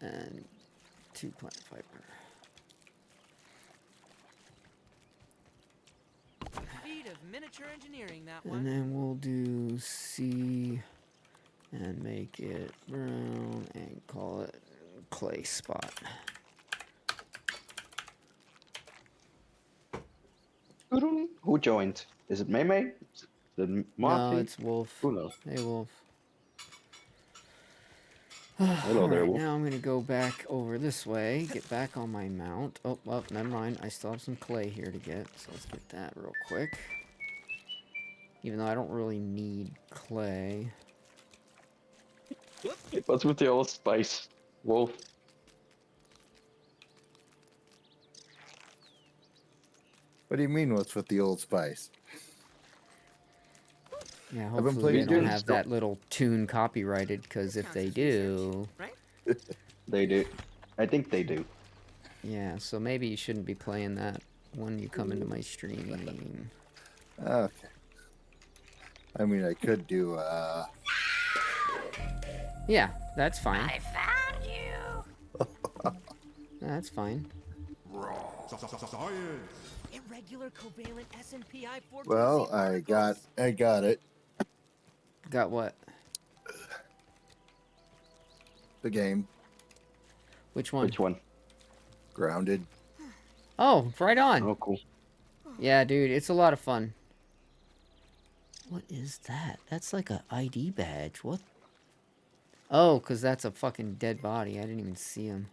and 2 plant fiber. Feat of miniature engineering, that And one. then we'll do C and make it brown and call it clay spot. Who joined? Is it Mei? Is it Monty? No, it's Wolf. Who knows? Hey, Wolf. Hello there, Alright, Wolf. now I'm going to go back over this way, get back on my mount. Oh, well, never mind. I still have some clay here to get, so let's get that real quick. Even though I don't really need clay. What's with the old spice, Wolf? What do you mean? What's with the Old Spice? Yeah, been hopefully playing they don't games. have that little tune copyrighted, because if Counts they as research, do... right? They do. I think they do. Yeah, so maybe you shouldn't be playing that when you come into my stream. Okay. I mean, I could do, Yeah, that's fine. I found you. That's fine. Irregular covalent SNPI 4. well, I got it. Got what? The game. Which one? Which one? Grounded. Oh, right on. Oh, cool. Yeah, dude, it's a lot of fun. What is that? That's like a ID badge. What? Oh, because that's a fucking dead body. I didn't even see him.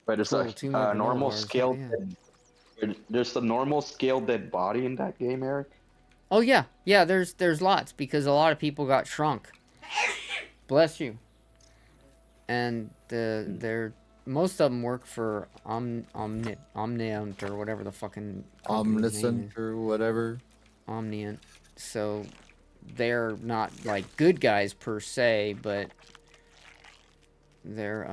But there's Cool, 2 more granola normal bars, hell scale. yeah. There's a normal scale dead body in that game, Eric. Oh, yeah. Yeah, there's lots, because a lot of people got shrunk. Bless you. And they're... Most of them work for Omniant or whatever the fucking company's name is. Omniscient or whatever. Omniant. So they're not like good guys per se, but they're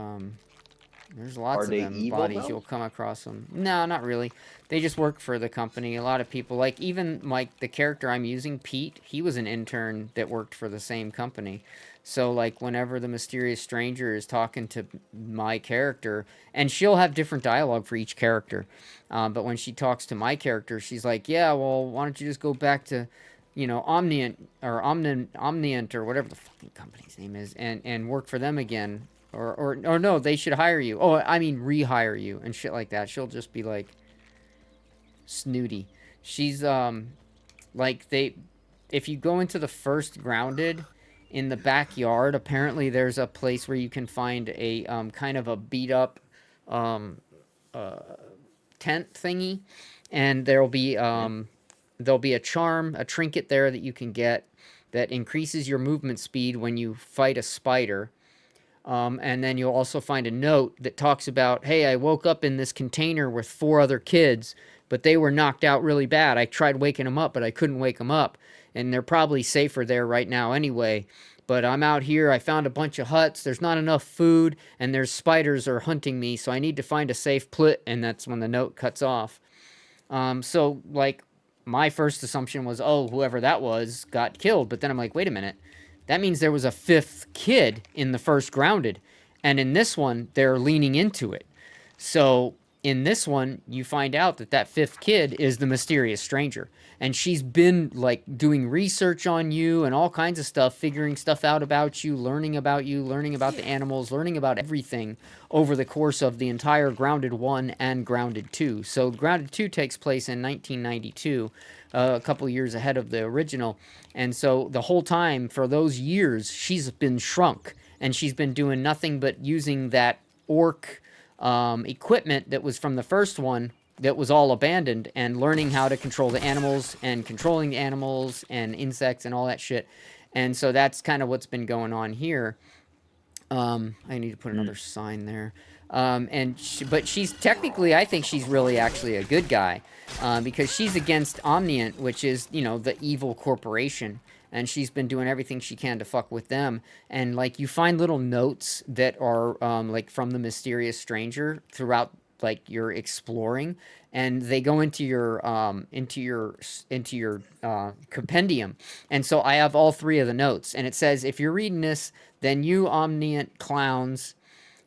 there's lots Are of they them evil, bodies though? you'll come across them. No, not really. They just work for the company. A lot of people, like even like the character I'm using, Pete, he was an intern that worked for the same company. So like whenever the mysterious stranger is talking to my character, and she'll have different dialogue for each character, but when she talks to my character, she's like, yeah, well, why don't you just go back to, you know, Omniant or whatever the fucking company's name is, and work for them again. Or no, they should hire you. Oh, I mean rehire you and shit like that. She'll just be like snooty. She's like if you go into the first grounded in the backyard, apparently there's a place where you can find a kind of a beat up tent thingy, and there'll be a charm, a trinket there that you can get. that increases your movement speed when you fight a spider. And then you'll also find a note that talks about, hey, I woke up in this container with 4 other kids, but they were knocked out really bad. I tried waking them up, but I couldn't wake them up. And they're probably safer there right now anyway. But I'm out here. I found a bunch of huts. There's not enough food, and there's spiders are hunting me, so I need to find a safe plit. And that's when the note cuts off. So, like, my first assumption was, oh, whoever that was got killed. But then I'm like, wait a minute. That means there was a 5th kid in the first Grounded. And in this one, they're leaning into it. So in this one, you find out that that 5th kid is the mysterious stranger. And she's been, like, doing research on you and all kinds of stuff, figuring stuff out about you, learning about the animals, learning about everything over the course of the entire Grounded 1 and Grounded 2. So Grounded 2 takes place in 1992, a couple years ahead of the original. And so the whole time, for those years, she's been shrunk. And she's been doing nothing but using that orc equipment that was from the first one that was all abandoned, and learning how to control the animals and controlling the animals and insects and all that shit. And so that's kind of what's been going on here. I need to put another sign there. But she's technically, I think she's really actually a good guy, because she's against Omniant, which is, you know, the evil corporation. And she's been doing everything she can to fuck with them. And, like, you find little notes that are, like, from the mysterious stranger throughout, like, your exploring, and they go into your compendium. And so I have all 3 of the notes, and it says, if you're reading this, then you Omniant clowns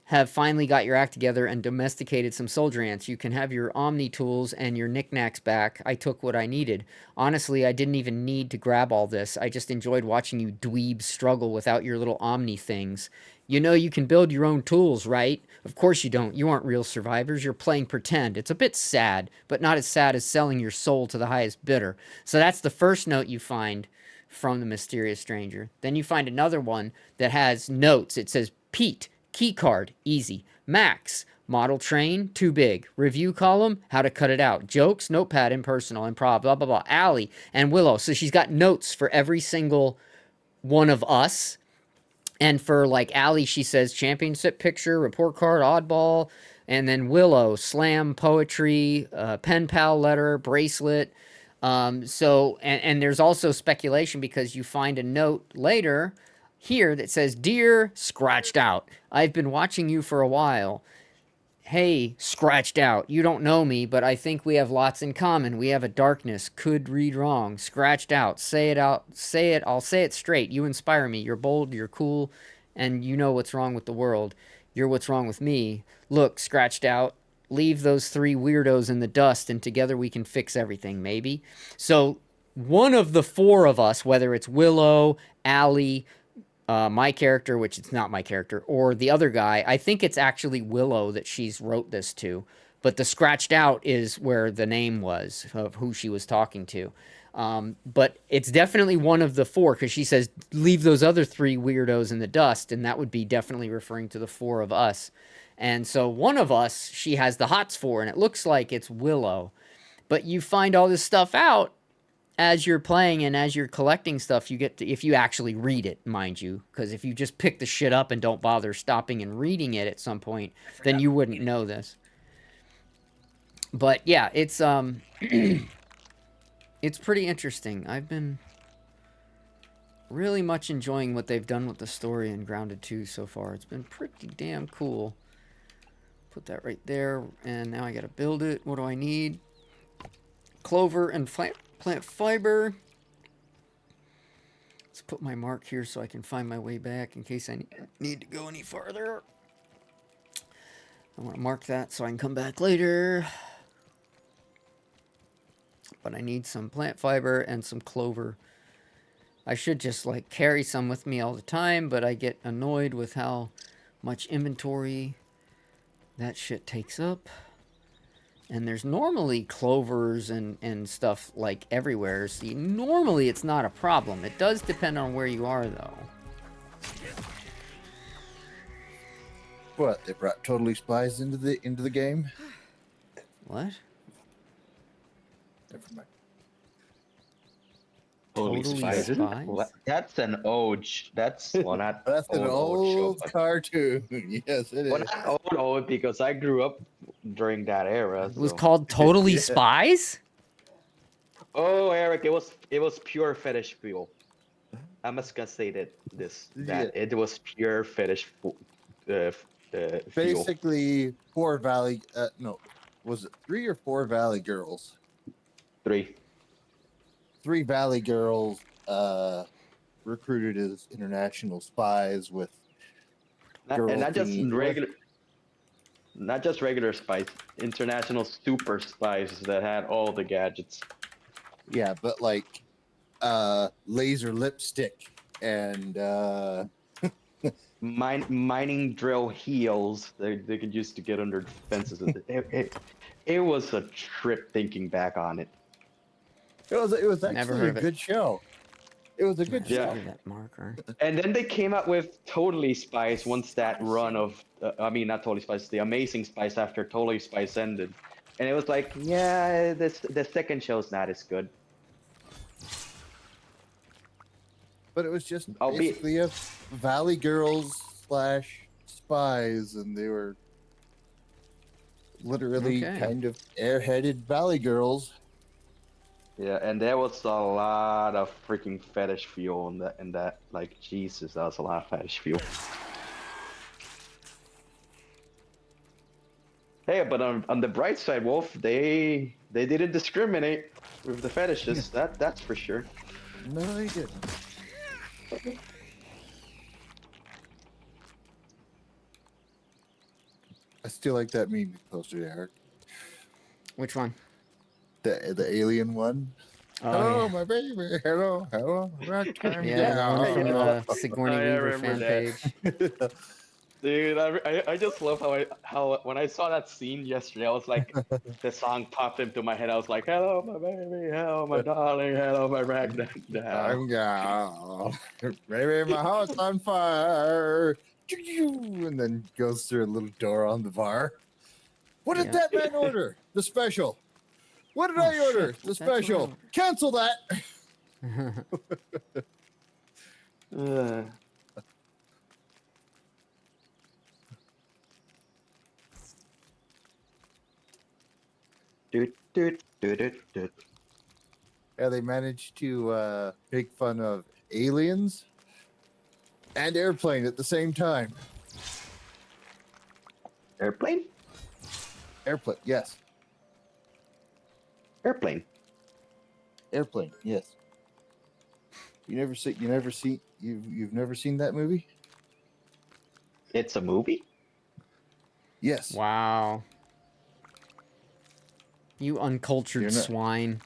have finally got your act together and domesticated some soldier ants. You can have your Omni tools and your knickknacks back. I took what I needed. Honestly, I didn't even need to grab all this. I just enjoyed watching you dweebs struggle without your little Omni things. You know you can build your own tools, right? Of course you don't. You aren't real survivors. You're playing pretend. It's a bit sad, but not as sad as selling your soul to the highest bidder. So that's the first note you find from the mysterious stranger. Then you find another one that has notes. It says, Pete, key card, easy. Max, model train, too big. Review column, how to cut it out. Jokes, notepad, impersonal, improv, blah, blah, blah. Allie and Willow. So she's got notes for every single one of us. And for, like, Allie, she says championship picture, report card, oddball. And then Willow, slam, poetry, pen pal letter, bracelet. And there's also speculation because you find a note later here that says, Dear Scratched Out, I've been watching you for a while. Hey, Scratched Out, you don't know me, but I think we have lots in common. We have a darkness, could read wrong. Scratched Out, say it out, say it, I'll say it straight. You inspire me, you're bold, you're cool, and you know what's wrong with the world. You're what's wrong with me. Look, Scratched Out, leave those 3 weirdos in the dust, and together we can fix everything, maybe? So one of the 4 of us, whether it's Willow, Allie, my character, which it's not my character, or the other guy, I think it's actually Willow that she's wrote this to, but the Scratched Out is where the name was of who she was talking to. But it's definitely one of the 4, because she says, leave those other 3 weirdos in the dust, and that would be definitely referring to the 4 of us. And so one of us, she has the hots for, and it looks like it's Willow. But you find all this stuff out as you're playing and as you're collecting stuff. You get to, if you actually read it, mind you, because if you just pick the shit up and don't bother stopping and reading it at some point, then you wouldn't know this. But yeah, it's it's pretty interesting. I've been really much enjoying what they've done with the story in Grounded 2 so far. It's been pretty damn cool. Put that right there, and now I gotta build it. What do I need? Clover and plant fiber. Let's put my mark here so I can find my way back in case I need to go any farther. I want to mark that so I can come back later. But I need some plant fiber and some clover. I should just, like, carry some with me all the time, but I get annoyed with how much inventory that shit takes up. And there's normally clovers and stuff, like, everywhere. See, normally it's not a problem. It does depend on where you are, though. What? They brought Totally Spies into the game? What? Never mind. Totally Totally Spies. Isn't that, Spies? that's an old. That's well, not That's an old show, old but cartoon. Yes, it well, is. not old because I grew up during that era. It was So. called Totally Yeah. Spies? Oh, Eric, it was pure fetish fuel. I must gonna say that Yeah. it was pure fuel. Basically, four Valley. No, was it 3 or 4 Valley girls? 3. 3 Valley girls recruited as international spies with And girl not just team. regular spies, international super spies that had all the gadgets. Yeah, but like laser lipstick and Mining drill heels they could use to get under fences. It was a trip thinking back on it. it was Never actually heard a of it. good show. It was a good Just Yeah. show. give me that marker. And then they came out with Totally Spies once that run of, I mean, not Totally Spies, the Amazing Spies after Totally Spies ended. And it was like, yeah, the second show's not as good. But it was just Albeit, basically a Valley Girls / spies, and they were literally Okay. kind of airheaded Valley Girls. yeah, and there was a lot of freaking fetish fuel in that, like, Jesus, that was a lot of fetish fuel. Hey, but on the bright side, Wolf, they didn't discriminate with the fetishes. That's for sure. No, they didn't. I still like that meme you posted, Eric. Which one? The alien one. Oh, Hello, yeah. my baby. Hello. Ragtime Yeah, the gal. one from Yeah. the Sigourney I Weaver remember fan that. page. Dude, I just love how when I saw that scene yesterday, I was like, the song popped into my head. I was like, hello, my baby, hello, my darling, hello, my ragdoll. I'm gal. Baby, my house on fire. And then goes through a little door on the bar. What did Yeah. that man order? The special. What did Oh, I order? shit. The That's what I special. ordered. Cancel that. Uh, doot, doot, doot, doot, doot. Yeah, they managed to make fun of aliens and airplane at the same time. Airplane? Airplane, yes. Airplane. Airplane, yes. You've never seen that movie? It's a movie? Yes. Wow. You uncultured You're not- swine.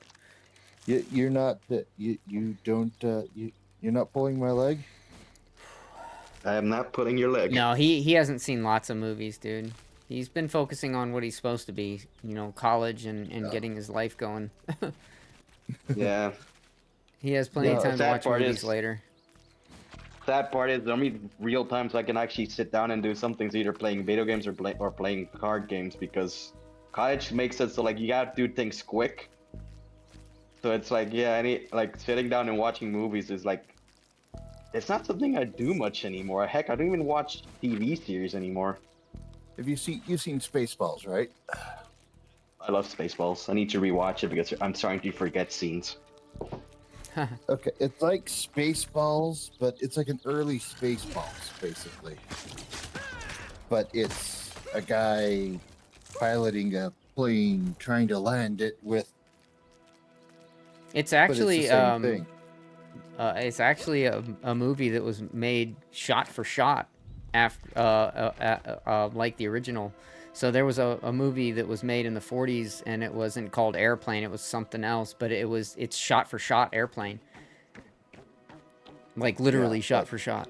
You're not you're not pulling my leg? I am not pulling your leg. No, he hasn't seen lots of movies, dude. He's been focusing on what he's supposed to be, college and getting his life going. Yeah. He has plenty of No, time to sad watch part movies is- later. Sad part is the only real times I can actually sit down and do something is either playing video games or playing card games, because college makes it so like you gotta do things quick. So it's like, yeah, sitting down and watching movies is like, it's not something I do much anymore. Heck, I don't even watch TV series anymore. You've seen Spaceballs, right? I love Spaceballs. I need to rewatch it because I'm starting to forget scenes. Okay, it's like Spaceballs, but it's like an early Spaceballs, basically. But it's a guy piloting a plane, trying to land it with. It's But actually it's the same thing. It's actually a movie that was made shot for shot after like the original. So there was a movie that was made in the 40s, and it wasn't called Airplane, it was something else, but it's shot for shot Airplane. Like literally Yeah, shot but- for shot.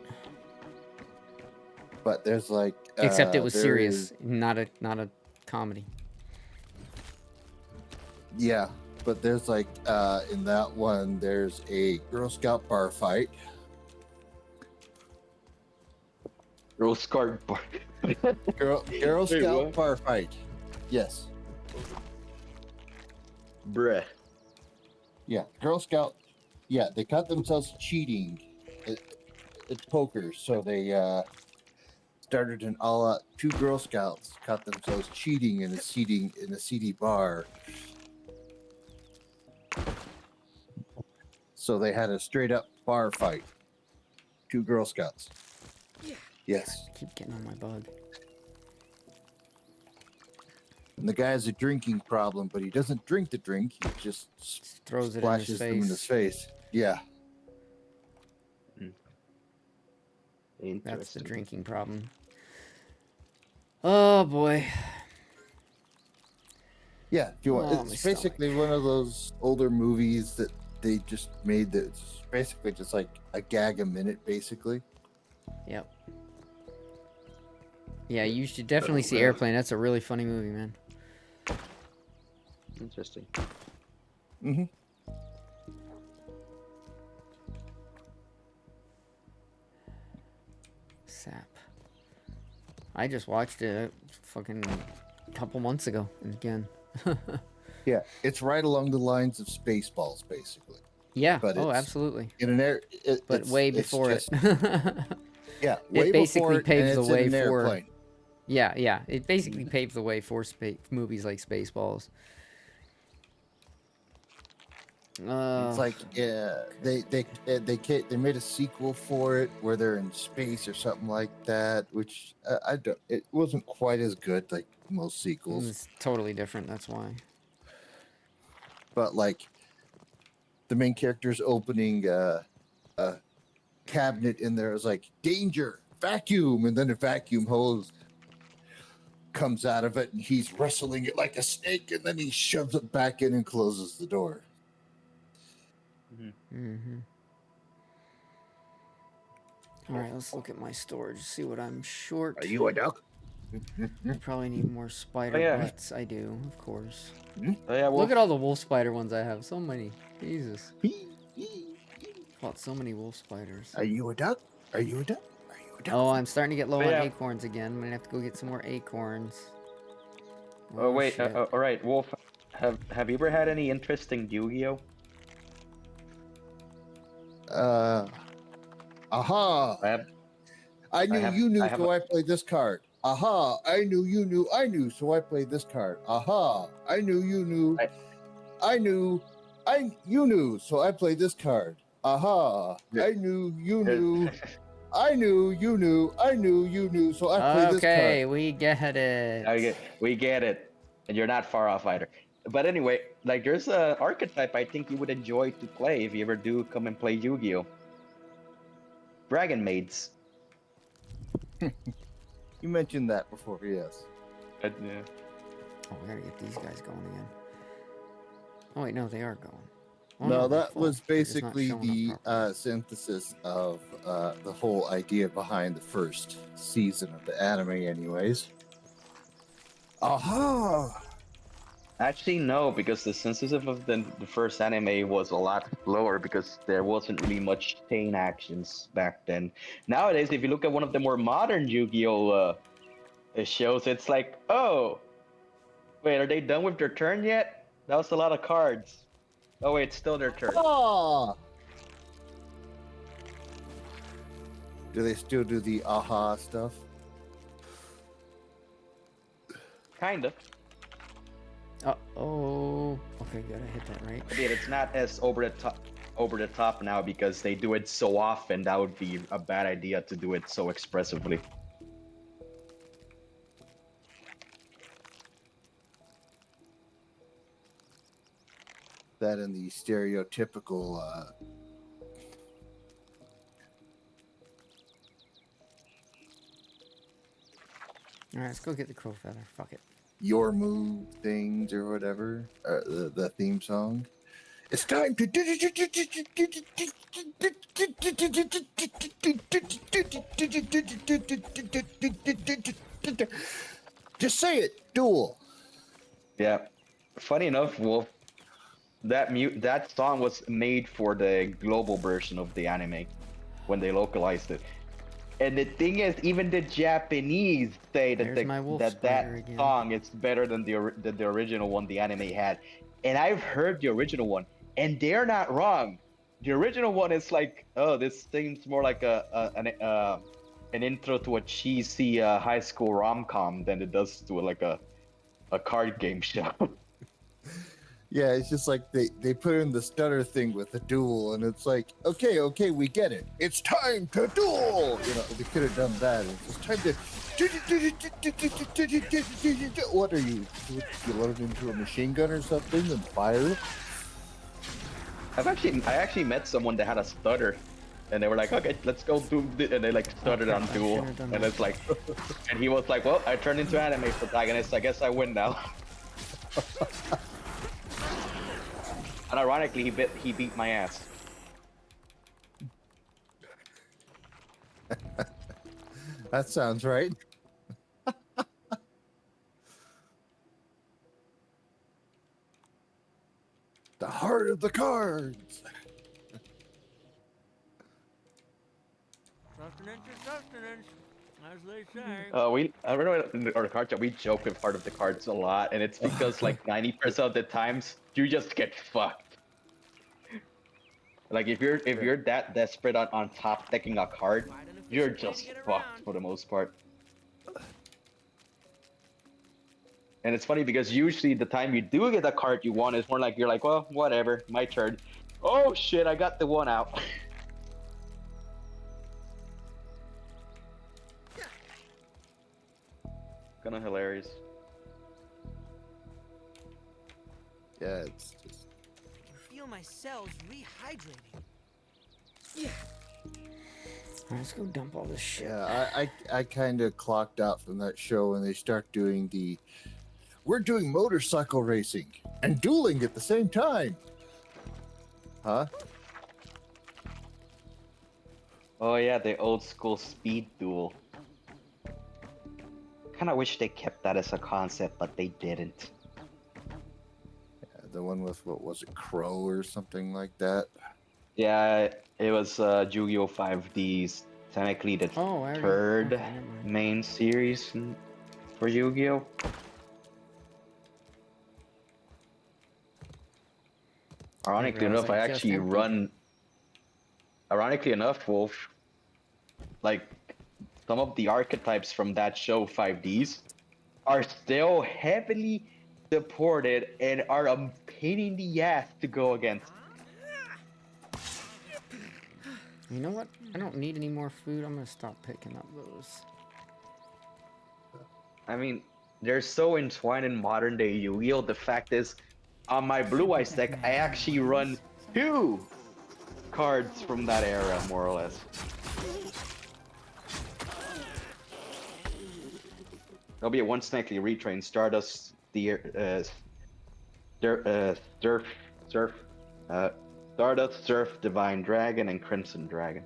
But there's like. Except it was there serious, is- not a comedy. Yeah, but there's like in that one, there's a Girl Scout bar fight. Girl Scout bar. Girl Wait, Scout what? bar fight. Yes. Bruh. Yeah, Girl Scout Yeah, they caught themselves cheating at poker, so they started an all-out. Two Girl Scouts caught themselves cheating in a seedy bar. So they had a straight-up bar fight. Two Girl Scouts. Yes. I keep getting on my bug. And the guy has a drinking problem, but he doesn't drink the drink. He just Throws it in his splashes them in his face. Yeah. That's the Interesting. drinking problem. Oh boy. Yeah, if you want. Oh, my It's basically one of those older movies that they just made that's basically just like a gag a minute, basically. Yep. Yeah, you should definitely see Airplane. That's a really funny movie, man. Interesting. Mm-hmm. Sap. I just watched it fucking couple months ago and again. Yeah, it's right along the lines of Spaceballs, basically. Yeah. But Oh, it's absolutely. in an air, But way it's before just- it. Yeah, way basically before it, paves and the it's way in an for- airplane. Yeah, yeah. It basically paved the way for movies like Spaceballs. It's like they made a sequel for it where they're in space or something like that, which I don't. It wasn't quite as good like most sequels, it's totally different. That's why. but like the main character's opening a cabinet in there is like danger vacuum, and then a vacuum hose comes out of it, and he's wrestling it like a snake, and then he shoves it back in and closes the door. Mm-hmm. All right, let's look at my storage. See what I'm short. Are you a duck? I probably need more spider yeah. butts. I do, of course. Oh, yeah, Look at all the wolf spider ones I have. So many. Jesus. Fought so many wolf spiders. Are you a duck? Are you a duck? Are you a duck? Oh, I'm starting to get low Oh, on yeah. acorns again. I'm gonna have to go get some more acorns. Oh wait, shit. all right, Wolf. Have you ever had any interesting Yu-Gi-Oh? Aha! I have. I knew have- you knew, I have so I played this card. Aha! I knew you knew, I knew, so I played this card. Aha! I knew you knew, I knew, you knew, so I played this card. Aha! Yeah. I knew you knew, I knew you knew, I knew you knew, so I played this Okay, card. we get it. We get it, and you're not far off either. But anyway, like there's a archetype I think you would enjoy to play if you ever do come and play Yu-Gi-Oh. Dragon Maids. You mentioned that before, yes. Yeah. Oh, we gotta get these guys going again. Oh wait, no, they are going. Oh, No, they're that full. was They're just not basically showing up the properly. synthesis of the whole idea behind the first season of the anime, anyways. Aha! Actually, no, because the synthesis of the first anime was a lot lower because there wasn't really much chain actions back then. Nowadays, if you look at one of the more modern Yu-Gi-Oh shows, it's like, oh, wait, are they done with their turn yet? That was a lot of cards. Oh wait, it's still their turn. Ah! Do they still do the aha stuff? Kinda. Oh. Okay, good. I hit that right. But yeah, it's not as over the top now because they do it so often. That would be a bad idea to do it so expressively. That and the stereotypical All right, let's go get the crow feather. Fuck it. your move things or whatever, the theme song. It's time to just say it. Duel. Yeah. Funny enough, Wolf, that song was made for the global version of the anime when they localized it. And the thing is, even the Japanese say that There's my wolf that spider again. song is better than the original one the anime had. And I've heard the original one, and they're not wrong. the original one is like, oh, this seems more like an intro to a cheesy high school rom com than it does to like a card game show. Yeah, it's just like they put in the stutter thing with the duel, and it's like, okay, we get it. It's time to duel. You know, they could have done that. It's time to. What are you? You load it into a machine gun or something and fire it? I actually met someone that had a stutter, and they were like, okay, let's go do, and they like stuttered on I duel, should've done and that. it's like, and he was like, well, I turned into anime protagonist. I guess I win now. And ironically, he beat my ass. That sounds right. The heart of the cards. Sustenance is sustenance, as they say. I remember in our card chat we joke with part of the cards a lot, and it's because like 90% of the times you just get fucked. Like if you're that desperate on top decking a card, Quite an efficient you're way to just get fucked around. for the most part. And it's funny because usually the time you do get a card you want is more like you're like, well, whatever, my turn. Oh shit, I got the one out. Kinda hilarious. Yeah, it's just. I feel my cells rehydrating. Alright, let's go dump all this shit. Yeah, I kind of clocked out from that show when they start doing the. We're doing motorcycle racing and dueling at the same time. Huh? Oh yeah, the old school speed duel. Kinda wish they kept that as a concept, but they didn't. The one with, what was it, Crow or something like that? Yeah, it was Yu-Gi-Oh! 5D's technically the Oh, I already. third Okay, never mind. main series for Yu-Gi-Oh! Ironically realize enough, I I just actually emptied. run. Ironically enough, Wolf, like some of the archetypes from that show 5Ds are still heavily supported and are a pain in the ass to go against. You know what? I don't need any more food. I'm gonna stop picking up those. I mean, they're so entwined in modern day Yu-Gi-Oh! The fact is, on my Blue Eyes deck, I actually run 2 cards from that era, more or less. There'll be a one snackly retrain, Stardust, Stardust, Surf, Divine Dragon, and Crimson Dragon.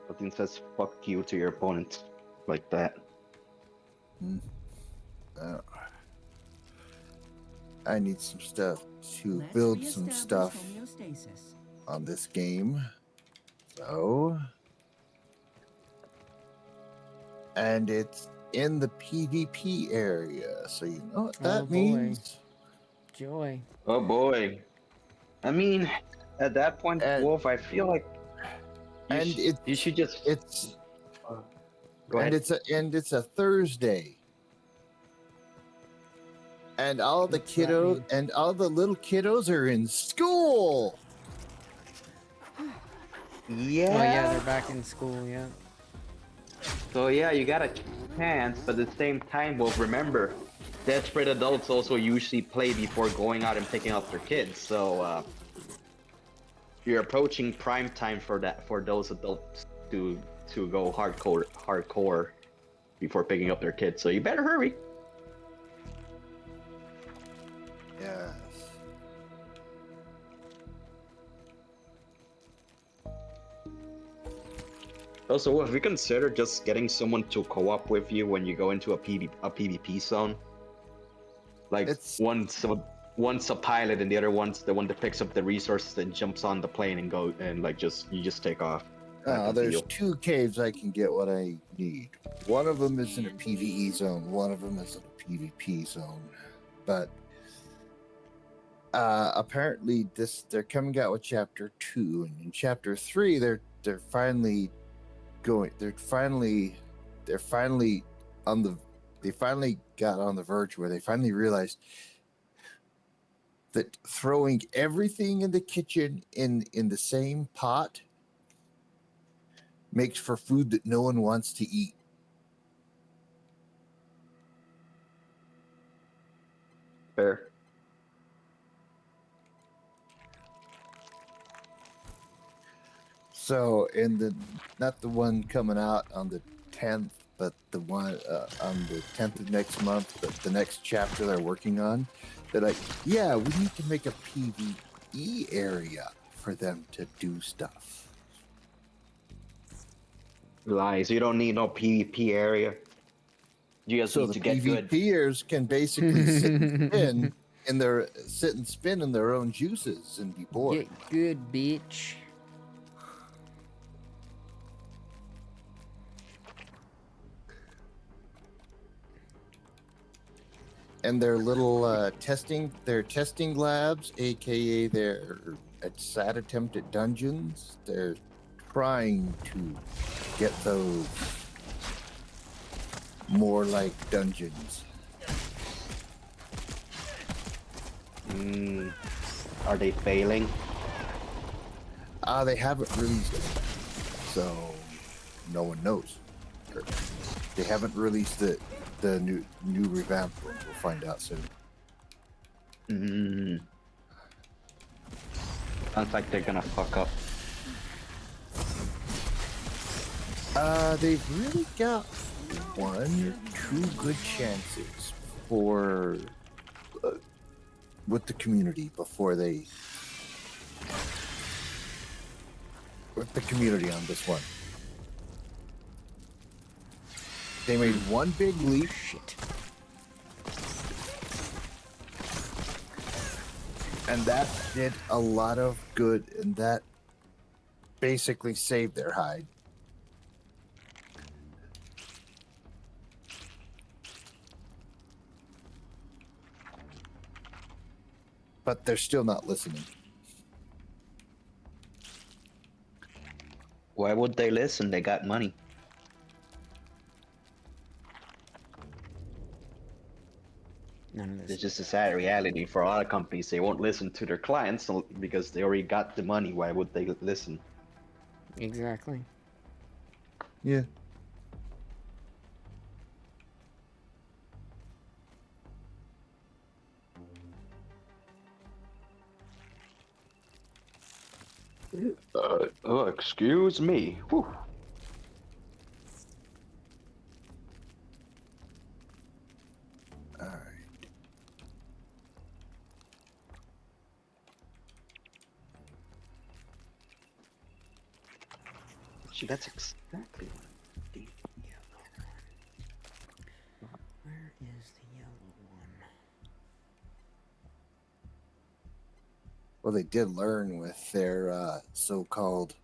Something says "fuck you" to your opponent, like that. I need some stuff to build some stuff on this game. So. And it's in the PvP area, so you know what that Oh, boy. means. Joy. Oh boy. I mean, at that point, And- Wolf, I feel like you And should just it's go ahead. it's a Thursday. And all the What's that kiddos mean? and all the little kiddos are in school. Yeah. Oh yeah, they're back in school. Yeah. So yeah, you got a chance, but at the same time, Wolf, remember, desperate adults also usually play before going out and picking up their kids. So you're approaching prime time for those adults to go hardcore before picking up their kids. So you better hurry. Yes. Also, if we consider just getting someone to co-op with you when you go into a PvP zone, like It's- one's a pilot and the other one's the one that picks up the resources and jumps on the plane and go and like you just take off. There's 2 caves I can get what I need. One of them is in a PvE zone. One of them is in a PvP zone, but apparently they're coming out with chapter 2, and in chapter 3 they're finally on the they finally got on the verge where they finally realized that throwing everything in the kitchen in the same pot makes for food that no one wants to eat. Fair. So, in the not the one coming out on the 10th, but the one on the 10th of next month, but the next chapter they're working on, they're like, yeah, we need to make a PvE area for them to do stuff. Lies. You don't need no PvP area. You just So need the to get good. PvPers can basically sit and spin in their own juices and be bored. Get good, bitch. And their little testing labs, aka their sad attempt at dungeons, they're trying to get those more like dungeons. Are they failing? They haven't released it, so no one knows. Or they haven't released the new revamp one. We'll find out soon. Sounds like they're gonna fuck up. They've really got 1 or 2 good chances for with the community before they with the community on this one. They made one big leap. Shit. And that did a lot of good, and that basically saved their hide. But they're still not listening. Why would they listen? They got money. None of It's this. just a sad reality for a lot of companies. They won't listen to their clients because they already got the money. Why would they listen? Exactly. Yeah. Excuse me. Whew. All right. Gee, that's exactly what I need. Where is the yellow one? Well, they did learn with their so-called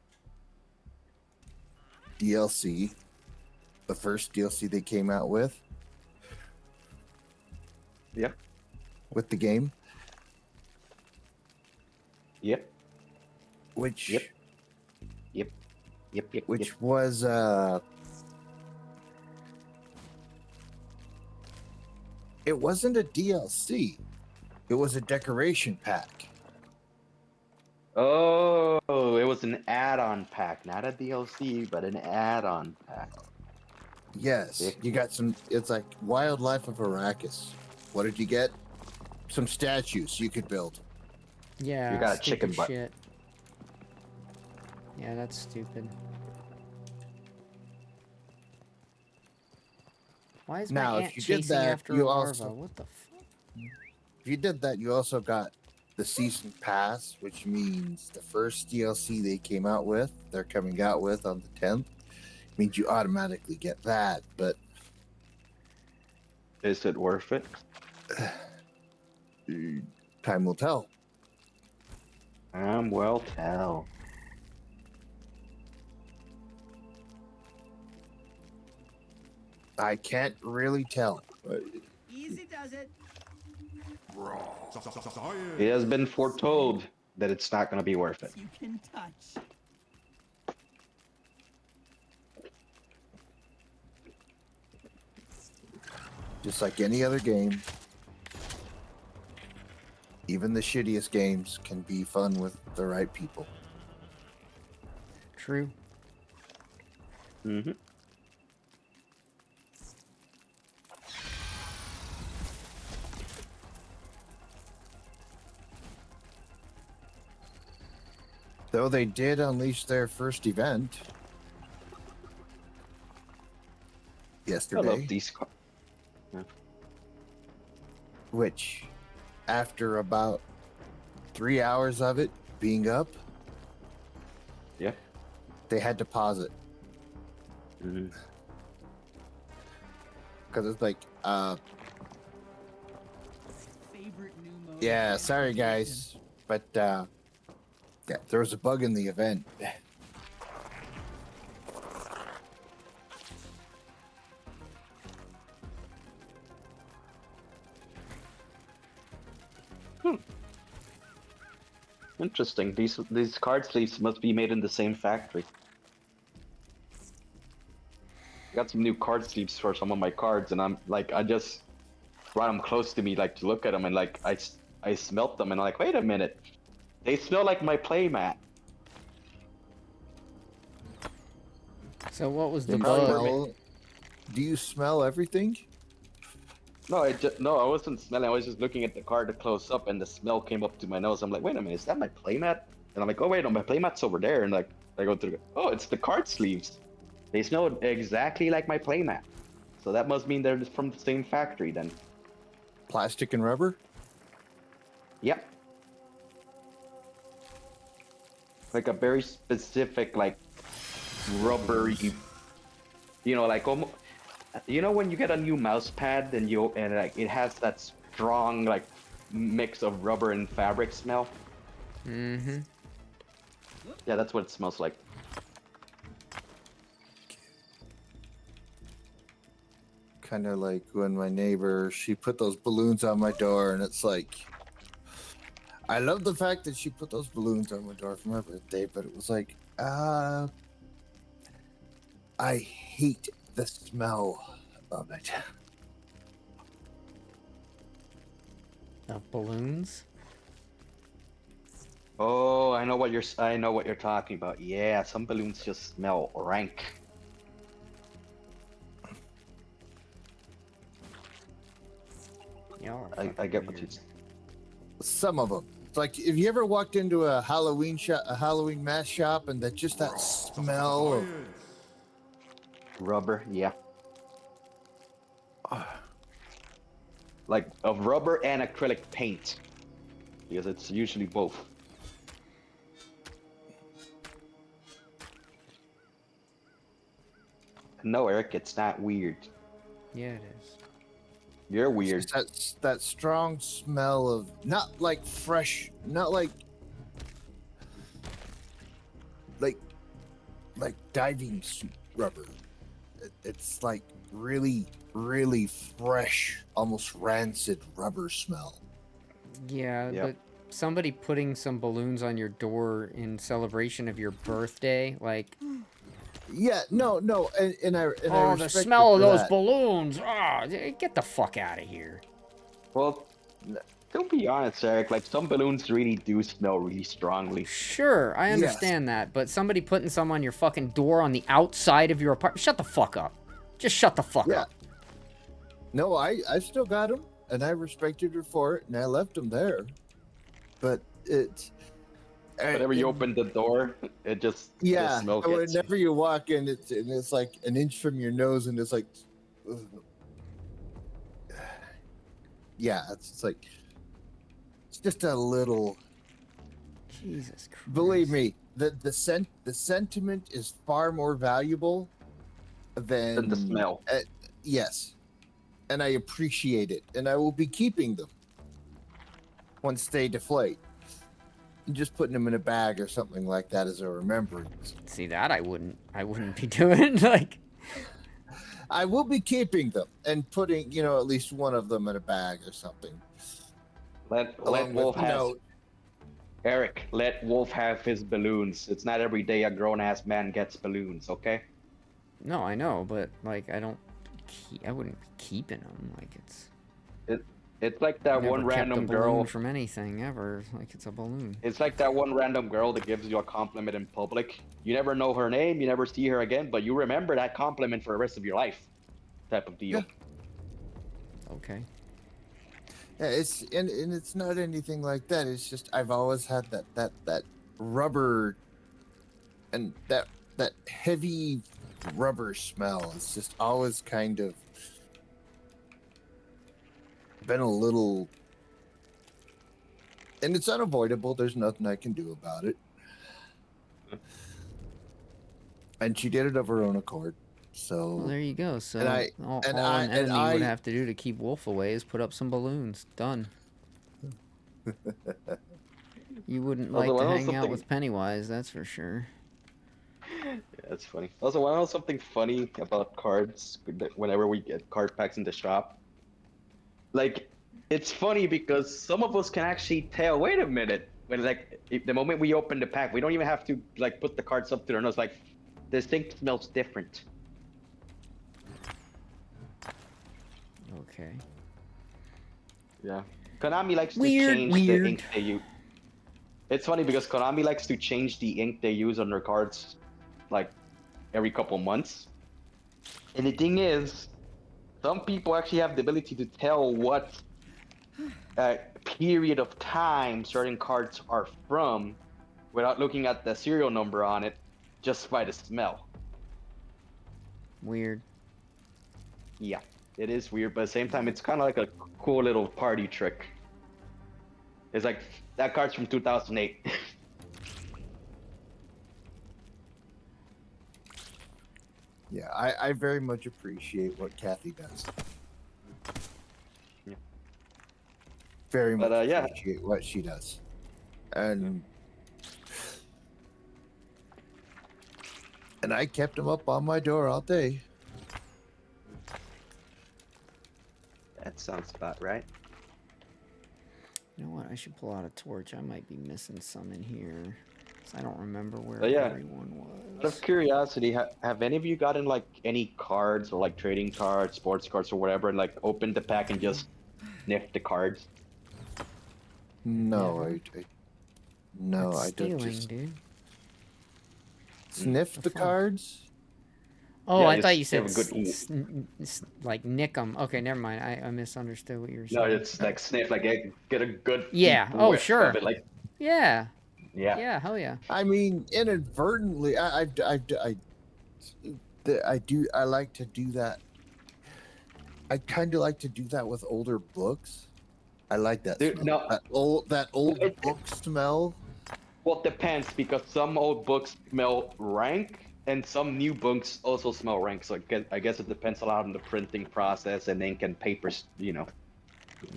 DLC, the first DLC they came out with. Yep. With the game. Yep. Which Yep. Yep. which was it wasn't a DLC. It was a decoration pack. Oh, it was an add-on pack, not a DLC, but an add-on pack. Yes, you got some. It's like Wildlife of Arrakis. What did you get? Some statues you could build. Yeah. You got a stupid chicken butt. shit. Yeah, that's stupid. Why is Now, my if ant you did chasing that, after you a larva? also- What the fuck? If you did that, you also got the season pass, which means the first DLC they came out with, they're coming out with on the 10th, means you automatically get that. But Is it worth it? time will tell. Well, tell. I can't really tell. easy does it. It has been foretold that it's not going to be worth it. You can touch. Just like any other game, even the shittiest games can be fun with the right people. True. Mm-hmm. Though they did unleash their first event I yesterday, love these cards. which, after about 3 hours of it being up, Yeah. they had to pause it Mhm. because it's like, Favorite new mode. yeah, of sorry transportation. guys, but yeah, there was a bug in the event. Interesting. These card sleeves must be made in the same factory. Got some new card sleeves for some of my cards, and I'm like, I just brought them close to me, like to look at them, and like I smelt them, and I'm like, wait a minute, they smell like my playmat. So what was Do the you bug? smell? Do you smell everything? No, I wasn't smelling. I was just looking at the card close up, and the smell came up to my nose. I'm like, wait a minute, is that my playmat? And I'm like, oh wait, no, my playmat's over there. And like, I go through. Oh, it's the card sleeves. They smell exactly like my playmat. So that must mean they're from the same factory then. Plastic and rubber? Yep. Like a very specific, like rubbery. You know, like almost. You know when you get a new mouse pad and like it has that strong like mix of rubber and fabric smell? Mm-hmm. Yeah, that's what it smells like. Kind of like when my neighbor, she put those balloons on my door, and it's like, I love the fact that she put those balloons on my door for my birthday, but it was like, I hate the smell of it. Of balloons? Oh, I know what you're talking about. Yeah, some balloons just smell rank. Y'all are I fucking get what weird. you. Some of them. It's like, if you ever walked into a Halloween shop, a Halloween mask shop, and that smell of, Rubber, yeah. Like of rubber and acrylic paint. Because it's usually both. No, Eric, it's not weird. Yeah, it is. You're weird. it's that strong smell of, not like fresh, not like diving suit rubber. It's like really, really fresh, almost rancid rubber smell. Yeah, Yep. but somebody putting some balloons on your door in celebration of your birthday, like, Yeah, no, and I oh, the respect smell it of for those that. balloons! Ah, get the fuck out of here. Well, to be honest, Eric, like some balloons really do smell really strongly. Sure, I Yes. understand that, but somebody putting some on your fucking door on the outside of your apartment, shut the fuck up. Just shut the fuck Yeah. up. No, I still got them, and I respected her for it, and I left them there. But it's Whenever you open the door, it just yeah. the smell gets. Whenever you walk in, it's like an inch from your nose, and it's like, ugh. Yeah, it's like, it's just a little. Jesus Christ. Believe me, the sentiment is far more valuable than the smell. Yes, and I appreciate it, and I will be keeping them once they deflate. And just putting them in a bag or something like that as a remembrance. See, that I wouldn't be doing, like... I will be keeping them and putting, at least one of them in a bag or something. Let Along Wolf with, have Eric. Let Wolf have his balloons. It's not every day a grown ass man gets balloons. Okay. No, I know, but like I wouldn't be keeping them. Like It it's like that never one kept a random balloon girl. from anything ever. Like it's a balloon. It's like that one random girl that gives you a compliment in public. You never know her name, you never see her again, but you remember that compliment for the rest of your life. Type of deal. Okay. yeah, and it's not anything like that. It's just I've always had that rubber and that heavy rubber smell. It's just always kind of been a little, and it's unavoidable. There's nothing I can do about it. And she did it of her own accord. So Well, there you go. So I- all and an I- and enemy would I- have to do to keep Wolf away is put up some balloons. Done. You wouldn't Also, like to I know hang out something. with Pennywise, that's for sure. Yeah, that's funny. Also, I know something funny about cards. Whenever we get card packs in the shop, like it's funny because some of us can actually tell. Wait a minute. When the moment we open the pack, we don't even have to like put the cards up to their nose. Like this thing smells different. Okay. Yeah. Konami likes to Weird, change the weird. ink they use. It's funny because Konami likes to change the ink they use on their cards like every couple months. And the thing is, some people actually have the ability to tell what period of time certain cards are from without looking at the serial number on it, just by the smell. Weird. Yeah, it is weird, but at the same time, it's kind of like a cool little party trick. It's like that card's from 2008. yeah, I very much appreciate what Kathy does. Yeah. Very much But, yeah. appreciate what she does. And I kept them up on my door all day. That sounds about right. You know what? I should pull out a torch. I might be missing some in here. 'Cause I don't remember where But yeah, everyone out of was. curiosity, have any of you gotten like any cards or like trading cards, sports cards or whatever, and like opened the pack and just sniffed the cards? No, Never. no, That's I don't stealing, just dude. sniff the fun. cards. Oh, Yeah, I thought just you said have a good. like nick them. Okay, never mind. I misunderstood what you were No, saying. it's like sniff, like get a good Yeah. deep Oh, whiff sure. of it, like Yeah. yeah. Yeah. Hell yeah. I mean, inadvertently, I like to do that. I kind of like to do that with older books. I like that Dude, smell. no, That old it- book smell. well, it depends because some old books smell rank and some new books also smell rank. So I guess it depends a lot on the printing process and ink and papers, you know.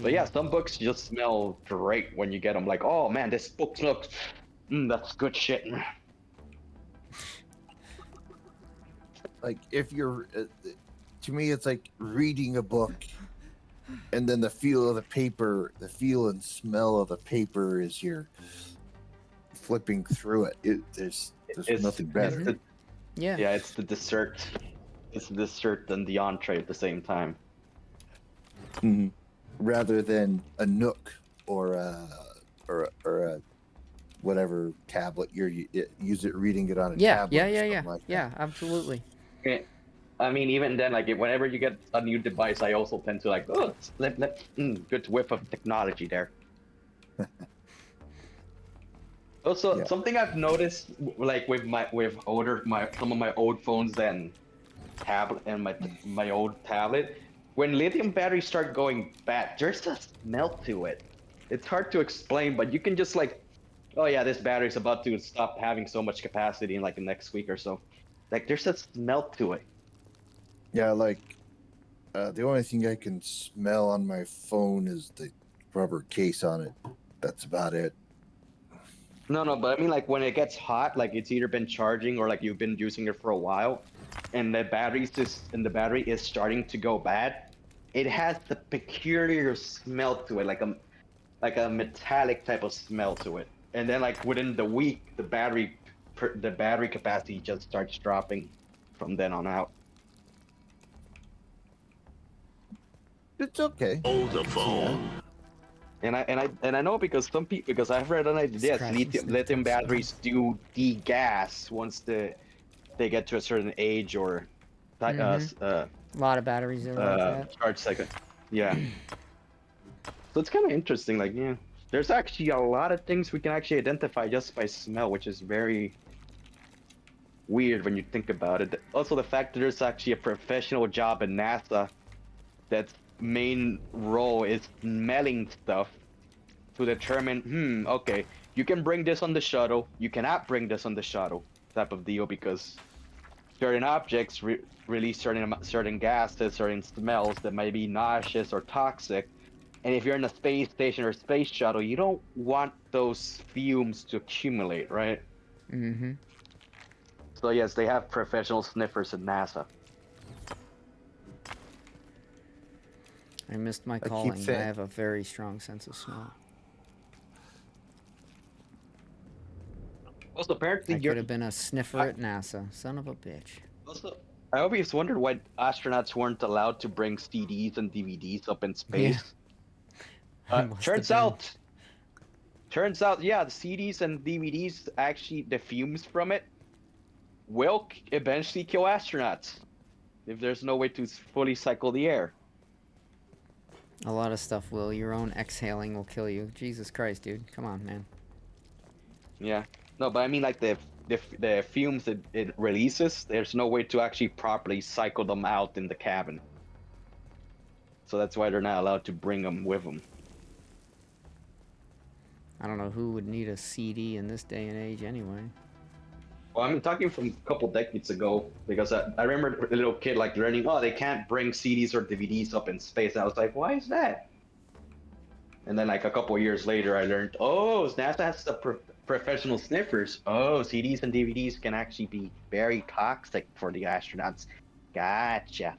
But yeah, some books just smell great when you get them. Like, oh man, this book smells. That's good shit. Like if you're, to me, it's like reading a book, and then the feel of the paper, the feel and smell of the paper as you're flipping through it. There's It's- nothing better. it's the- Yeah. yeah, it's the dessert. It's the dessert and the entree at the same time. Mhm. Rather than a Nook or a whatever tablet use it reading it on a Yeah. tablet. Yeah. or Yeah. something Yeah. like that. Yeah. Absolutely. Okay. I mean, even then, like whenever you get a new device, I also tend to like, oh, good whiff of technology there. Also, Yeah. something I've noticed, like with some of my old phones and tablet and my old tablet, when lithium batteries start going bad, there's a smell to it. It's hard to explain, but you can just like, oh yeah, this battery's about to stop having so much capacity in like the next week or so. Like there's a smell to it. Yeah, like the only thing I can smell on my phone is the rubber case on it. That's about it. No, but I mean like when it gets hot, like it's either been charging or like you've been using it for a while, and the battery is starting to go bad. It has the peculiar smell to it, like a metallic type of smell to it. And then like within the week, the battery capacity just starts dropping from then on out. It's okay. Hold I the can see that. phone. And I know because some people because I've read on it, yes, Scratch and sniff lithium type batteries do degas once they get to a certain age or A lot of batteries are like that. charge cycle. Yeah. So it's kind of interesting. Like, yeah, there's actually a lot of things we can actually identify just by smell, which is very weird when you think about it. Also, the fact that there's actually a professional job in NASA that's main role is smelling stuff to determine, okay, you can bring this on the shuttle, you cannot bring this on the shuttle, type of deal, because certain objects release certain gases, certain smells that might be nauseous or toxic. And if you're in a space station or space shuttle, you don't want those fumes to accumulate, right? Mm-hmm. So yes, they have professional sniffers at NASA. I missed my keep calling. I saying- have a very strong sense of smell. Also, apparently, I could have been a sniffer at NASA. Son of a bitch. Also, I always wondered why astronauts weren't allowed to bring CDs and DVDs up in Yeah. space. I must have Turns been. out, yeah, the CDs and DVDs actually the fumes from it will eventually kill astronauts if there's no way to fully cycle the air. A lot of stuff will. Your own exhaling will kill you. Jesus Christ, dude. Come on, man. Yeah, no, but I mean like the fumes that it releases, there's no way to actually properly cycle them out in the cabin. So that's why they're not allowed to bring them with them. I don't know who would need a CD in this day and age anyway. Well, I'm talking from a couple decades ago because I remember a little kid like learning, oh, they can't bring CDs or DVDs up in space. And I was like, why is that? And then like a couple years later, I learned, oh, NASA has the professional sniffers. Oh, CDs and DVDs can actually be very toxic for the astronauts. Gotcha.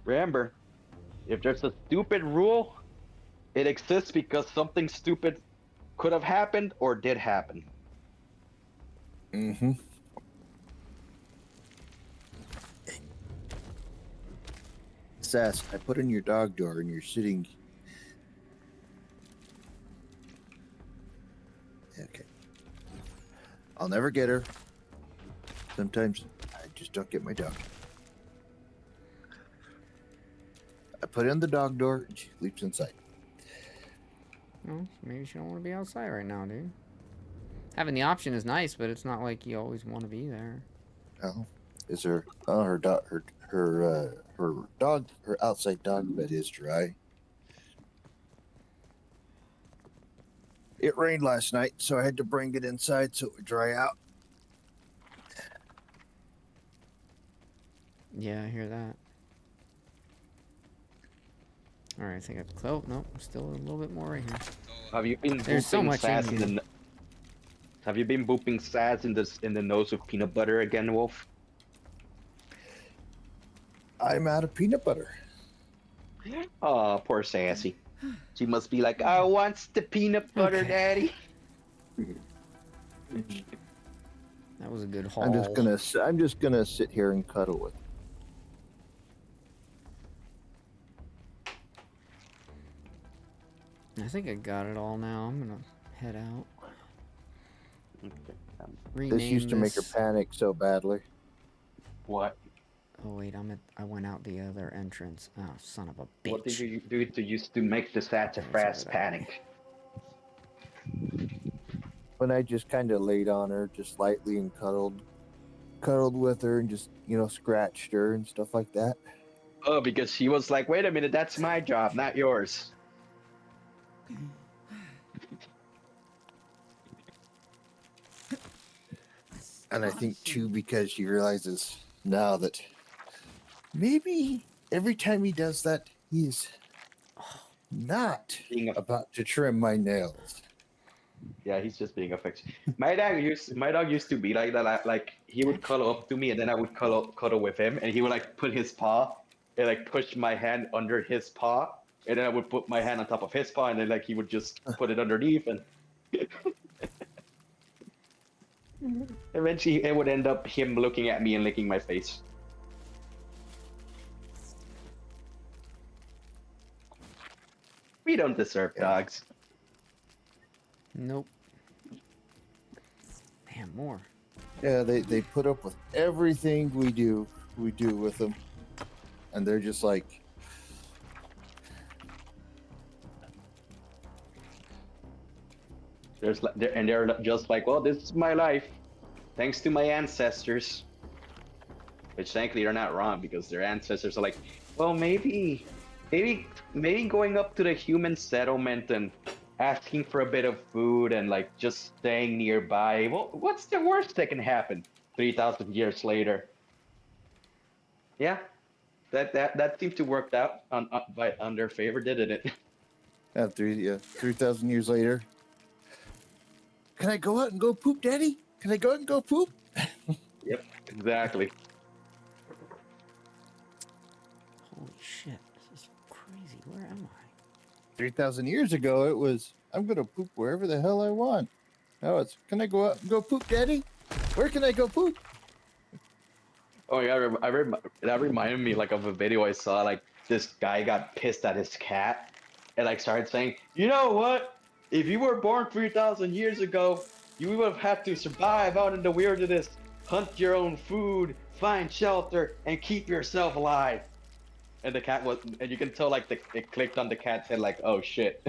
Remember, if there's a stupid rule, it exists because something stupid could have happened or did happen. Mm-hmm. Sass, I put in your dog door and you're sitting. Okay. I'll never get her. Sometimes I just don't get my dog. I put in the dog door and she leaps inside. Well, maybe she don't want to be outside right now, dude. Having the option is nice, but it's not like you always want to be there. Oh, is her? Oh, her dog. Her outside dog bed is dry. It rained last night, so I had to bring it inside so it would dry out. Yeah, I hear that. All right, I think I've... Oh, no, still a little bit more right here. Have you been There's so booping much in Saz here. the Have you been booping Saz in the nose with peanut butter again, Wolf? I'm out of peanut butter. Oh, poor Sassy. She must be like, I want the peanut butter, Okay. Daddy. That was a good haul. I'm just gonna sit here and cuddle with. I think I got it all now. I'm gonna head out. Okay. Rename This used to make her this- panic so badly. What? Oh wait, I went out the other entrance. Oh, son of a bitch. What did you do to use to make the sassafras over there. panic? When I just kind of laid on her, just lightly and cuddled with her, and just scratched her and stuff like that. Oh, because she was like, wait a minute, that's my job, not yours. And I think too, because she realizes now that maybe every time he does that, he's not Being a, about to trim my nails. yeah, he's just being affectionate. My dog used to be like that. Like he would cuddle up to me, and then I would cuddle with him, and he would like put his paw and like push my hand under his paw, and then I would put my hand on top of his paw, and then like he would just put it underneath, and eventually it would end up him looking at me and licking my face. We don't deserve Yeah. dogs. Nope. Man, more. Yeah, they put up with everything we do with them, and they're just like, They're just like, well, this is my life, thanks to my ancestors. Which thankfully they're not wrong because their ancestors are like, well, maybe going up to the human settlement and asking for a bit of food and like just staying nearby. Well, what's the worst that can happen? 3,000 years later. Yeah, that seems to work out on their favor, didn't it? after 3,000 years later, can I go out and go poop, Daddy? Can I go out and go poop? Yep, exactly. Holy shit. This is crazy. Where am I? 3,000 years ago, it was, I'm gonna poop wherever the hell I want. Now it's, can I go out and go poop, Daddy? Where can I go poop? Oh yeah, that reminded me like of a video I saw. Like this guy got pissed at his cat, and like started saying, "You know what? If you were born 3,000 years ago, you would have had to survive out in the wilderness, hunt your own food, find shelter, and keep yourself alive." And the cat was, and you can tell like it clicked on the cat's head, like, "Oh shit."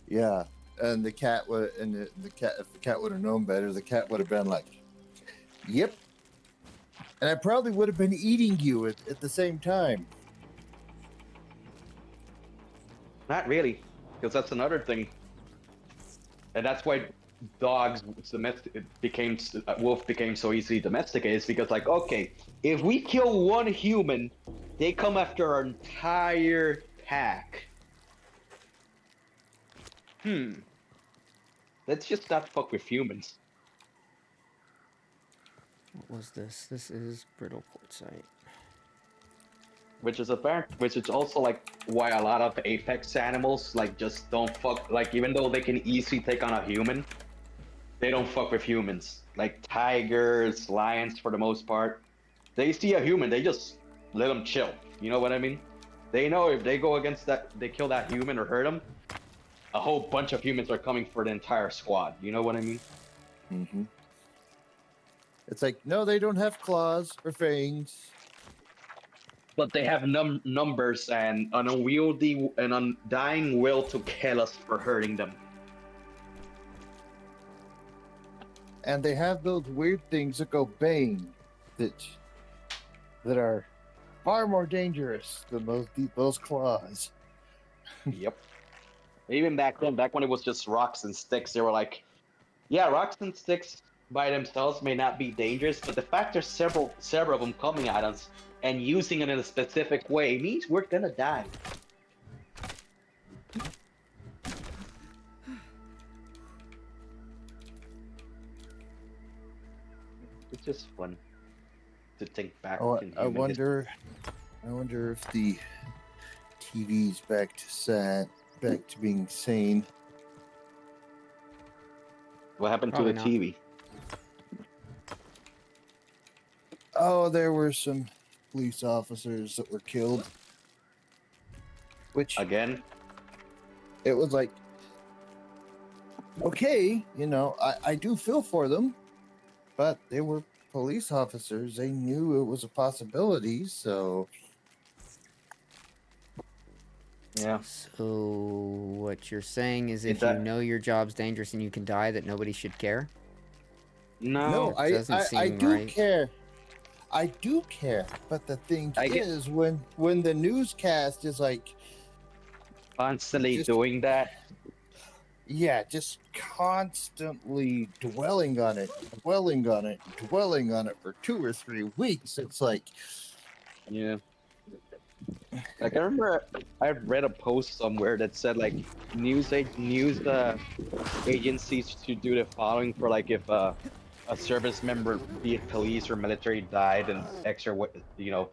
Yeah, and the cat would, and the cat, if the cat would have known better, the cat would have been like, "Yep," and I probably would have been eating you at the same time. Not really, because that's another thing, and that's why dogs wolf became so easily domesticated. Is because like, okay, if we kill one human, they come after our entire pack. Let's just not fuck with humans. What was this? This is brittle quartzite. Which is apparent, which is also like why a lot of apex animals like just don't fuck. Like even though they can easily take on a human, they don't fuck with humans. Like tigers, lions, for the most part, they see a human, they just let them chill. You know what I mean? They know if they go against that, they kill that human or hurt them, a whole bunch of humans are coming for the entire squad. You know what I mean? Mm-hmm. It's like, no, they don't have claws or fangs. But they have numbers and an unwieldy and undying will to kill us for hurting them. And they have those weird things that go bang, that are far more dangerous than those claws. Yep. Even back then, back when it was just rocks and sticks, they were like, yeah, rocks and sticks by themselves may not be dangerous, but the fact there's several of them coming at us and using it in a specific way means we're gonna die. It's just fun to think back. Oh, in I human history. wonder if the TV's back to being sane. What happened Probably to the not. TV? Oh, there were some police officers that were killed. Which Again? it was like, okay, I do feel for them, but they were police officers. They knew it was a possibility, so Yeah. So what you're saying is if that- you know your job's dangerous and you can die, that nobody should care? no, it I doesn't seem do right. care. I do care, but the thing I get- is, when the newscast is like, Constantly Just- doing that. yeah, just constantly dwelling on it for 2 or 3 weeks, it's like, Yeah. Like I remember I read a post somewhere that said like news agencies should do the following for like if a service member, be it police or military, died and extra you know,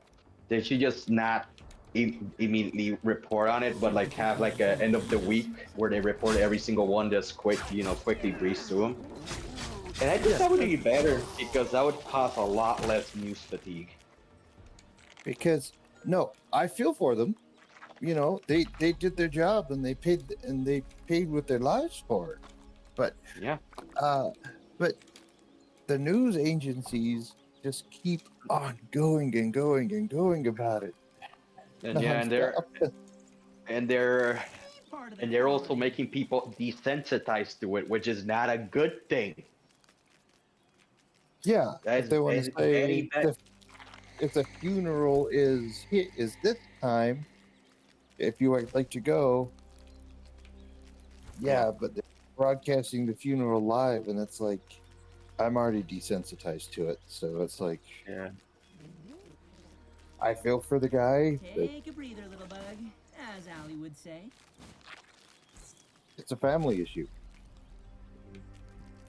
they should just not immediately report on it, but like have like a end of the week where they report every single one, just quickly breeze through them. And I think Yes, that would be better because that would cause a lot less news fatigue. because no, I feel for them. You know, they did their job and they paid with their lives for it. But Yeah. uh, but the news agencies just keep on going and going and going about it And yeah, nonstop. and they're Part of the and they're also holiday. making people desensitized to it, which is not a good thing. Yeah, if That's they want to very say bad. if the funeral is this time, if you would like to go, Yeah. yeah, but they're broadcasting the funeral live, and it's like I'm already desensitized to it, so it's like Yeah. I feel for the guy, but Take a breather, little bug, as Allie would say. it's a family issue.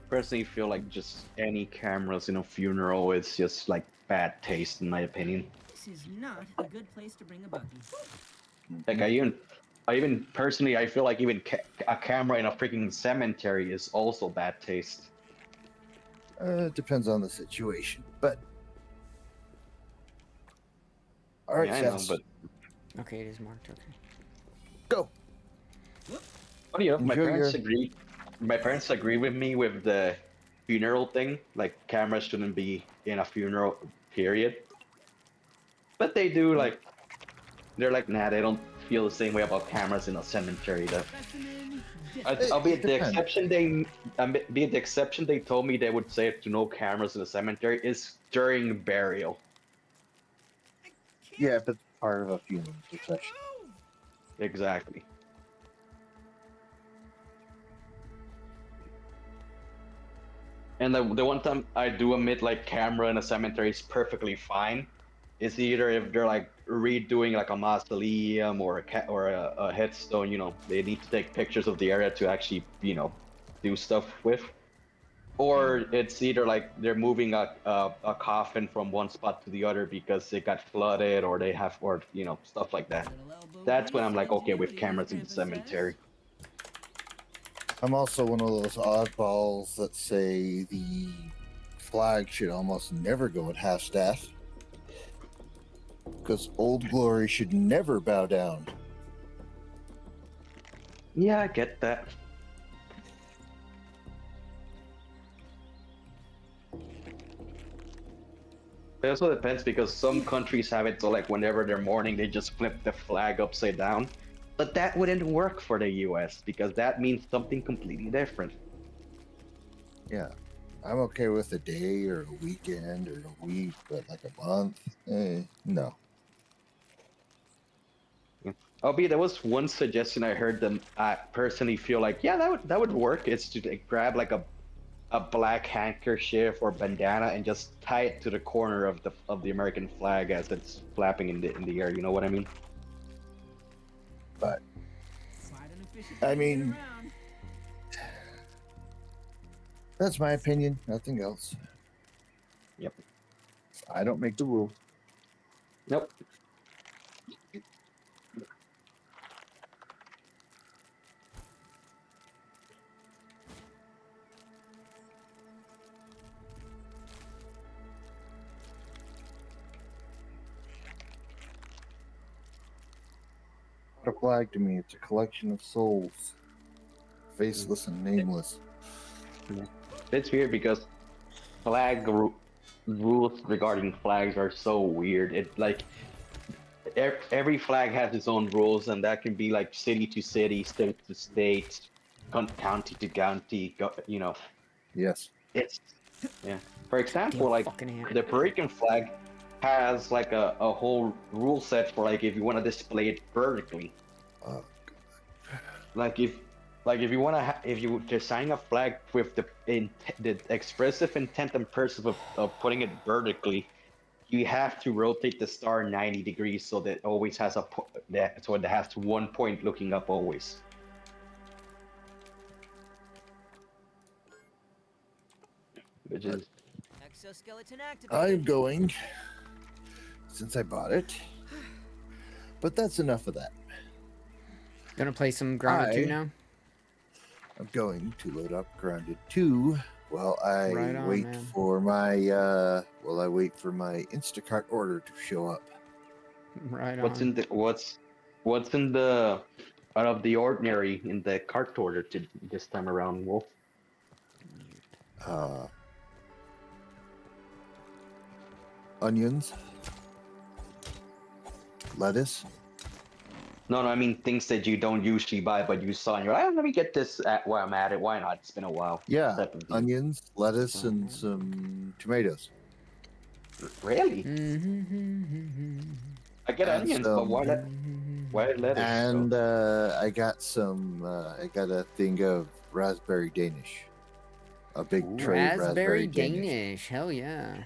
Personally, feel like just any cameras in a funeral is just like bad taste, in my opinion. This is not a good place to bring a buggy. Like I even personally, I feel like even a camera in a freaking cemetery is also bad taste. It depends on the situation, but all right, Yeah, I know, Sass, but Okay, it is marked. Okay. go funny enough, enjoy your. My parents agree with me with the funeral thing. Like cameras shouldn't be in a funeral, period. But they do like they're like, nah, they don't feel the same way about cameras in a cemetery. That Specimen It albeit the depends. exception they told me they would say to no cameras in the cemetery is during burial. Yeah, if it's part of a funeral procession. Exactly. And the one time I do admit like camera in a cemetery is perfectly fine. It's either if they're like redoing like a mausoleum or a headstone, they need to take pictures of the area to actually, do stuff with. Or it's either like they're moving a coffin from one spot to the other because it got flooded or they have, or, stuff like that. little elbow That's when grease I'm and like, okay, with ingenuity, as cameras in the Grandpa says. cemetery. I'm also one of those oddballs that say the flag should almost never go at half staff because Old Glory should never bow down. Yeah, I get that. It also depends because some countries have it so like whenever they're mourning, they just flip the flag upside down. But that wouldn't work for the US because that means something completely different. Yeah, I'm okay with a day or a weekend or a week, but like a month, no. Yeah. Albeit there was one suggestion I heard them personally feel like, yeah, that would work. It's to like, grab like a black handkerchief or bandana and just tie it to the corner of the American flag as it's flapping in the air. You know what I mean? But Quite an efficient I way to get mean, around. that's my opinion. Nothing else. Yep. I don't make the rules. Nope. A flag to me, it's a collection of souls, faceless and nameless. It's weird because rules regarding flags are so weird. It like every flag has its own rules, and that can be like city to city, state to state, county to county. Yes. It's yeah. For Damn example, like fucking ant. the Puerto Rican flag has like a whole rule set for like if you want to display it vertically. Uh, Like if you want to if you design a flag with the expressive intent and purpose of putting it vertically, you have to rotate the star 90 degrees so that it always has so it has one point looking up always. Which is Exoskeleton activated. I'm going, since I bought it. But that's enough of that. Gonna play some Grounded 2 now? I'm going to load up Grounded 2 while I Right on, wait man. for my Instacart order to show up. Right what's on. in the what's in the out of the ordinary in the cart order to this time around, Wolf? Onions, lettuce, No, I mean things that you don't usually buy, but you saw and you're like, "Ah, let me get this at where I'm at it. Why not? It's been a while." yeah, Type of deal. onions, lettuce, and some tomatoes. Really? Mm-hmm. I get And onions, but why lettuce? And I got a thing of raspberry Danish, a big Ooh. tray of Raspberry raspberry Danish. Danish. Hell yeah.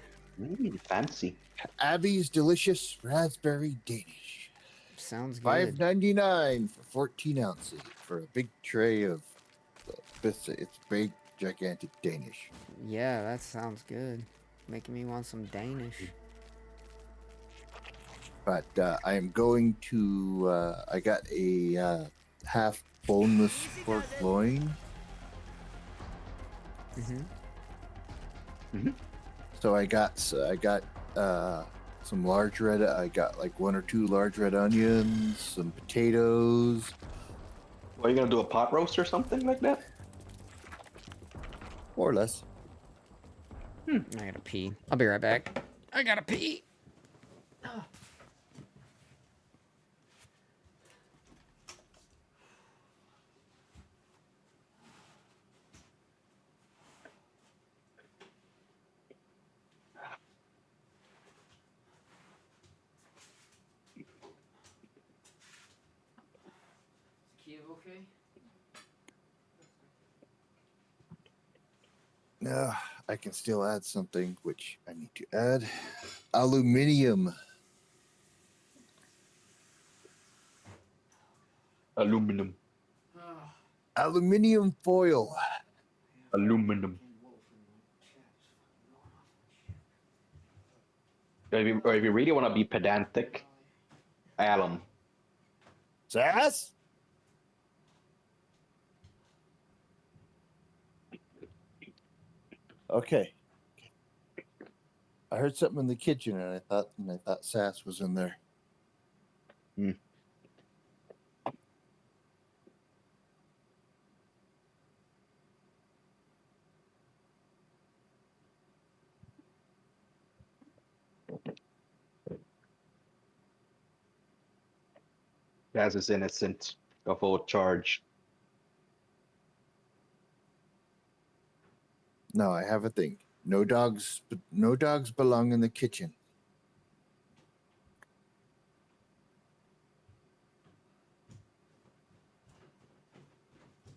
Fancy. Abby's delicious raspberry Danish. Sounds good. $5.99 for 14 ounces for a big tray of it's big, gigantic Danish. Yeah, that sounds good. Making me want some Danish. But I am going to. I got a half boneless pork loin. So I got some large red. I got like 1 or 2 large red onions, some potatoes. Are you gonna do a pot roast or something like that? More or less. I gotta pee. I'll be right back. I gotta pee. Kiev okay? I can still add something, which I need to add. Aluminium. Aluminum. Aluminium foil. Aluminum. If you really want to be pedantic, alum. Sass? Okay. I heard something in the kitchen, and I thought Sass was in there. As is innocent of all charge. No, I have a thing. No dogs belong in the kitchen.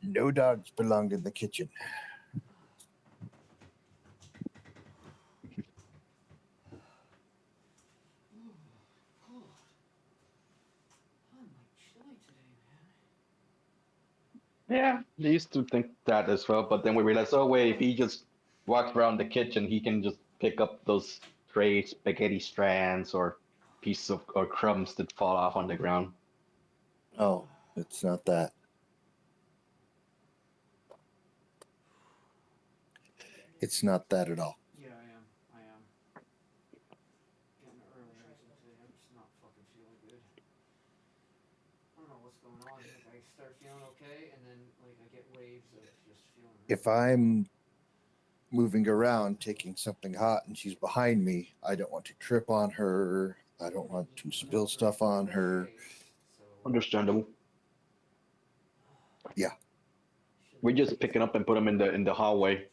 No dogs belong in the kitchen. Yeah, they used to think that as well, but then we realized, oh wait, if he just walks around the kitchen, he can just pick up those stray spaghetti strands or pieces of or crumbs that fall off on the ground. Oh, it's not that. It's not that at all. Yeah, I am. Getting an early rising today. I'm just not fucking feeling good. I don't know what's going on. Like, I start feeling okay, and then like I get waves of just feeling. If I'm moving around taking something hot and she's behind me, I don't want to trip on her. I don't want to spill stuff on her. Understandable. Yeah. We just pick it up and put them in the hallway.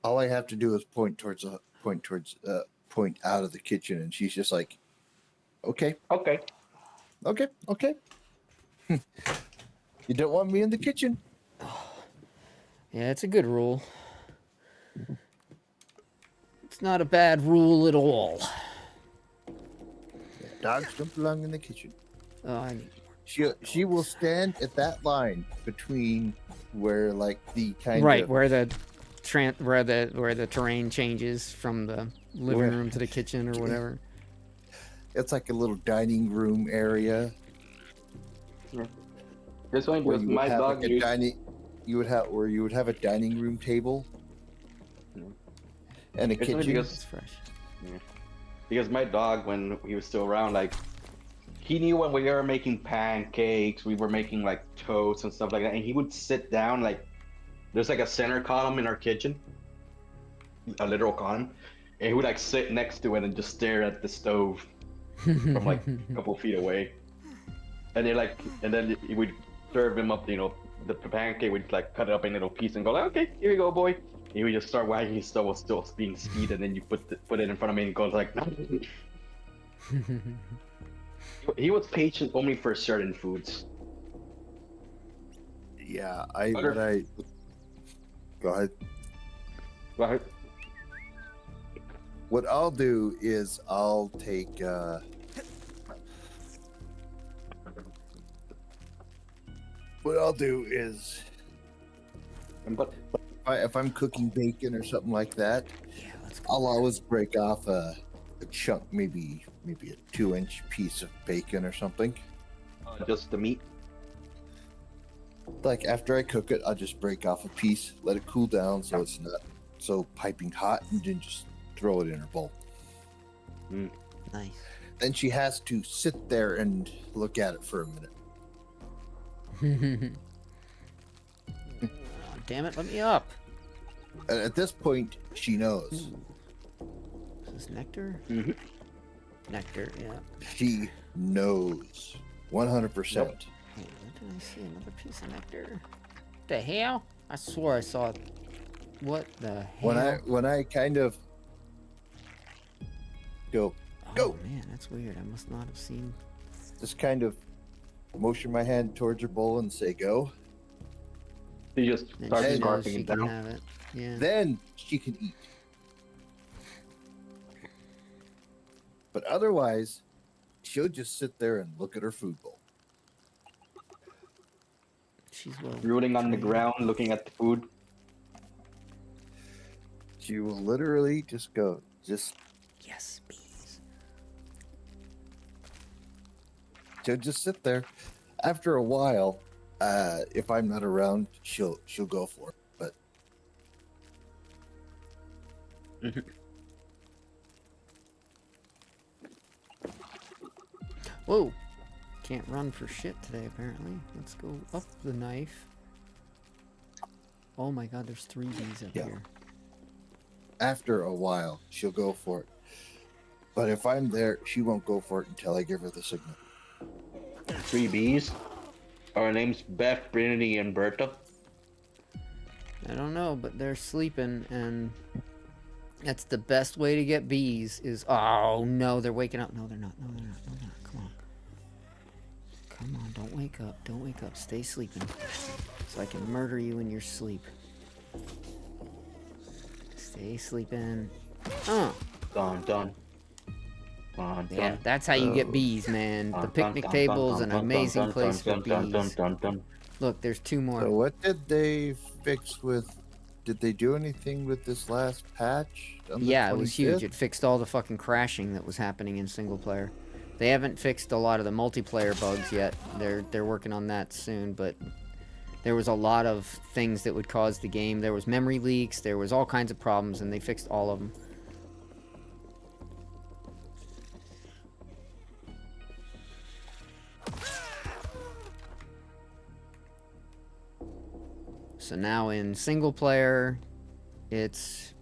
All I have to do is point out of the kitchen, and she's just like, okay. Okay. You don't want me in the kitchen. Yeah, it's a good rule. It's not a bad rule at all. Dogs don't belong in the kitchen. Oh, I need She will stand at that line between where like the kind right of where the terrain changes from the living room to the kitchen or whatever. it's like a little dining room area This one where was you would my have dog like a used. you would have a dining room table and a It's only kitchen. It's fresh. Because my dog, when he was still around, like he knew when we were making pancakes, we were making like toast and stuff like that, and he would sit down like there's like a center column in our kitchen, a literal column, and he would like sit next to it and just stare at the stove from like a couple feet away, and then he would serve him up, the pancake. We'd like cut it up in little pieces and go like, okay, here you go, boy. He would just start wagging his tail while still being speed, and then you put it in front of me and goes like, no. He was patient only for certain foods. Yeah, Other- go ahead. Right. What I'll do is I'll take what I'll do is But if I'm cooking bacon or something like that, Yeah, let's go. I'll always break off a chunk, maybe a 2-inch piece of bacon or something. just the meat. Like after I cook it, I'll just break off a piece, let it cool down so it's not so piping hot, and then just throw it in her bowl. Nice. Then she has to sit there and look at it for a minute. Oh, damn it, let me up. And at this point, she knows. Is this nectar? Mm-hmm. Nectar, yeah. She knows 100%. Hey, what did I see? Another piece of nectar? The hell? I swore I saw it. What the hell? When I kind of go, Oh go. man, that's weird. I must not have seen. just kind of motion my hand towards her bowl and say go, He just Then starts she knows scarfing she it can down. have it. Yeah. then she can eat. But otherwise, she'll just sit there and look at her food bowl. She's well. Rooting on the trained. ground, looking at the food. She will literally just go, Yes, bees. she'll just sit there. After a while, if I'm not around, she'll go for it. But Whoa. Can't run for shit today, apparently. Let's go up the knife. Oh my god, there's 3 bees up Yeah. here. after a while, she'll go for it. But if I'm there, she won't go for it until I give her the signal. 3 bees. Our names Beth, Trinity, and Berta. I don't know, but they're sleeping, and that's the best way to get bees is... Oh, no, they're waking up. No, they're not. No, they're not. No, they're not. Come on. Come on, don't wake up. Don't wake up. Stay sleeping. So I can murder you in your sleep. Stay sleeping. Dun dun. Dun, dun. Yeah, that's how you get bees, man. The picnic table is an amazing place for bees. Look, there's 2 more. So what did they fix with? Did they do anything with this last patch? On the Yeah, it was huge. 25th? It fixed all the fucking crashing that was happening in single player. They haven't fixed a lot of the multiplayer bugs yet. They're working on that soon, but there was a lot of things that would cause the game. There was memory leaks, there was all kinds of problems, and they fixed all of them. So now in single player, it's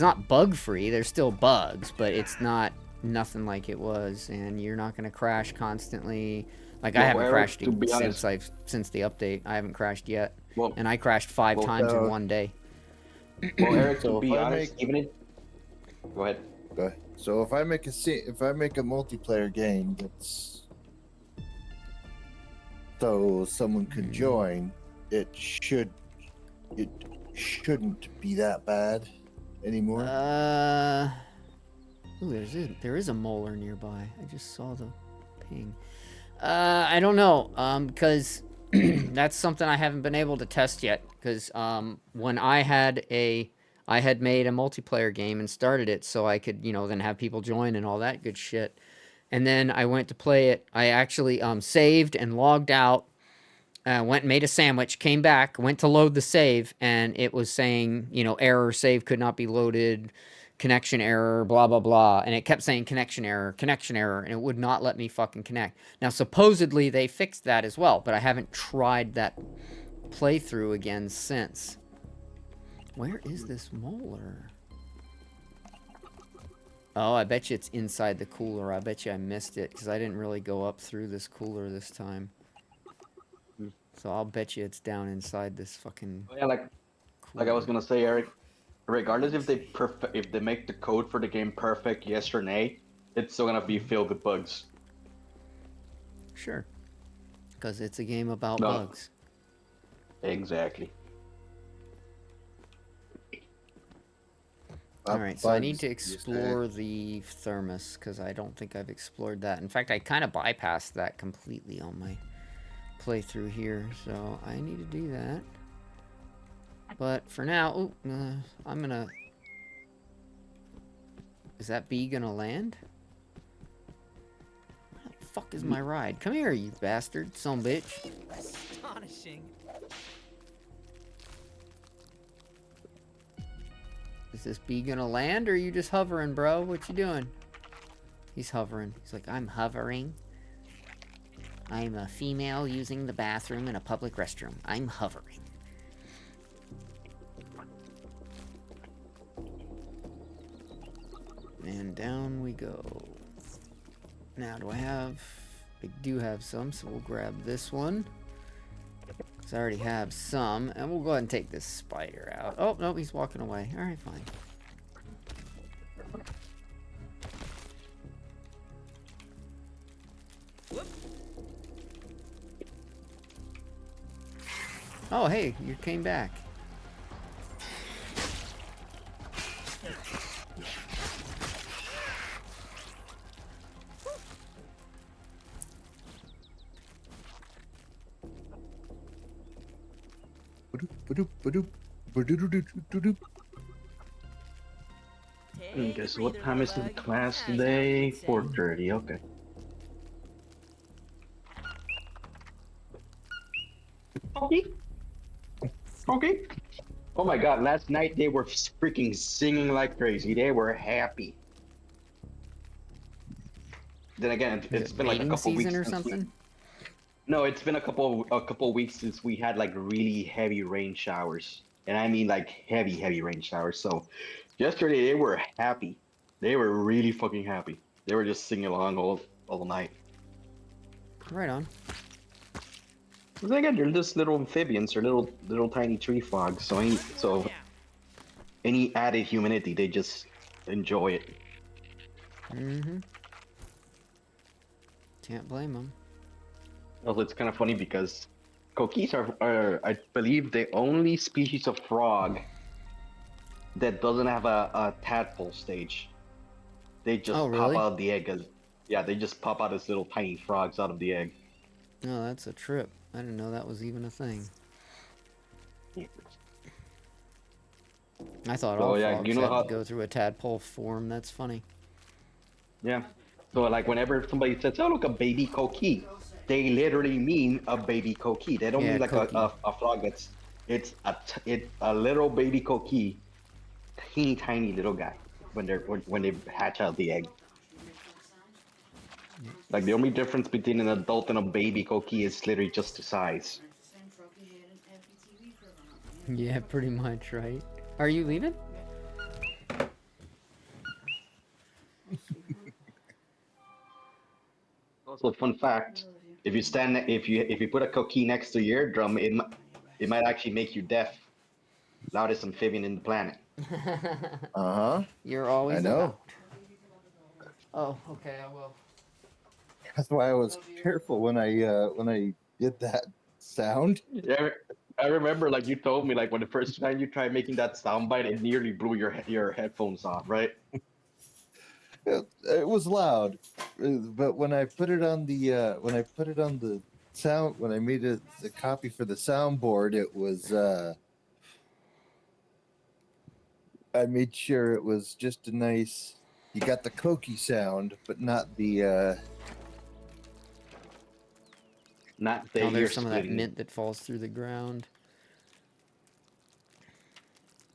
not bug free. There's still bugs, but it's not nothing like it was, and you're not gonna crash constantly. Like I Well, haven't Eric, crashed to be since the update. I haven't crashed yet, Well, and I crashed 5 well, times in one day. well, Eric, So to be if I honest, make- even if... Go ahead. Okay. So if I make a multiplayer game that's so someone can join, it shouldn't be that bad, anymore? Ooh, there is a molar nearby. I just saw the ping. I don't know, because that's something I haven't been able to test yet. Because when I had made a multiplayer game and started it so I could, then have people join and all that good shit. And then I went to play it. I actually saved and logged out. Went and made a sandwich, came back, went to load the save, and it was saying, error, save could not be loaded, connection error, blah, blah, blah. And it kept saying connection error, and it would not let me fucking connect. Now, supposedly they fixed that as well, but I haven't tried that playthrough again since. Where is this molar? Oh, I bet you it's inside the cooler. I bet you I missed it, because I didn't really go up through this cooler this time. So I'll bet you it's down inside this fucking. Yeah, like I was gonna say, Eric. Regardless if they make the code for the game perfect, yes or nay, it's still gonna be filled with bugs. Sure. Because it's a game about No. bugs. Exactly. Alright, so I need to explore the thermos, because I don't think I've explored that. In fact, I kind of bypassed that completely on my playthrough here, so I need to do that. But for now, I'm gonna... Is that bee gonna land? Where the fuck is my ride? Come here, you bastard, son of a bitch. Astonishing. Is this bee gonna land, or are you just hovering, bro? What you doing? He's hovering. He's like, I'm hovering. I'm a female using the bathroom in a public restroom. I'm hovering. And down we go. Now, I do have some, so we'll grab this one. Because I already have some. And we'll go ahead and take this spider out. Oh, no, he's walking away. Alright, fine. Oh, hey, you came back. Okay, so what time is the class today? 4:30. Okay. Okay. Oh my God! Last night they were freaking singing like crazy. They were happy. Then again, it's been like a couple weeks or since something. No, it's been a couple weeks since we had like really heavy rain showers, and I mean like heavy rain showers. So yesterday they were happy. They were really fucking happy. They were just singing along all night. Right on. But then again, they're just little amphibians or little tiny tree frogs. So any added humidity, they just enjoy it. Mm-hmm. Can't blame them. Also, it's kind of funny because coquis are, I believe, the only species of frog that doesn't have a tadpole stage. They just Oh, really? pop out of the egg they just pop out as little tiny frogs out of the egg. Oh, that's a trip. I didn't know that was even a thing. I thought all frogs had to go through a tadpole form. That's funny. Yeah. So like whenever somebody says, "Oh, look, a baby coquis," they literally mean a baby coquis. They don't mean like a frog it's a little baby coquis, tiny little guy when they hatch out the egg. Like the only difference between an adult and a baby coquis is literally just the size. Yeah, pretty much, right? Are you leaving? Also, fun fact: if you put a coquis next to your eardrum, it might actually make you deaf. Loudest amphibian in the planet. You're always. I know. Loud. Oh, okay, I will. That's why I was careful when I did that sound. Yeah, I remember, like, you told me, like, when the first time you tried making that soundbite, it nearly blew your headphones off, right? It was loud, but when I put it on the sound, when I made it the copy for the soundboard, it was I made sure it was just a nice. You got the Koki sound, but not the. Not the Oh, ear there's some of that splitting. mint that falls through the ground.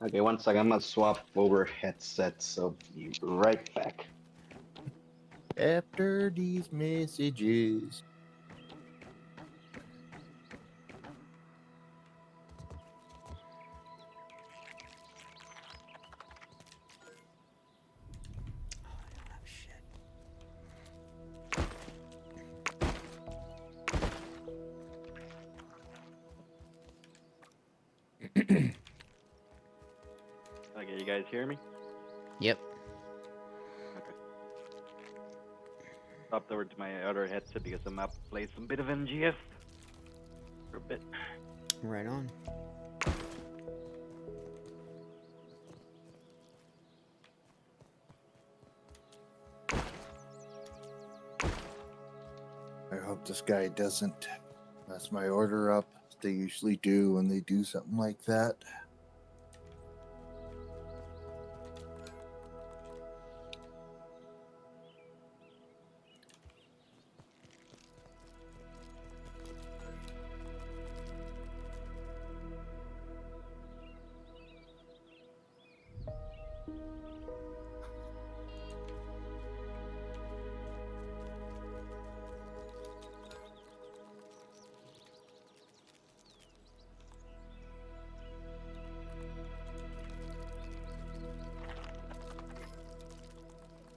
Okay, one second. I'm gonna swap over headsets. So be right back. After these messages. Oh, shit. Okay, you guys hear me? Yep. Okay. Stopped over to my other headset because I'm up to play some bit of MGS for a bit. Right on. I hope this guy doesn't mess my order up. They usually do when they do something like that.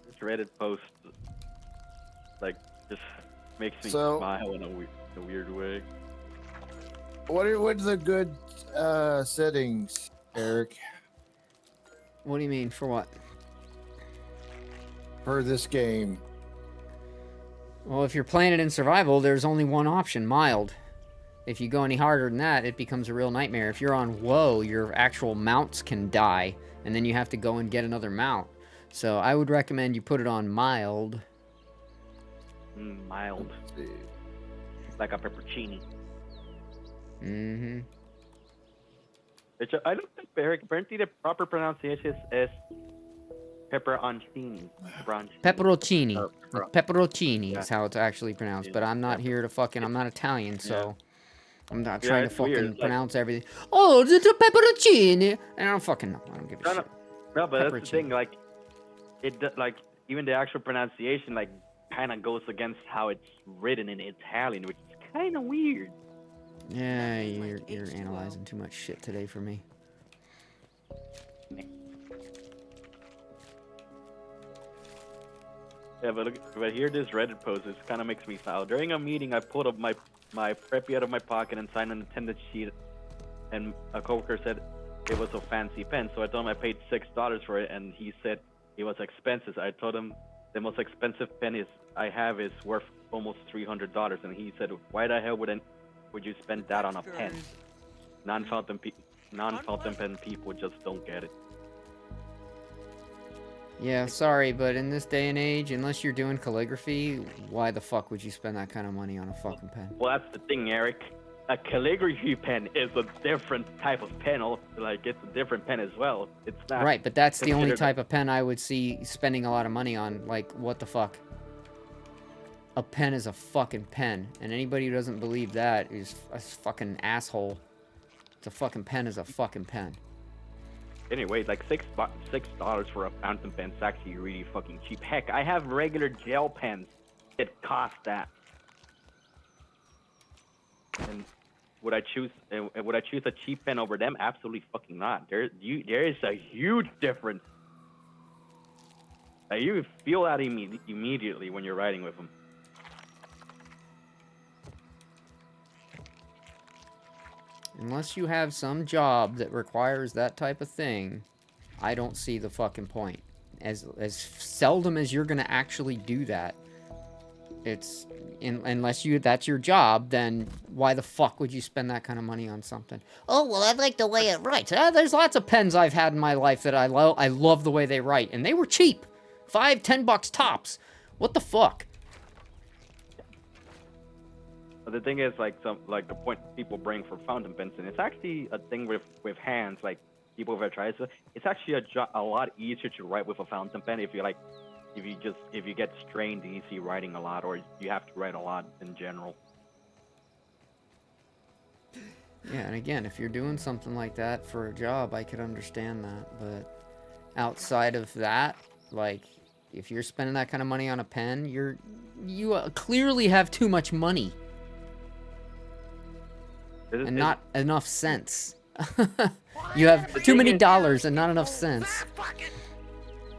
This Reddit post, like, just makes me So- smile in a weird way. What's the good settings, Eric, What do you mean? For what? for this game? Well, if you're playing it in survival, there's only one option, mild. If you go any harder than that, it becomes a real nightmare. If you're on low, your actual mounts can die, and then you have to go and get another mount. So I would recommend you put it on mild. Mild, like a peppercini. Mm-hmm. Which I don't think, Eric, apparently the proper pronunciation is pepperoncini. Pepperoncini. Pepper- Pepperoncini Yeah. is how it's actually pronounced. But I'm not here to fucking... I'm not Italian, so... I'm not Yeah, trying to it's weird. fucking It's like- pronounce everything. Oh, it's a pepperoncini! And I don't fucking know. I don't give a No, shit. no, but that's the Pepperoncini. thing. Like, like even the actual pronunciation, like, kind of goes against how it's written in Italian, which is kind of weird. Yeah, you're analyzing too much shit today for me. Yeah, but here this Reddit post, it kind of makes me smile. During a meeting, I pulled up my preppy out of my pocket and signed an attendance sheet, and a coworker said it was a fancy pen, so I told him I paid $6 for it, and he said it was expensive. I told him the most expensive pen I have is worth almost $300, and he said, "Why the hell would you spend that on a pen?" Non-fountain pen people just don't get it. Yeah, sorry, but in this day and age, unless you're doing calligraphy, why the fuck would you spend that kind of money on a fucking pen? Well, that's the thing, Eric. A calligraphy pen is a different type of pen. Like, it's a different pen as well. It's not Right, but that's the only considered type of pen I would see spending a lot of money on. Like, what the fuck? A pen is a fucking pen, and anybody who doesn't believe that is a fucking asshole. It's a fucking pen is a fucking pen. Anyway, like $6 for a fountain pen is actually really fucking cheap. Heck, I have regular gel pens that cost that. And would I choose a cheap pen over them? Absolutely fucking not. There is a huge difference. You feel that immediately when you're riding with them. Unless you have some job that requires that type of thing, I don't see the fucking point. As seldom as you're gonna actually do that, It's unless that's your job, then why the fuck would you spend that kind of money on something? Oh well, I like the way it writes. There's lots of pens I've had in my life that I love the way they write, and they were cheap, $5-10 tops. What the fuck? But the thing is, like the point people bring for fountain pens, and it's actually a thing with hands. Like people have tried it. It's actually a lot easier to write with a fountain pen if you get strained easy writing a lot, or you have to write a lot in general. Yeah, and again, if you're doing something like that for a job, I could understand that. But outside of that, like, if you're spending that kind of money on a pen, you clearly have too much money and not enough sense. You have too many dollars and not enough sense.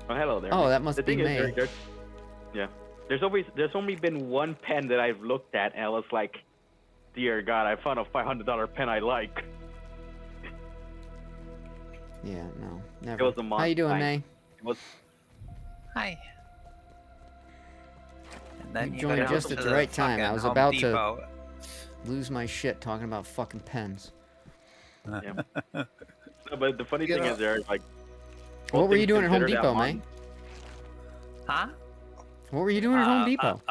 Oh, hello there. Oh, that must the be thing me. Is, there's only been one pen that I've looked at, and I was like, dear God, I found a $500 pen I like. Yeah, no, never. It was a How you doing, May? It was. Hi. And then You joined just at the right time. I was about to lose my shit talking about fucking pens. Yeah. No, but the funny thing is, there like. What were you doing at Home Depot, May? Huh? What were you doing at Home Depot?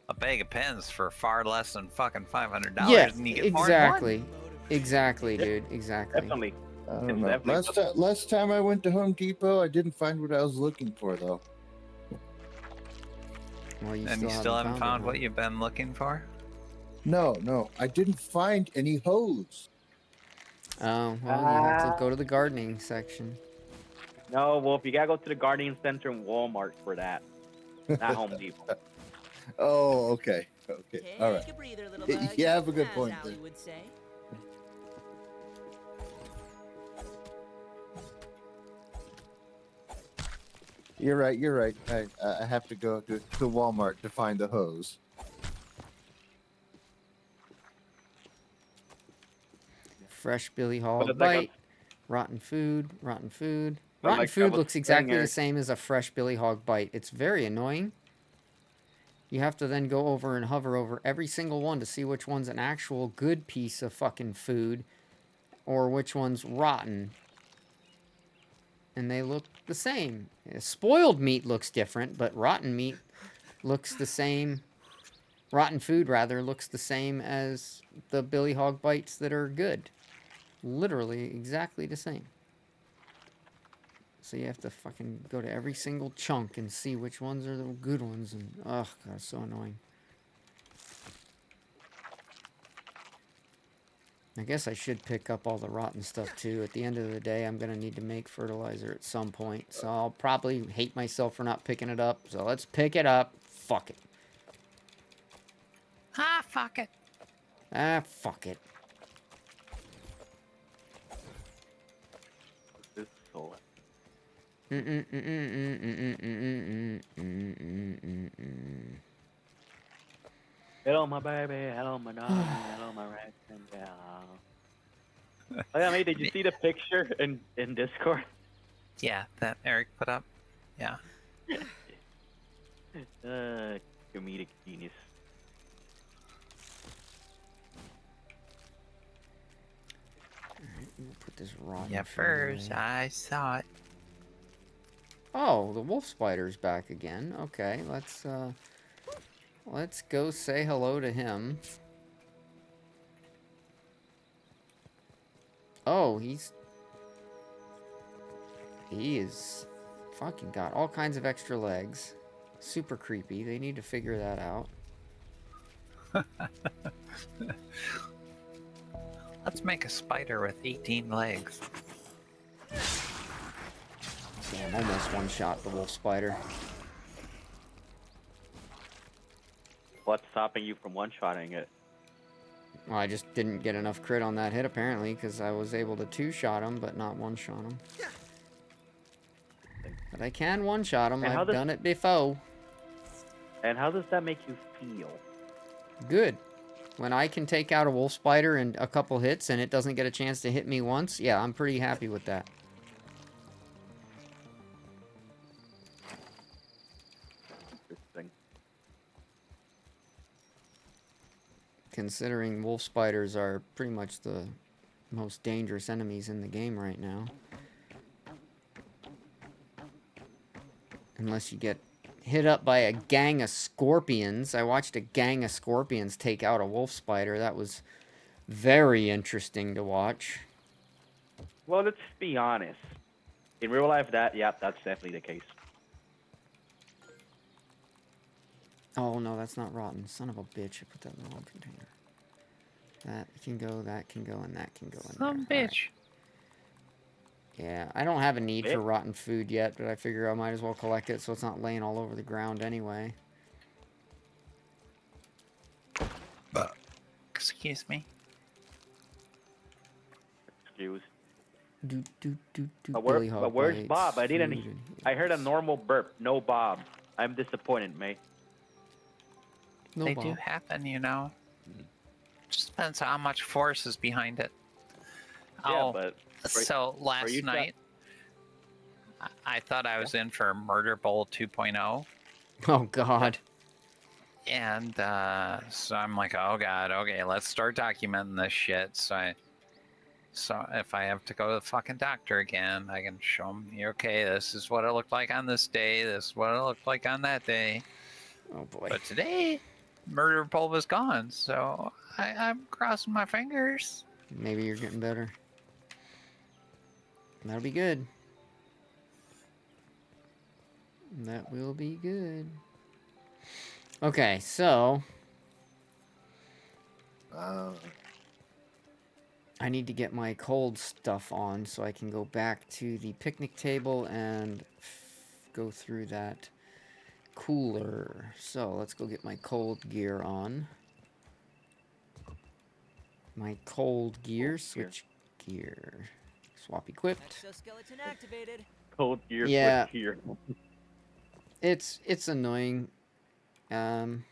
A bag of pens for far less than fucking $500. Yeah, and you get exactly. Exactly, dude. Exactly. Definitely. I don't know. Last time I went to Home Depot, I didn't find what I was looking for, though. Well, you And you still haven't found what you've been looking for? No. I didn't find any hose. Oh, well, you have to go to the gardening section. No, well, if you gotta go to the gardening center and Walmart for that, not Home Depot. Oh, okay. All right. Take a breather, little bug, You have a good as point Allie there. would say. You're right. I have to go to Walmart to find the hose. Fresh Billy Hall But it's bite. like Rotten food. Rotten food. But Rotten like I food was looks saying exactly here- the same as a fresh Billy Hog bite. It's very annoying. You have to then go over and hover over every single one to see which one's an actual good piece of fucking food or which one's rotten. And they look the same. Spoiled meat looks different, but rotten meat looks the same. Rotten food, rather, looks the same as the Billy Hog bites that are good. Literally exactly the same. So you have to fucking go to every single chunk and see which ones are the good ones. And, oh, God, it's so annoying. I guess I should pick up all the rotten stuff, too. At the end of the day, I'm going to need to make fertilizer at some point. So I'll probably hate myself for not picking it up. So let's pick it up. Fuck it. Ah, fuck it. Ah, fuck it. This soul. Hello, my baby. Hello, my darling. Hello, my raccoon gal. Oh yeah, mate. Did you see the picture in Discord? Yeah, that Eric put up. Yeah. Comedic genius. We'll put this rotten Yeah, food first away. I saw it. Oh, the wolf spider's back again. Okay, let's go say hello to him. Oh, he is fucking got all kinds of extra legs. Super creepy. They need to figure that out. Let's make a spider with 18 legs. Damn, almost one-shot the wolf spider. What's stopping you from one-shotting it? Well, I just didn't get enough crit on that hit, apparently, because I was able to two-shot him, but not one-shot him. But I can one-shot him. And how I've does- done it before. And how does that make you feel? Good. When I can take out a wolf spider in a couple hits and it doesn't get a chance to hit me once, yeah, I'm pretty happy with that. Interesting. considering wolf spiders are pretty much the most dangerous enemies in the game right now. Unless you get hit up by a gang of scorpions. I watched a gang of scorpions take out a wolf spider. That was very interesting to watch. Well, let's be honest. In real life, that's definitely the case. Oh, no, that's not rotten. Son of a bitch. I put that in the wrong container. That can go, that can go, and that can go in Some there. bitch. Yeah, I don't have a need for rotten food yet, but I figure I might as well collect it so it's not laying all over the ground anyway. Excuse me. Excuse. But But where's Bob? I didn't. I heard a normal burp. No Bob. I'm disappointed, mate. No They Bob. do happen, you know. Just depends on how much force is behind it. Yeah, Oh, but so last you night, I thought I was in for Murder Bowl 2.0. Oh, God. And so I'm like, oh God, okay, let's start documenting this shit. So if I have to go to the fucking doctor again, I can show them, okay, this is what it looked like on this day. This is what it looked like on that day. Oh, boy. But today, Murder Bowl was gone. So I'm crossing my fingers. Maybe you're getting better. That'll be good. That will be good. Okay, so I need to get my cold stuff on so I can go back to the picnic table and go through that cooler. So let's go get my cold gear on. My cold gear, switch gear. Swap equipped. Exoskeleton activated. Cold gear, Yeah. switch gear. It's annoying. Couldn't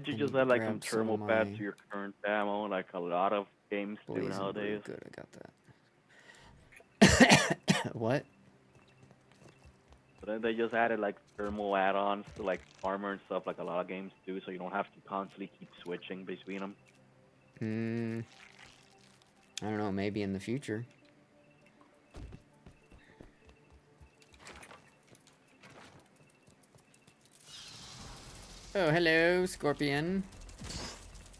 you I just need to add like grab some some thermal of pads my to your current ammo, like a lot of games do Blazing nowadays? Blue. Good, I got that. What? But then they just added like thermal add-ons to like armor and stuff, like a lot of games do, so you don't have to constantly keep switching between them. I don't know, maybe in the future. Oh, hello, Scorpion.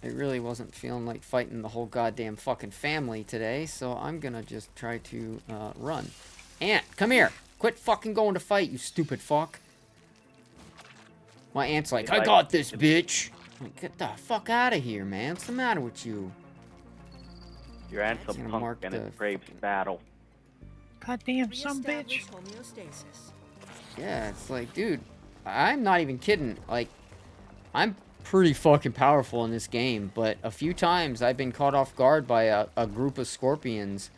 I really wasn't feeling like fighting the whole goddamn fucking family today, so I'm gonna just try to run. Ant, come here! Quit fucking going to fight, you stupid fuck. My aunt's like, I got this, bitch! Like, get the fuck out of here, man. What's the matter with you? Your aunt's a Gonna punk mark and the it craves battle. Goddamn, some bitch. Reestablish homeostasis. Yeah, it's like, dude, I'm not even kidding. Like, I'm pretty fucking powerful in this game, but a few times I've been caught off guard by a group of scorpions,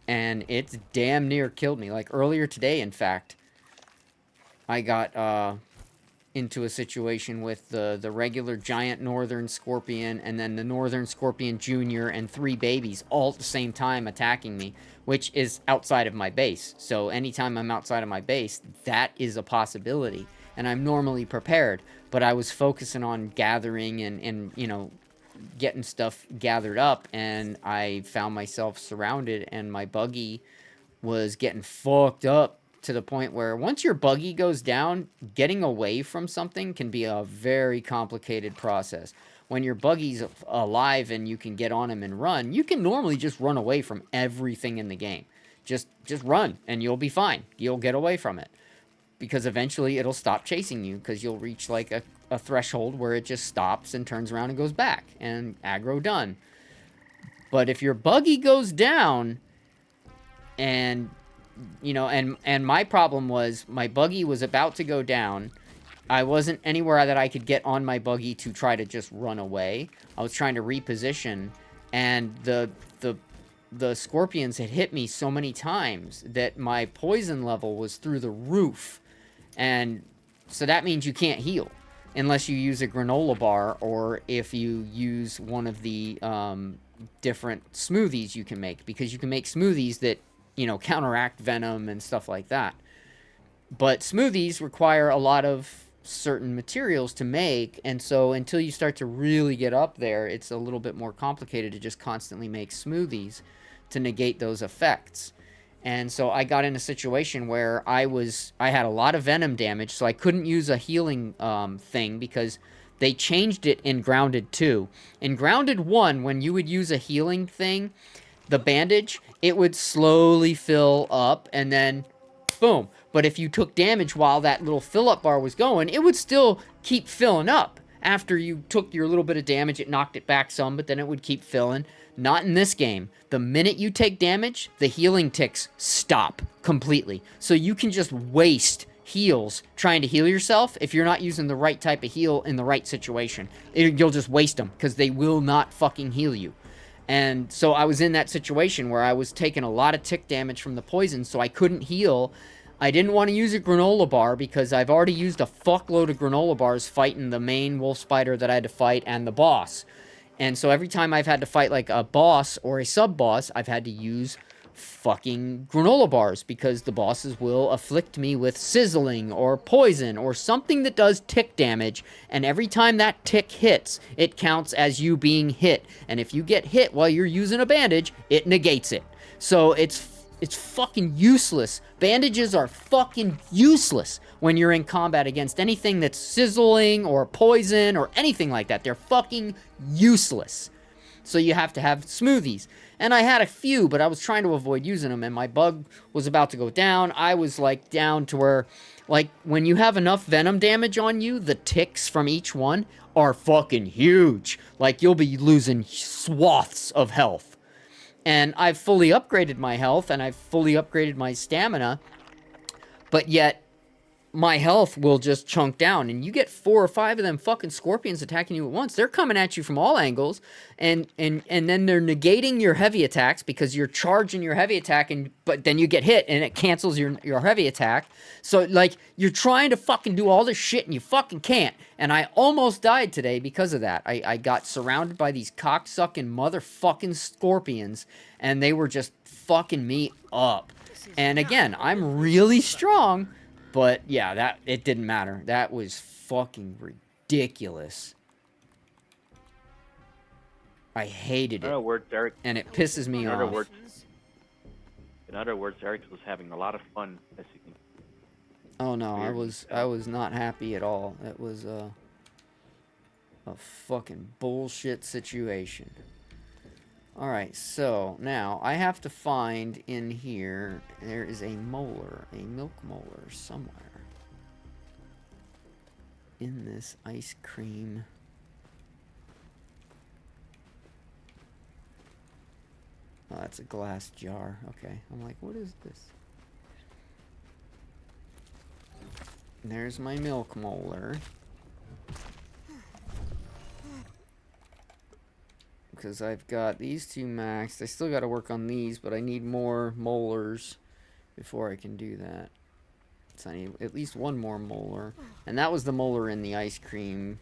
and it's damn near killed me. Like, earlier today, in fact, I got into a situation with the regular giant northern scorpion, and then the northern scorpion junior, and 3 babies all at the same time attacking me, which is outside of my base. So anytime I'm outside of my base, that is a possibility, and I'm normally prepared. But I was focusing on gathering and you know, getting stuff gathered up, and I found myself surrounded, and my buggy was getting fucked up to the point where once your buggy goes down, getting away from something can be a very complicated process. When your buggy's alive and you can get on him and run, you can normally just run away from everything in the game. Just run, and you'll be fine. You'll get away from it. Because eventually it'll stop chasing you, because you'll reach like a threshold where it just stops and turns around and goes back, and aggro done. But if your buggy goes down, and you know, and my problem was my buggy was about to go down. I wasn't anywhere that I could get on my buggy to try to just run away. I was trying to reposition, and the scorpions had hit me so many times that my poison level was through the roof. And so that means you can't heal unless you use a granola bar, or if you use one of the different smoothies you can make, because you can make smoothies that, you know, counteract venom and stuff like that. But smoothies require a lot of certain materials to make, and so until you start to really get up there, it's a little bit more complicated to just constantly make smoothies to negate those effects. And so I got in a situation where I had a lot of venom damage, so I couldn't use a healing thing because they changed it in Grounded 2. In Grounded 1, when you would use a healing thing, the bandage, it would slowly fill up and then boom. But if you took damage while that little fill-up bar was going, it would still keep filling up. After you took your little bit of damage, it knocked it back some, but then it would keep filling. Not in this game. The minute you take damage, the healing ticks stop completely. So you can just waste heals trying to heal yourself if you're not using the right type of heal in the right situation. You'll just waste them because they will not fucking heal you. And so I was in that situation where I was taking a lot of tick damage from the poison, so I couldn't heal. I didn't want to use a granola bar because I've already used a fuckload of granola bars fighting the main wolf spider that I had to fight and the boss. And so every time I've had to fight like a boss or a sub-boss, I've had to use fucking granola bars because the bosses will afflict me with sizzling or poison or something that does tick damage, and every time that tick hits, it counts as you being hit, and if you get hit while you're using a bandage, it negates it. So it's fucking useless. Bandages are fucking useless when you're in combat against anything that's sizzling or poison or anything like that. They're fucking useless. So you have to have smoothies. And I had a few, but I was trying to avoid using them, and my bug was about to go down. I was, like, down to where, like, when you have enough venom damage on you, the ticks from each one are fucking huge. Like, you'll be losing swaths of health. And I've fully upgraded my health, and I've fully upgraded my stamina, but yet my health will just chunk down, and you get 4 or 5 of them fucking scorpions attacking you at once. They're coming at you from all angles, and then they're negating your heavy attacks because you're charging your heavy attack, but then you get hit and it cancels your heavy attack. So like you're trying to fucking do all this shit and you fucking can't. And I almost died today because of that. I got surrounded by these cocksucking motherfucking scorpions, and they were just fucking me up. And again, I'm really strong. But yeah, it didn't matter. That was fucking ridiculous. I hated it. And it pisses me off. In other words, Eric was having a lot of fun. As you can. Oh no, I was not happy at all. It was a fucking bullshit situation. Alright, so now I have to find in here, there is a molar, a milk molar somewhere. In this ice cream. Oh, that's a glass jar. Okay, I'm like, what is this? And there's my milk molar. Because I've got these 2 maxed. I still got to work on these, but I need more molars before I can do that. So I need at least 1 more molar. And that was the molar in the ice cream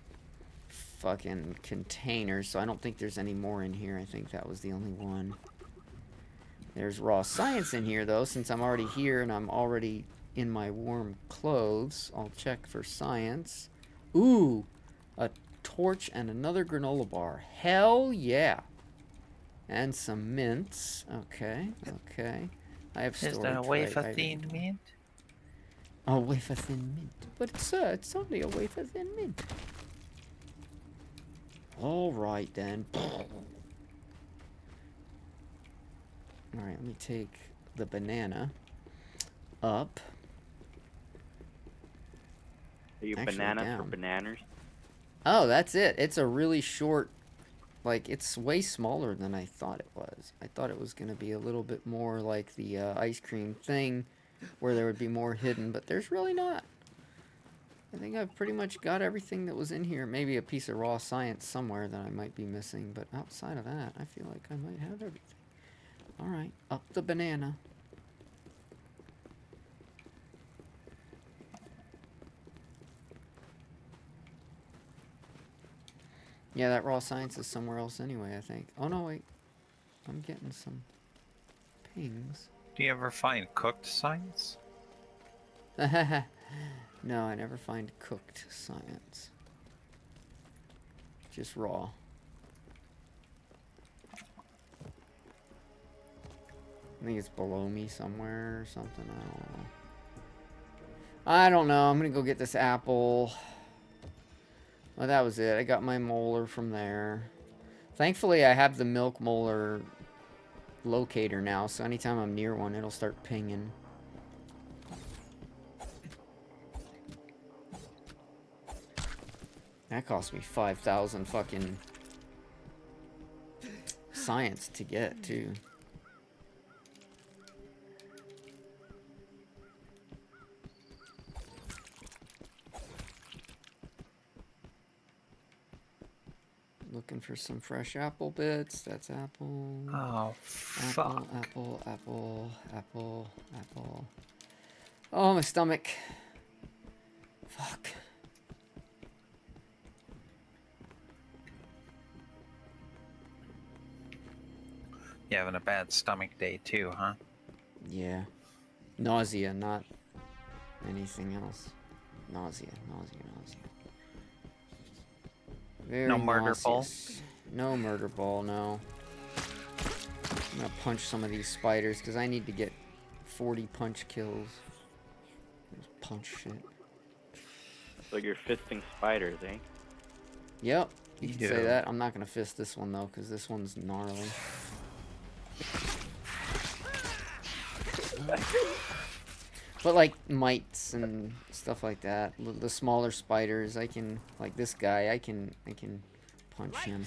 fucking container, so I don't think there's any more in here. I think that was the only one. There's raw science in here, though, since I'm already here and I'm already in my warm clothes. I'll check for science. Ooh! A torch and another granola bar. Hell yeah. And some mints. Okay, okay. I have storage. Is that a wafer thin mint? A wafer thin mint. But it's only a wafer thin mint. Alright then. Alright, let me take the banana up. Are you bananas or bananas? Oh, that's it. It's a really short, like, it's way smaller than I thought it was. I thought it was going to be a little bit more like the ice cream thing, where there would be more hidden, but there's really not. I think I've pretty much got everything that was in here. Maybe a piece of raw science somewhere that I might be missing, but outside of that, I feel like I might have everything. Alright, up the banana. Yeah, that raw science is somewhere else anyway, I think. Oh no, wait. I'm getting some pings. Do you ever find cooked science? No, I never find cooked science. Just raw. I think it's below me somewhere or something. I don't know. I don't know. I'm gonna go get this apple. Well, that was it. I got my molar from there. Thankfully, I have the milk molar locator now, so anytime I'm near one, it'll start pinging. That cost me 5,000 fucking science to get, too. Looking for some fresh apple bits. That's apple. Oh, fuck. Apple. Oh, my stomach. Fuck. You having a bad stomach day too, huh? Yeah. Nausea, not anything else. Nausea. Very No murder ball? nauseous. No murder ball, no. I'm gonna punch some of these spiders because I need to get 40 punch kills. Just punch shit. So you're fisting spiders, eh? Yep, you can say Yeah. that. I'm not gonna fist this one though because this one's gnarly. But like mites and stuff like that, the smaller spiders, I can, like this guy, I can punch him.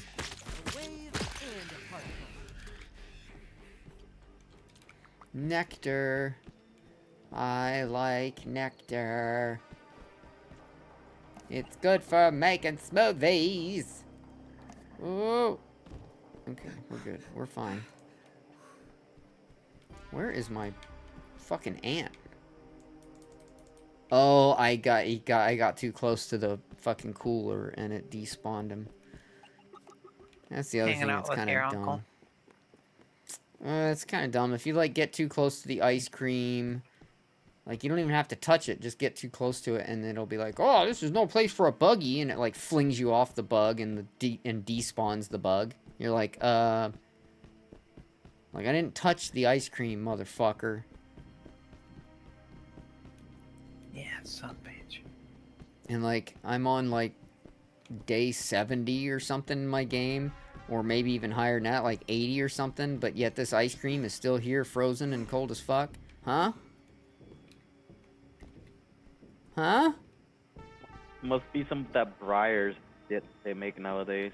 Nectar. I like nectar. It's good for making smoothies. Ooh. Okay, we're good. We're fine. Where is my fucking ant? Oh, I got too close to the fucking cooler and it despawned him. That's the other Hanging thing out that's with kind your of uncle? dumb. It's kind of dumb. If you like get too close to the ice cream, like you don't even have to touch it, just get too close to it, and it'll be like, "Oh, this is no place for a buggy," and it like flings you off the bug and despawns the bug. You're like I didn't touch the ice cream, motherfucker. Yeah, sunpage. And like I'm on like day 70 or something in my game, or maybe even higher than that, like 80 or something, but yet this ice cream is still here, frozen and cold as fuck. Huh? Huh? Must be some of that Briars that they make nowadays.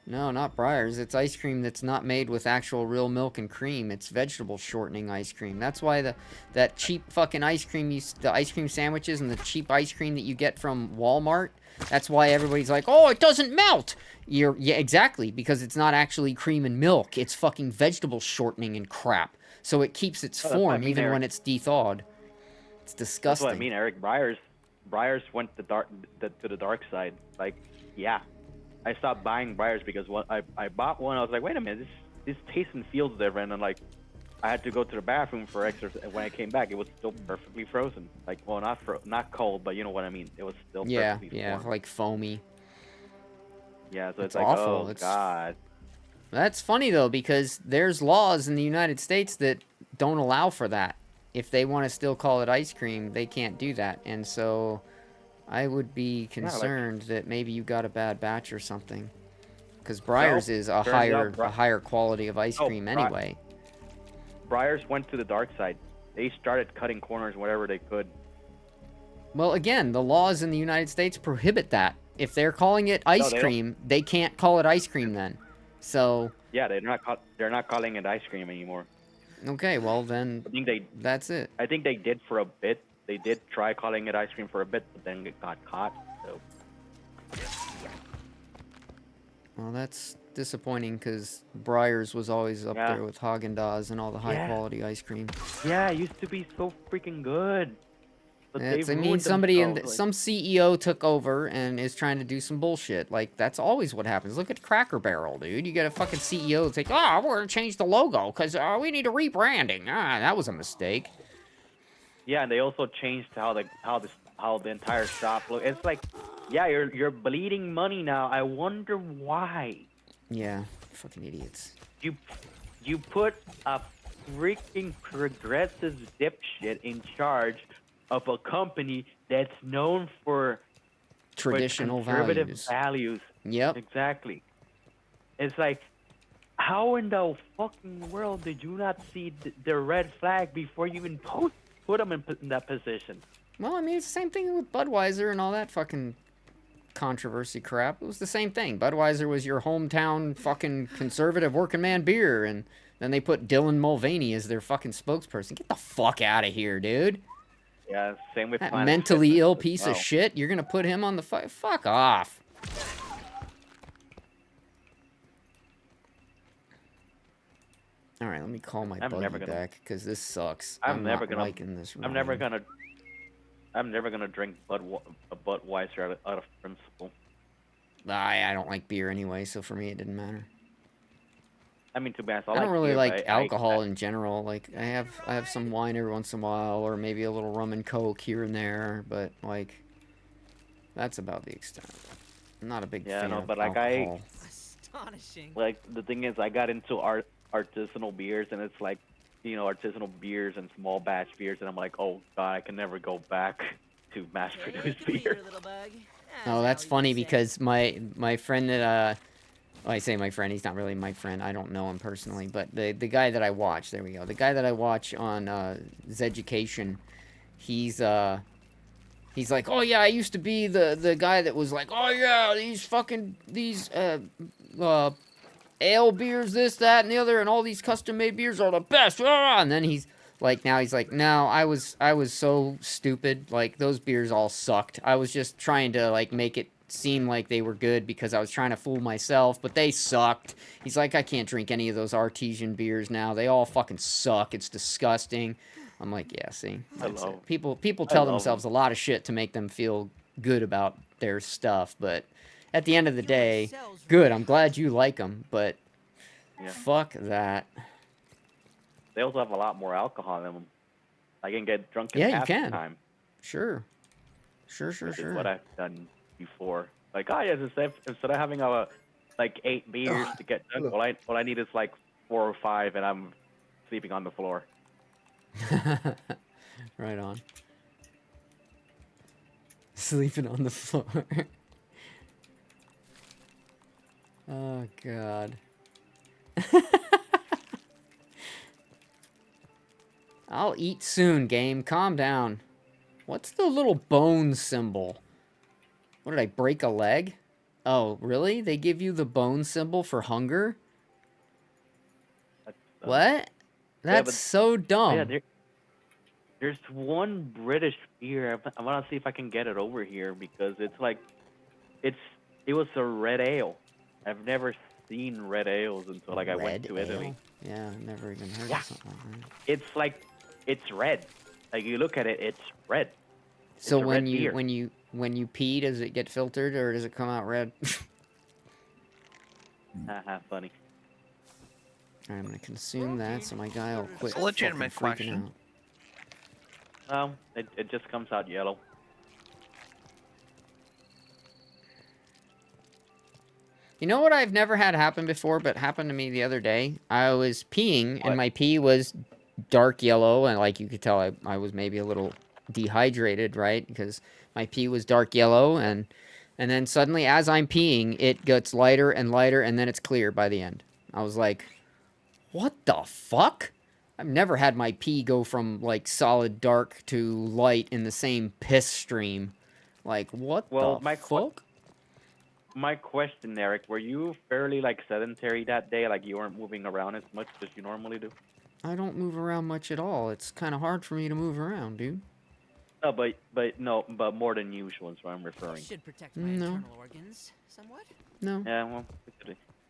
No, not Breyers. It's ice cream that's not made with actual real milk and cream. It's vegetable shortening ice cream. That's why that cheap fucking ice cream, the ice cream sandwiches and the cheap ice cream that you get from Walmart, that's why everybody's like, "Oh, it doesn't melt." Yeah, exactly, because it's not actually cream and milk. It's fucking vegetable shortening and crap. So it keeps its Oh, that's what I form mean, even Eric. when it's de-thawed. It's That's disgusting. what I mean, Eric. Briars went to the dark side. Like, yeah, I stopped buying Briars because I bought one. I was like, wait a minute, this taste and feels different, and like, I had to go to the bathroom for extra. And when I came back, it was still perfectly frozen. Like, well, not cold, but you know what I mean. It was still perfectly formed. like foamy. Yeah, so It's it's like, awful. oh It's- god. That's funny though, because there's laws in the United States that don't allow for that. If they want to still call it ice cream, they can't do that. And so I would be concerned that maybe you got a bad batch or something. Because Breyers is a turns out higher quality of ice cream anyway. Briars went to the dark side. They started cutting corners wherever they could. Well, again, the laws in the United States prohibit that. If they're calling it ice they don't. cream, they can't call it ice cream then. So, Yeah, they're not calling it ice cream anymore. okay, well then, I think that's it. I think they did for a bit. They did try calling it ice cream for a bit, but then it got caught. So Well, that's disappointing because Breyers was always up Yeah. there with Haagen-Dazs and all the high-quality ice cream. yeah, it used to be so freaking good. But It's, I they've mean, ruined somebody themselves, some CEO took over and is trying to do some bullshit. Like, that's always what happens. Look at Cracker Barrel, dude. You get a fucking CEO that's like, "Oh, we're gonna change the logo because we need a rebranding." Ah, that was a mistake. Yeah, and they also changed how the entire shop look. It's like, yeah, you're bleeding money now. I wonder why. Yeah, fucking idiots. You put a freaking progressive dipshit in charge of a company that's known for its Traditional conservative values. values. Yep. Exactly. It's like, how in the fucking world did you not see the red flag before you even put them in that position? Well, I mean, it's the same thing with Budweiser and all that fucking controversy crap. It was the same thing. Budweiser was your hometown fucking conservative working man beer, and then they put Dylan Mulvaney as their fucking spokesperson. Get the fuck out of here, dude. Yeah, same with That Planet mentally Fitness ill as piece of well. shit. You're gonna put him on the fight? Fuck off. All right, let me call my I'm never buggy gonna- back because this sucks. I'm never not gonna- liking this. I'm never rhyme. gonna drink Budweiser out of principle. I don't like beer anyway, so for me it didn't matter. I mean, to be honest, I don't like really beer, like but alcohol in general. Like I have some wine every once in a while, or maybe a little rum and coke here and there, but like that's about the extent. I'm not a big fan of but like alcohol. Astonishing. like the thing is, I got into artisanal beers, and it's like, artisanal beers and small batch beers, and I'm like, oh god, I can never go back to mass-produced Come here, beer. little bug. Oh, that's how you funny say. because my friend that well, I say my friend, he's not really my friend. I don't know him personally, but the guy that I watch, there we go. The guy that I watch on Zeducation, he's like, "Oh yeah, I used to be the guy that was like, "Oh yeah, these ale beers, this, that, and the other, and all these custom-made beers are the best." And then he's like, "No, I was so stupid. Like, those beers all sucked. I was just trying to, like, make it seem like they were good because I was trying to fool myself, but they sucked." He's like, "I can't drink any of those artesian beers now. They all fucking suck. It's disgusting." I'm like, "Yeah, see? That's it. People tell themselves a lot of shit to make them feel good about their stuff, but at the end of the day, good, I'm glad you like them, but Yeah. fuck that." They also have a lot more alcohol in them. I can get drunk in Yeah, you half the can. time. Sure. Which is what I've done before. Like, oh yeah, instead of having 8 beers to get drunk, all I need is like 4 or 5, and I'm sleeping on the floor. Right on. Sleeping on the floor. Oh, God. I'll eat soon, game. Calm down. What's the little bone symbol? What, did I break a leg? Oh, really? They give you the bone symbol for hunger? What? That's but- so dumb. Yeah, there's one British beer. I want to see if I can get it over here because it's like, it was a red ale. I've never seen red ales until I went to Italy. Yeah, I've never even heard Yeah. of something like that. It's like, it's red. Like, you look at it, it's red. So It's a when red you beer. when you pee, does it get filtered or does it come out red? Haha, funny. Alright, I'm gonna consume that so my guy will quit It's a legitimate fucking freaking question. out. It just comes out yellow. You know what I've never had happen before, but happened to me the other day? I was peeing, What? and my pee was dark yellow, and like you could tell I was maybe a little dehydrated, right? Because my pee was dark yellow, and then suddenly as I'm peeing, it gets lighter and lighter, and then it's clear by the end. I was like, what the fuck? I've never had my pee go from, like, solid dark to light in the same piss stream. Like, what the fuck? My question, Eric, were you fairly sedentary that day? Like you weren't moving around as much as you normally do? I don't move around much at all. It's kind of hard for me to move around, dude. No, but more than usual is what I'm referring. Should protect my internal organs somewhat. No. Yeah, well,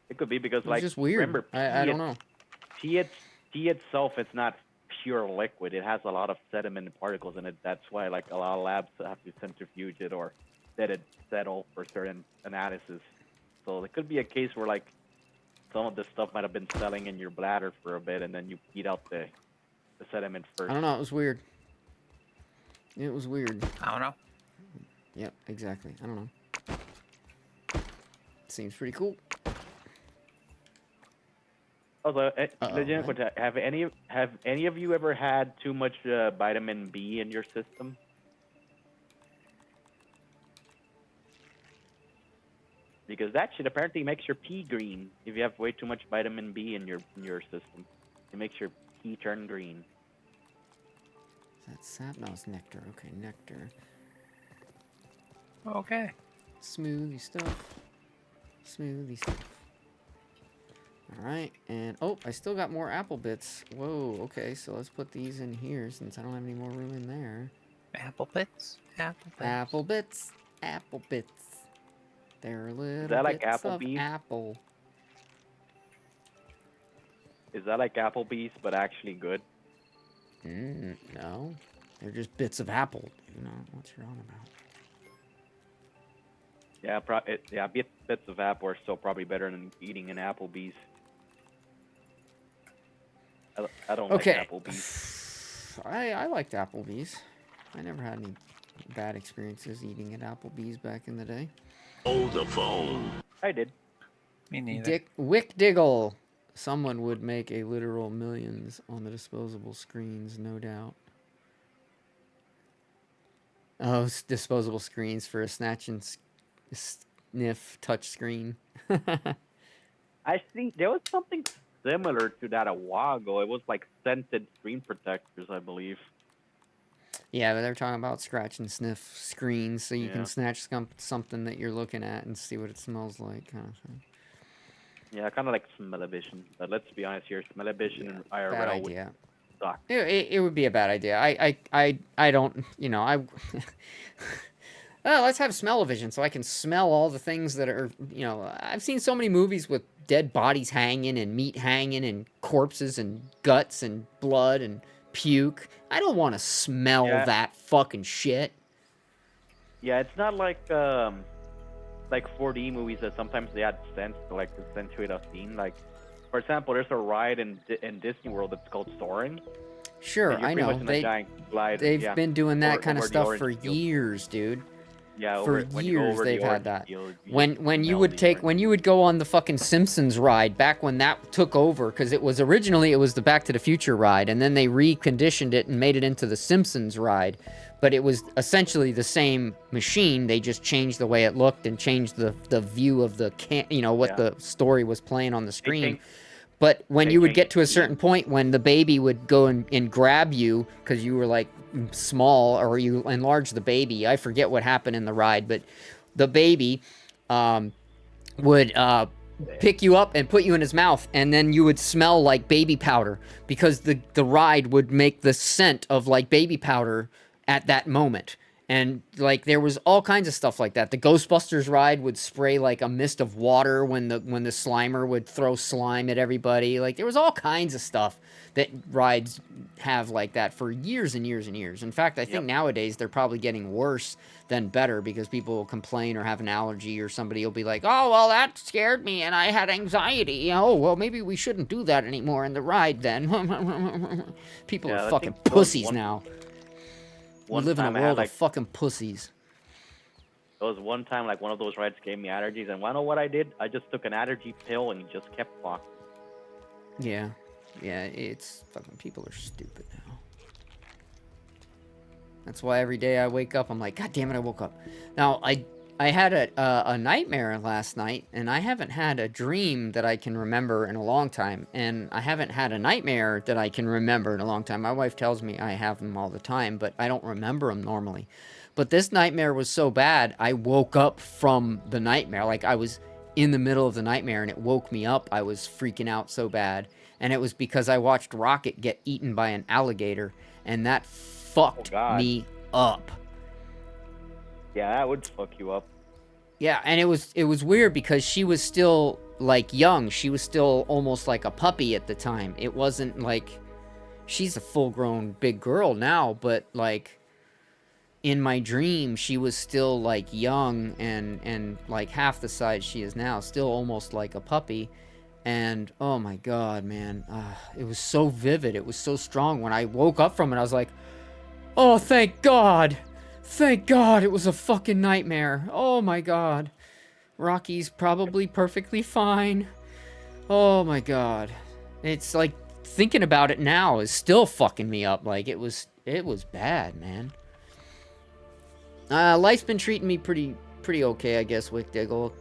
it could be because It's just weird. remember, I don't know. Tea itself, it's not pure liquid. It has a lot of sediment and particles in it. That's why a lot of labs have to centrifuge it or let it settle for certain analysis. So it could be a case where some of the stuff might have been selling in your bladder for a bit, and then you eat out the sediment first. I don't know. It was weird. It was weird. I don't know. Yep, exactly. I don't know. Seems pretty cool. Also, Uh-oh, legit what? question, have any of you ever had too much vitamin B in your system? Because that shit apparently makes your pee green. If you have way too much vitamin B in your system, it makes your pee turn green. Is that sap? No, it's nectar. Okay, nectar. Okay. Smoothie stuff. Smoothie stuff. Alright, and oh, I still got more apple bits. Whoa, okay, so let's put these in here since I don't have any more room in there. Apple bits. Apple bits. Apple bits. Apple bits. They're little that like bits of Applebee's? apple. Is that like Applebee's, but actually good? No. They're just bits of apple. You know what you're on about. Yeah, bits of apple are still probably better than eating an Applebee's. I don't Okay. like Applebee's. I liked Applebee's. I never had any bad experiences eating at Applebee's back in the day. Hold the phone. I did. Me neither. Wick Diggle. Someone would make a literal millions on the disposable screens, no doubt. Oh, disposable screens for a snatch and sniff touch screen. I think there was something similar to that a while ago. It was like scented screen protectors, I believe. Yeah, but they're talking about scratch and sniff screens so you can Yeah. snatch something that you're looking at and see what it smells like, kind of thing. Yeah, kind of like smell-o-vision. But let's be honest here, smell-o-vision and Bad IRL would idea. suck. It would be a bad idea. I don't, you know, well, let's have smell-o-vision so I can smell all the things that are, you know, I've seen so many movies with dead bodies hanging and meat hanging and corpses and guts and blood and puke. I don't want to smell that fucking shit. Yeah, it's not like 4D movies that sometimes they add sense to like accentuate a scene. Like, for example, there's a ride in Disney World that's called Soaring. Sure, And you're I pretty know. much in a giant glide, They've been doing that kind of over the stuff orange for field. years, dude. Yeah, For when you go years over the they've had orange that. field, When you smell would the take orange. when you would go on the fucking Simpsons ride back when that took over, because it was originally it was the Back to the Future ride, and then they reconditioned it and made it into the Simpsons ride, but it was essentially the same machine. They just changed the way it looked and changed the view of the what the story was playing on the screen. But when you would get to a certain point when the baby would go and grab you because you were like small, or you enlarge the baby, I forget what happened in the ride, but the baby would pick you up and put you in his mouth, and then you would smell like baby powder because the ride would make the scent of like baby powder at that moment. And like there was all kinds of stuff like that. The Ghostbusters ride would spray like a mist of water when the Slimer would throw slime at everybody. Like there was all kinds of stuff that rides have like that for years and years and years. In fact, I think nowadays they're probably getting worse than better because people will complain or have an allergy, or somebody will be like, "Oh, well, that scared me and I had anxiety. Oh, well, maybe we shouldn't do that anymore in the ride then." People are fucking pussies now. We live in a world of fucking pussies. There was one time like one of those rides gave me allergies, and I know what I did? I just took an allergy pill and just kept walking. Yeah, it's fucking, people are stupid now. That's why every day I wake up, I'm like, God damn it, I woke up. Now, I had a nightmare last night, and I haven't had a dream that I can remember in a long time, and I haven't had a nightmare that I can remember in a long time. My wife tells me I have them all the time, but I don't remember them normally. But this nightmare was so bad, I woke up from the nightmare. Like, I was in the middle of the nightmare, and it woke me up. I was freaking out so bad, and it was because I watched Rocket get eaten by an alligator, and that fucked me up. Yeah, that would fuck you up. Yeah, and it was weird because she was still like young. She was still almost like a puppy at the time. It wasn't like, she's a full-grown big girl now, but like in my dream she was still like young and like half the size she is now, still almost like a puppy. And oh my god, man, it was so vivid, it was so strong. When I woke up from it, I was like, Oh, thank God. Thank God it was a fucking nightmare. Oh my God. Rocky's probably perfectly fine. Oh my God. It's like thinking about it now is still fucking me up. Like it was bad, man. Life's been treating me pretty okay, I guess, Wick Diggle.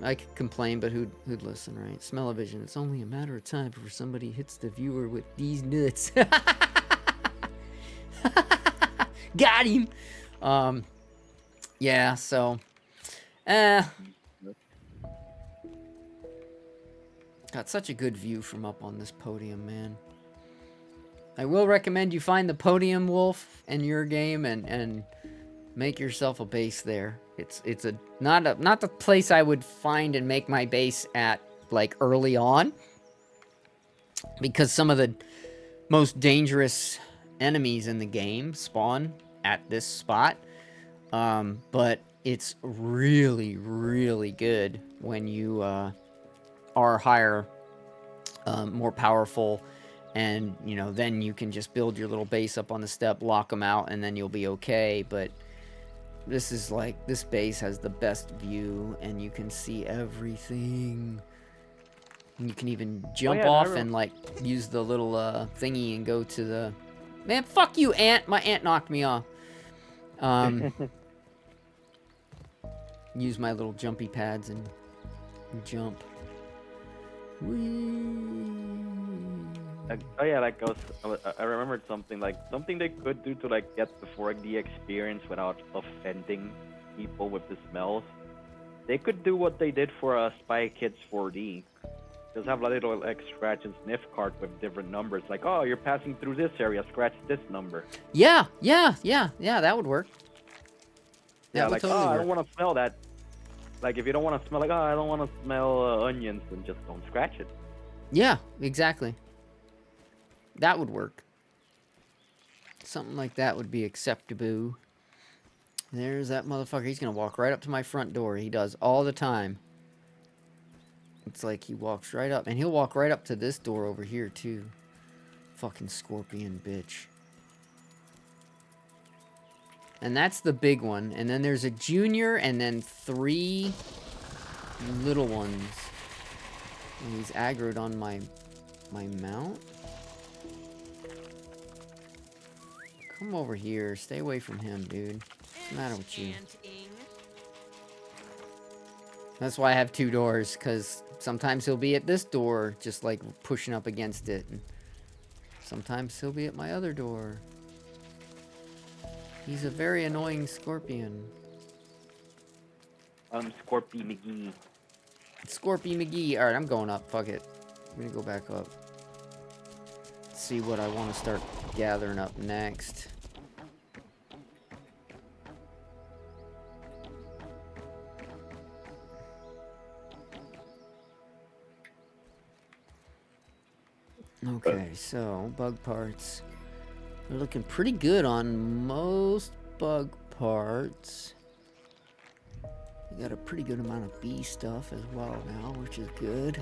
I could complain, but who'd listen, right? Smell-o-vision. It's only a matter of time before somebody hits the viewer with these nuts. Got him. Yeah, so got such a good view from up on this podium, man. I will recommend you find the podium, Wolf, in your game and make yourself a base there. It's not the place I would find and make my base at like early on, because some of the most dangerous enemies in the game spawn at this spot. But it's really, really good when you are higher, more powerful, and you know, then you can just build your little base up on the step, lock them out, and then you'll be okay. But this is like, this base has the best view, and you can see everything. And you can even jump off and like use the little thingy and go to the... Man, fuck you, ant! My ant knocked me off. Use my little jumpy pads and jump. I remembered something they could do to like get the 4D experience without offending people with the smells. They could do what they did for Spy Kids 4D. Just have a little like scratch and sniff card with different numbers. Like, oh, you're passing through this area, scratch this number. Yeah, that would work. Yeah, like, totally I work. don't want to smell that. Like, if you don't want to smell, like, I don't want to smell onions, then just don't scratch it. Yeah, exactly. That would work. Something like that would be acceptable. There's that motherfucker. He's gonna walk right up to my front door. He does all the time. It's like he walks right up. And he'll walk right up to this door over here, too. Fucking scorpion bitch. And that's the big one. And then there's a junior and then 3 little ones. And he's aggroed on my mount. Come over here. Stay away from him, dude. What's the matter with you? That's why I have 2 doors, because sometimes he'll be at this door, just like pushing up against it. And sometimes he'll be at my other door. He's a very annoying scorpion. Scorpy McGee. Scorpy McGee. Alright, I'm going up. Fuck it. I'm gonna go back up. See what I want to start gathering up next. Okay, so bug parts. We're looking pretty good on most bug parts. We got a pretty good amount of bee stuff as well now, which is good.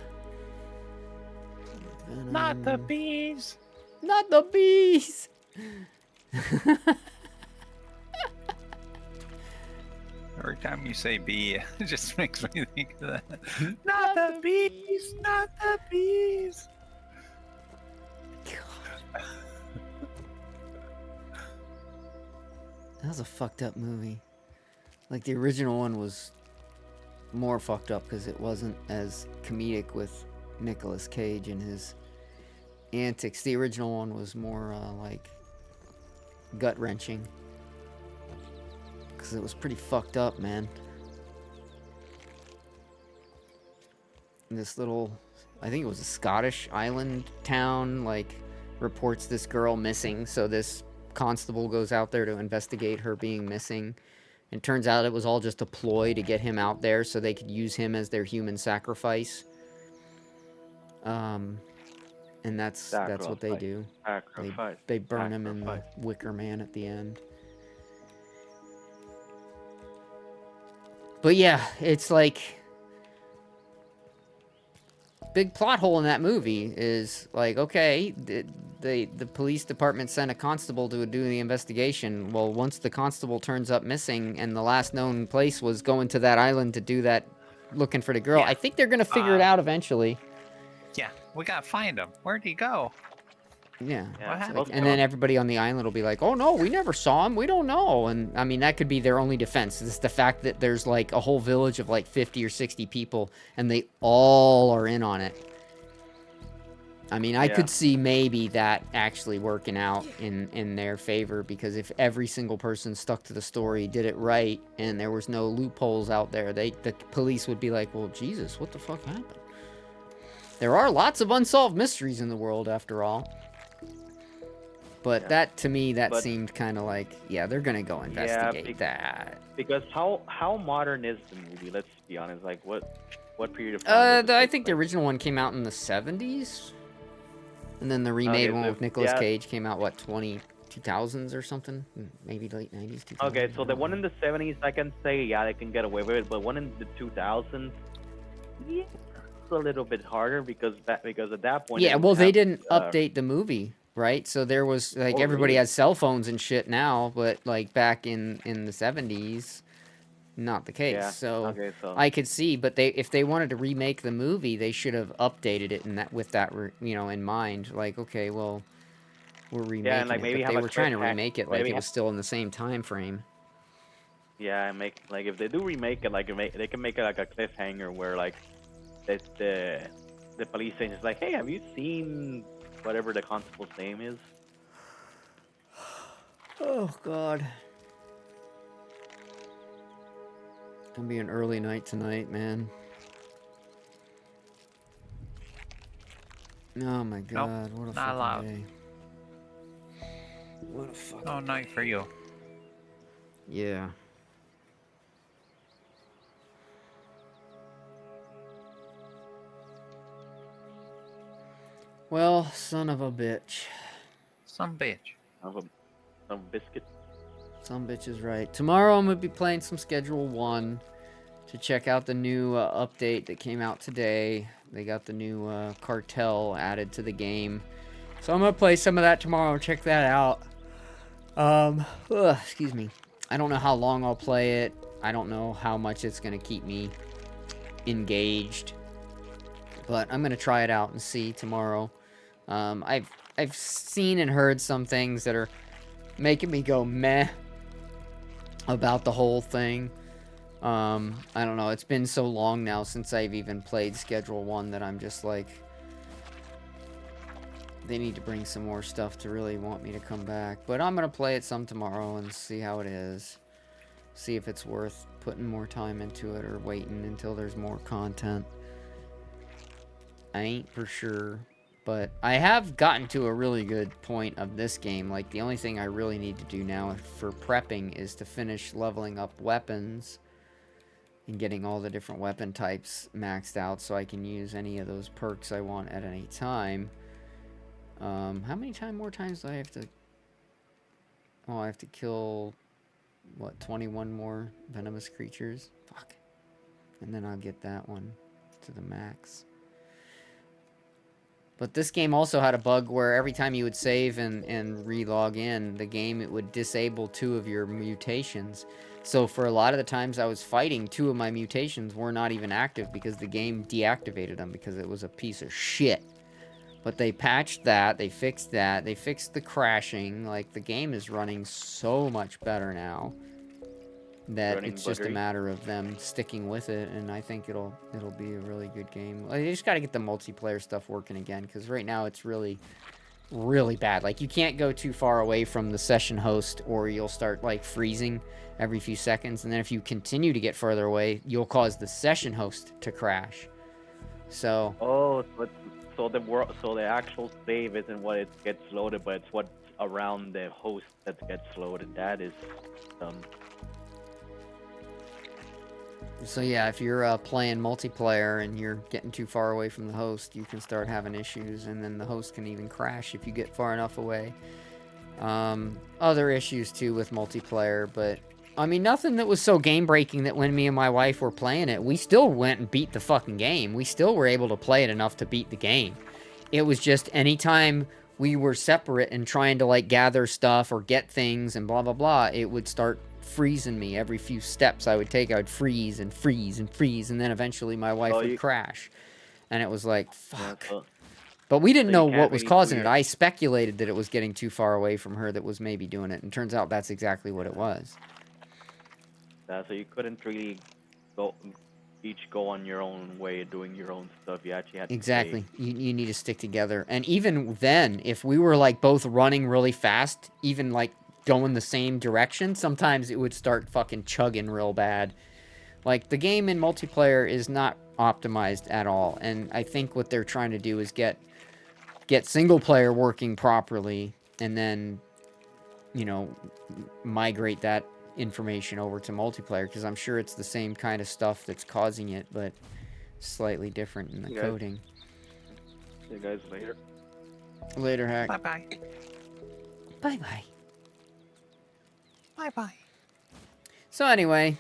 Not the bees. Not the bees! Every time you say bee, it just makes me think of that. Not the bees! Not the bees! That was a fucked up movie. Like, the original one was more fucked up because it wasn't as comedic with Nicolas Cage and his antics. The original one was more, like, gut-wrenching. Because it was pretty fucked up, man. And this little, I think it was a Scottish island town, like, reports this girl missing, so this constable goes out there to investigate her being missing. And turns out it was all just a ploy to get him out there so they could use him as their human sacrifice. And that's what they do. They burn him in the Wicker Man at the end. But yeah, it's like, big plot hole in that movie is like, okay, the police department sent a constable to do the investigation. Well, once the constable turns up missing and the last known place was going to that island to do that, looking for the girl, Yeah. I think they're gonna figure it out eventually. Yeah, we gotta find him. Where'd he go? Yeah. Yeah, It's like- also- and then everybody on the island will be like, oh no, we never saw him, we don't know. And I mean, that could be their only defense. It's the fact that there's like a whole village of like 50 or 60 people and they all are in on it. I mean, I Yeah. could see maybe that actually working out in their favor, because if every single person stuck to the story, did it right, and there was no loopholes out there, the police would be like, well, Jesus, what the fuck happened? There are lots of unsolved mysteries in the world, after all. But Yeah. that, to me, that But- seemed kind of like, yeah, they're gonna go investigate that. Because how modern is the movie? Let's be honest. Like what period of time? does it I take think the place? original one came out in the 70s. And then the remade Okay, one so- with Nicolas yeah. Cage came out, what, 2000s or something? Maybe late 90s, 2000s. Okay, so the one in the 70s, I can say, yeah, they can get away with it, but one in the 2000s, yeah, it's a little bit harder because at that point. Yeah, it well, was they have, didn't update the movie, right? So there was, like, Oh, everybody really? has cell phones and shit now, but, like, back in the 70s, not the case. Yeah, So okay, so I could see, but if they wanted to remake the movie, they should have updated it with that, in mind. Like, okay, well, we're remaking like, it, maybe but have they a were trying to cliffhanger- remake it like maybe it was still in the same time frame. yeah, make like if they do remake it, like they can make it like a cliffhanger where like the police station is like, hey, have you seen whatever the constable's name is? Oh, God. It's gonna be an early night tonight, man. Oh my God, what a not fucking allowed. day. What a fucking No night for you. Yeah. Well, son of a bitch. Some bitch. Some biscuit. Some bitch is right. Tomorrow I'm gonna be playing some Schedule 1 to check out the new update that came out today. They got the new cartel added to the game. So I'm gonna play some of that tomorrow and check that out. Excuse me. I don't know how long I'll play it. I don't know how much it's gonna keep me engaged. But I'm gonna try it out and see tomorrow. I've seen and heard some things that are making me go meh about the whole thing. I don't know. It's been so long now since I've even played Schedule 1 that I'm just like, they need to bring some more stuff to really want me to come back. But I'm going to play it some tomorrow and see how it is. See if it's worth putting more time into it or waiting until there's more content. I ain't for sure. But I have gotten to a really good point of this game. Like, the only thing I really need to do now for prepping is to finish leveling up weapons and getting all the different weapon types maxed out so I can use any of those perks I want at any time. How many more times do I have to... Oh, I have to kill, what, 21 more venomous creatures? Fuck. And then I'll get that one to the max. But this game also had a bug where every time you would save and re-log in, the game, it would disable 2 of your mutations. So for a lot of the times I was fighting, 2 of my mutations were not even active because the game deactivated them because it was a piece of shit. But they patched that, they fixed the crashing. Like, the game is running so much better now that Running it's just a buggery. matter of them sticking with it, and I think it'll be a really good game. Like, you just got to get the multiplayer stuff working again, because right now it's really, really bad. Like, you can't go too far away from the session host, or you'll start, like, freezing every few seconds, and then if you continue to get further away, you'll cause the session host to crash. So, Oh, so the actual save isn't what it gets loaded, but it's what's around the host that gets loaded. That is dumb. So yeah, if you're playing multiplayer and you're getting too far away from the host, you can start having issues, and then the host can even crash if you get far enough away. Other issues too with multiplayer, but I mean, nothing that was so game-breaking that when me and my wife were playing it, we still went and beat the fucking game. We still were able to play it enough to beat the game. It was just anytime we were separate and trying to like gather stuff or get things and blah blah blah, it would start freezing me every few steps I would take. I would freeze and freeze and freeze, and then eventually my wife would crash, and it was like fuck. But we didn't know what was causing it. I speculated that it was getting too far away from her that was maybe doing it, and turns out that's exactly what it was. So you couldn't really each go on your own way, doing your own stuff. You actually had to Exactly. You need to stick together. And even then, if we were like both running really fast, even like going the same direction, sometimes it would start fucking chugging real bad. Like, the game in multiplayer is not optimized at all, and I think what they're trying to do is get single player working properly, and then, you know, migrate that information over to multiplayer, because I'm sure it's the same kind of stuff that's causing it, but slightly different in the coding. See you guys later. Later, Hack. Bye-bye. Bye-bye. Bye-bye. So anyway,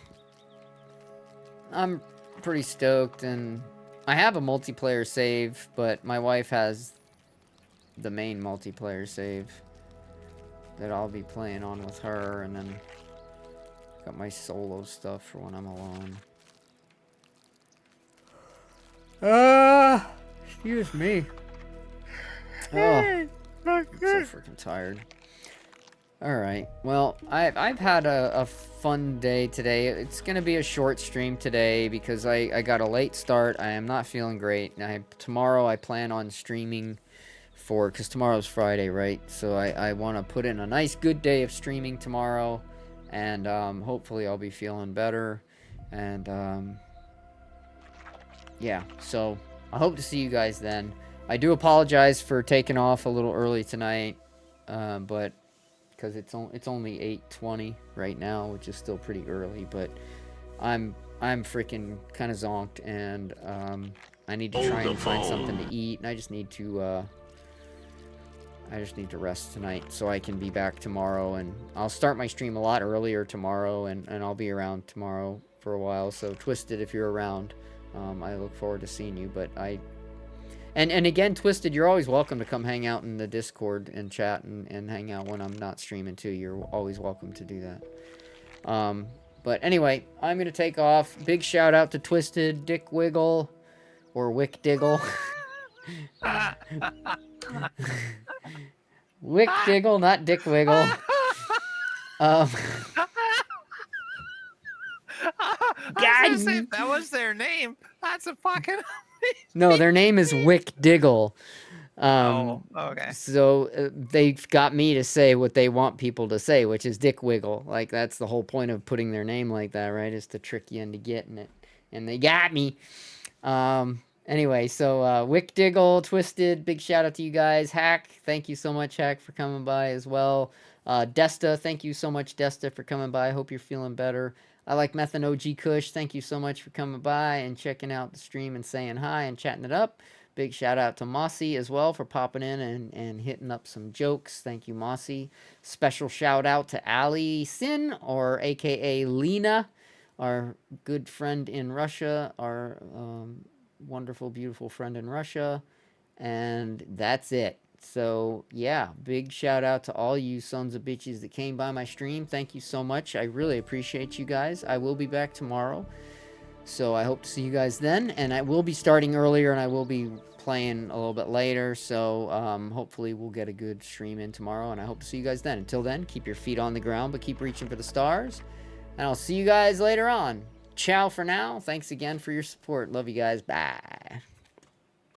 I'm pretty stoked, and I have a multiplayer save, but my wife has the main multiplayer save that I'll be playing on with her, and then got my solo stuff for when I'm alone. Excuse me. Oh, I'm so freaking tired. Alright, well, I've had a fun day today. It's going to be a short stream today because I got a late start. I am not feeling great. Tomorrow I plan on streaming because tomorrow's Friday, right? So I want to put in a nice good day of streaming tomorrow, and hopefully I'll be feeling better. And yeah, so I hope to see you guys then. I do apologize for taking off a little early tonight, but because it's only 8:20 right now, which is still pretty early, but I'm freaking kind of zonked, and I need to try and find something to eat, and I just need to rest tonight so I can be back tomorrow, and I'll start my stream a lot earlier tomorrow, and I'll be around tomorrow for a while. So Twisted, if you're around, I look forward to seeing you. But And again, Twisted, you're always welcome to come hang out in the Discord and chat and hang out when I'm not streaming too. You're always welcome to do that. But anyway, I'm going to take off. Big shout out to Twisted, Dick Wiggle, or Wick Diggle. Wick Diggle, not Dick Wiggle. Guys, if that was their name, that's a fucking... No, their name is Wick Diggle. Okay. So they've got me to say what they want people to say, which is Dick Wiggle. Like, that's the whole point of putting their name like that, right? Is to trick you into getting it. And they got me. Anyway, so Wick Diggle, Twisted, big shout out to you guys. Hack, thank you so much, Hack, for coming by as well. Desta, thank you so much, Desta, for coming by. I hope you're feeling better. I like Methan OG Kush. Thank you so much for coming by and checking out the stream and saying hi and chatting it up. Big shout out to Mossy as well for popping in and hitting up some jokes. Thank you, Mossy. Special shout out to Ali Sin, or AKA Lena, our good friend in Russia, our wonderful, beautiful friend in Russia. And that's it. So, yeah, big shout out to all you sons of bitches that came by my stream. Thank you so much. I really appreciate you guys. I will be back tomorrow, so I hope to see you guys then. And I will be starting earlier, and I will be playing a little bit later, so hopefully we'll get a good stream in tomorrow, and I hope to see you guys then. Until then, keep your feet on the ground, but keep reaching for the stars, and I'll see you guys later on. Ciao for now. Thanks again for your support. Love you guys. Bye.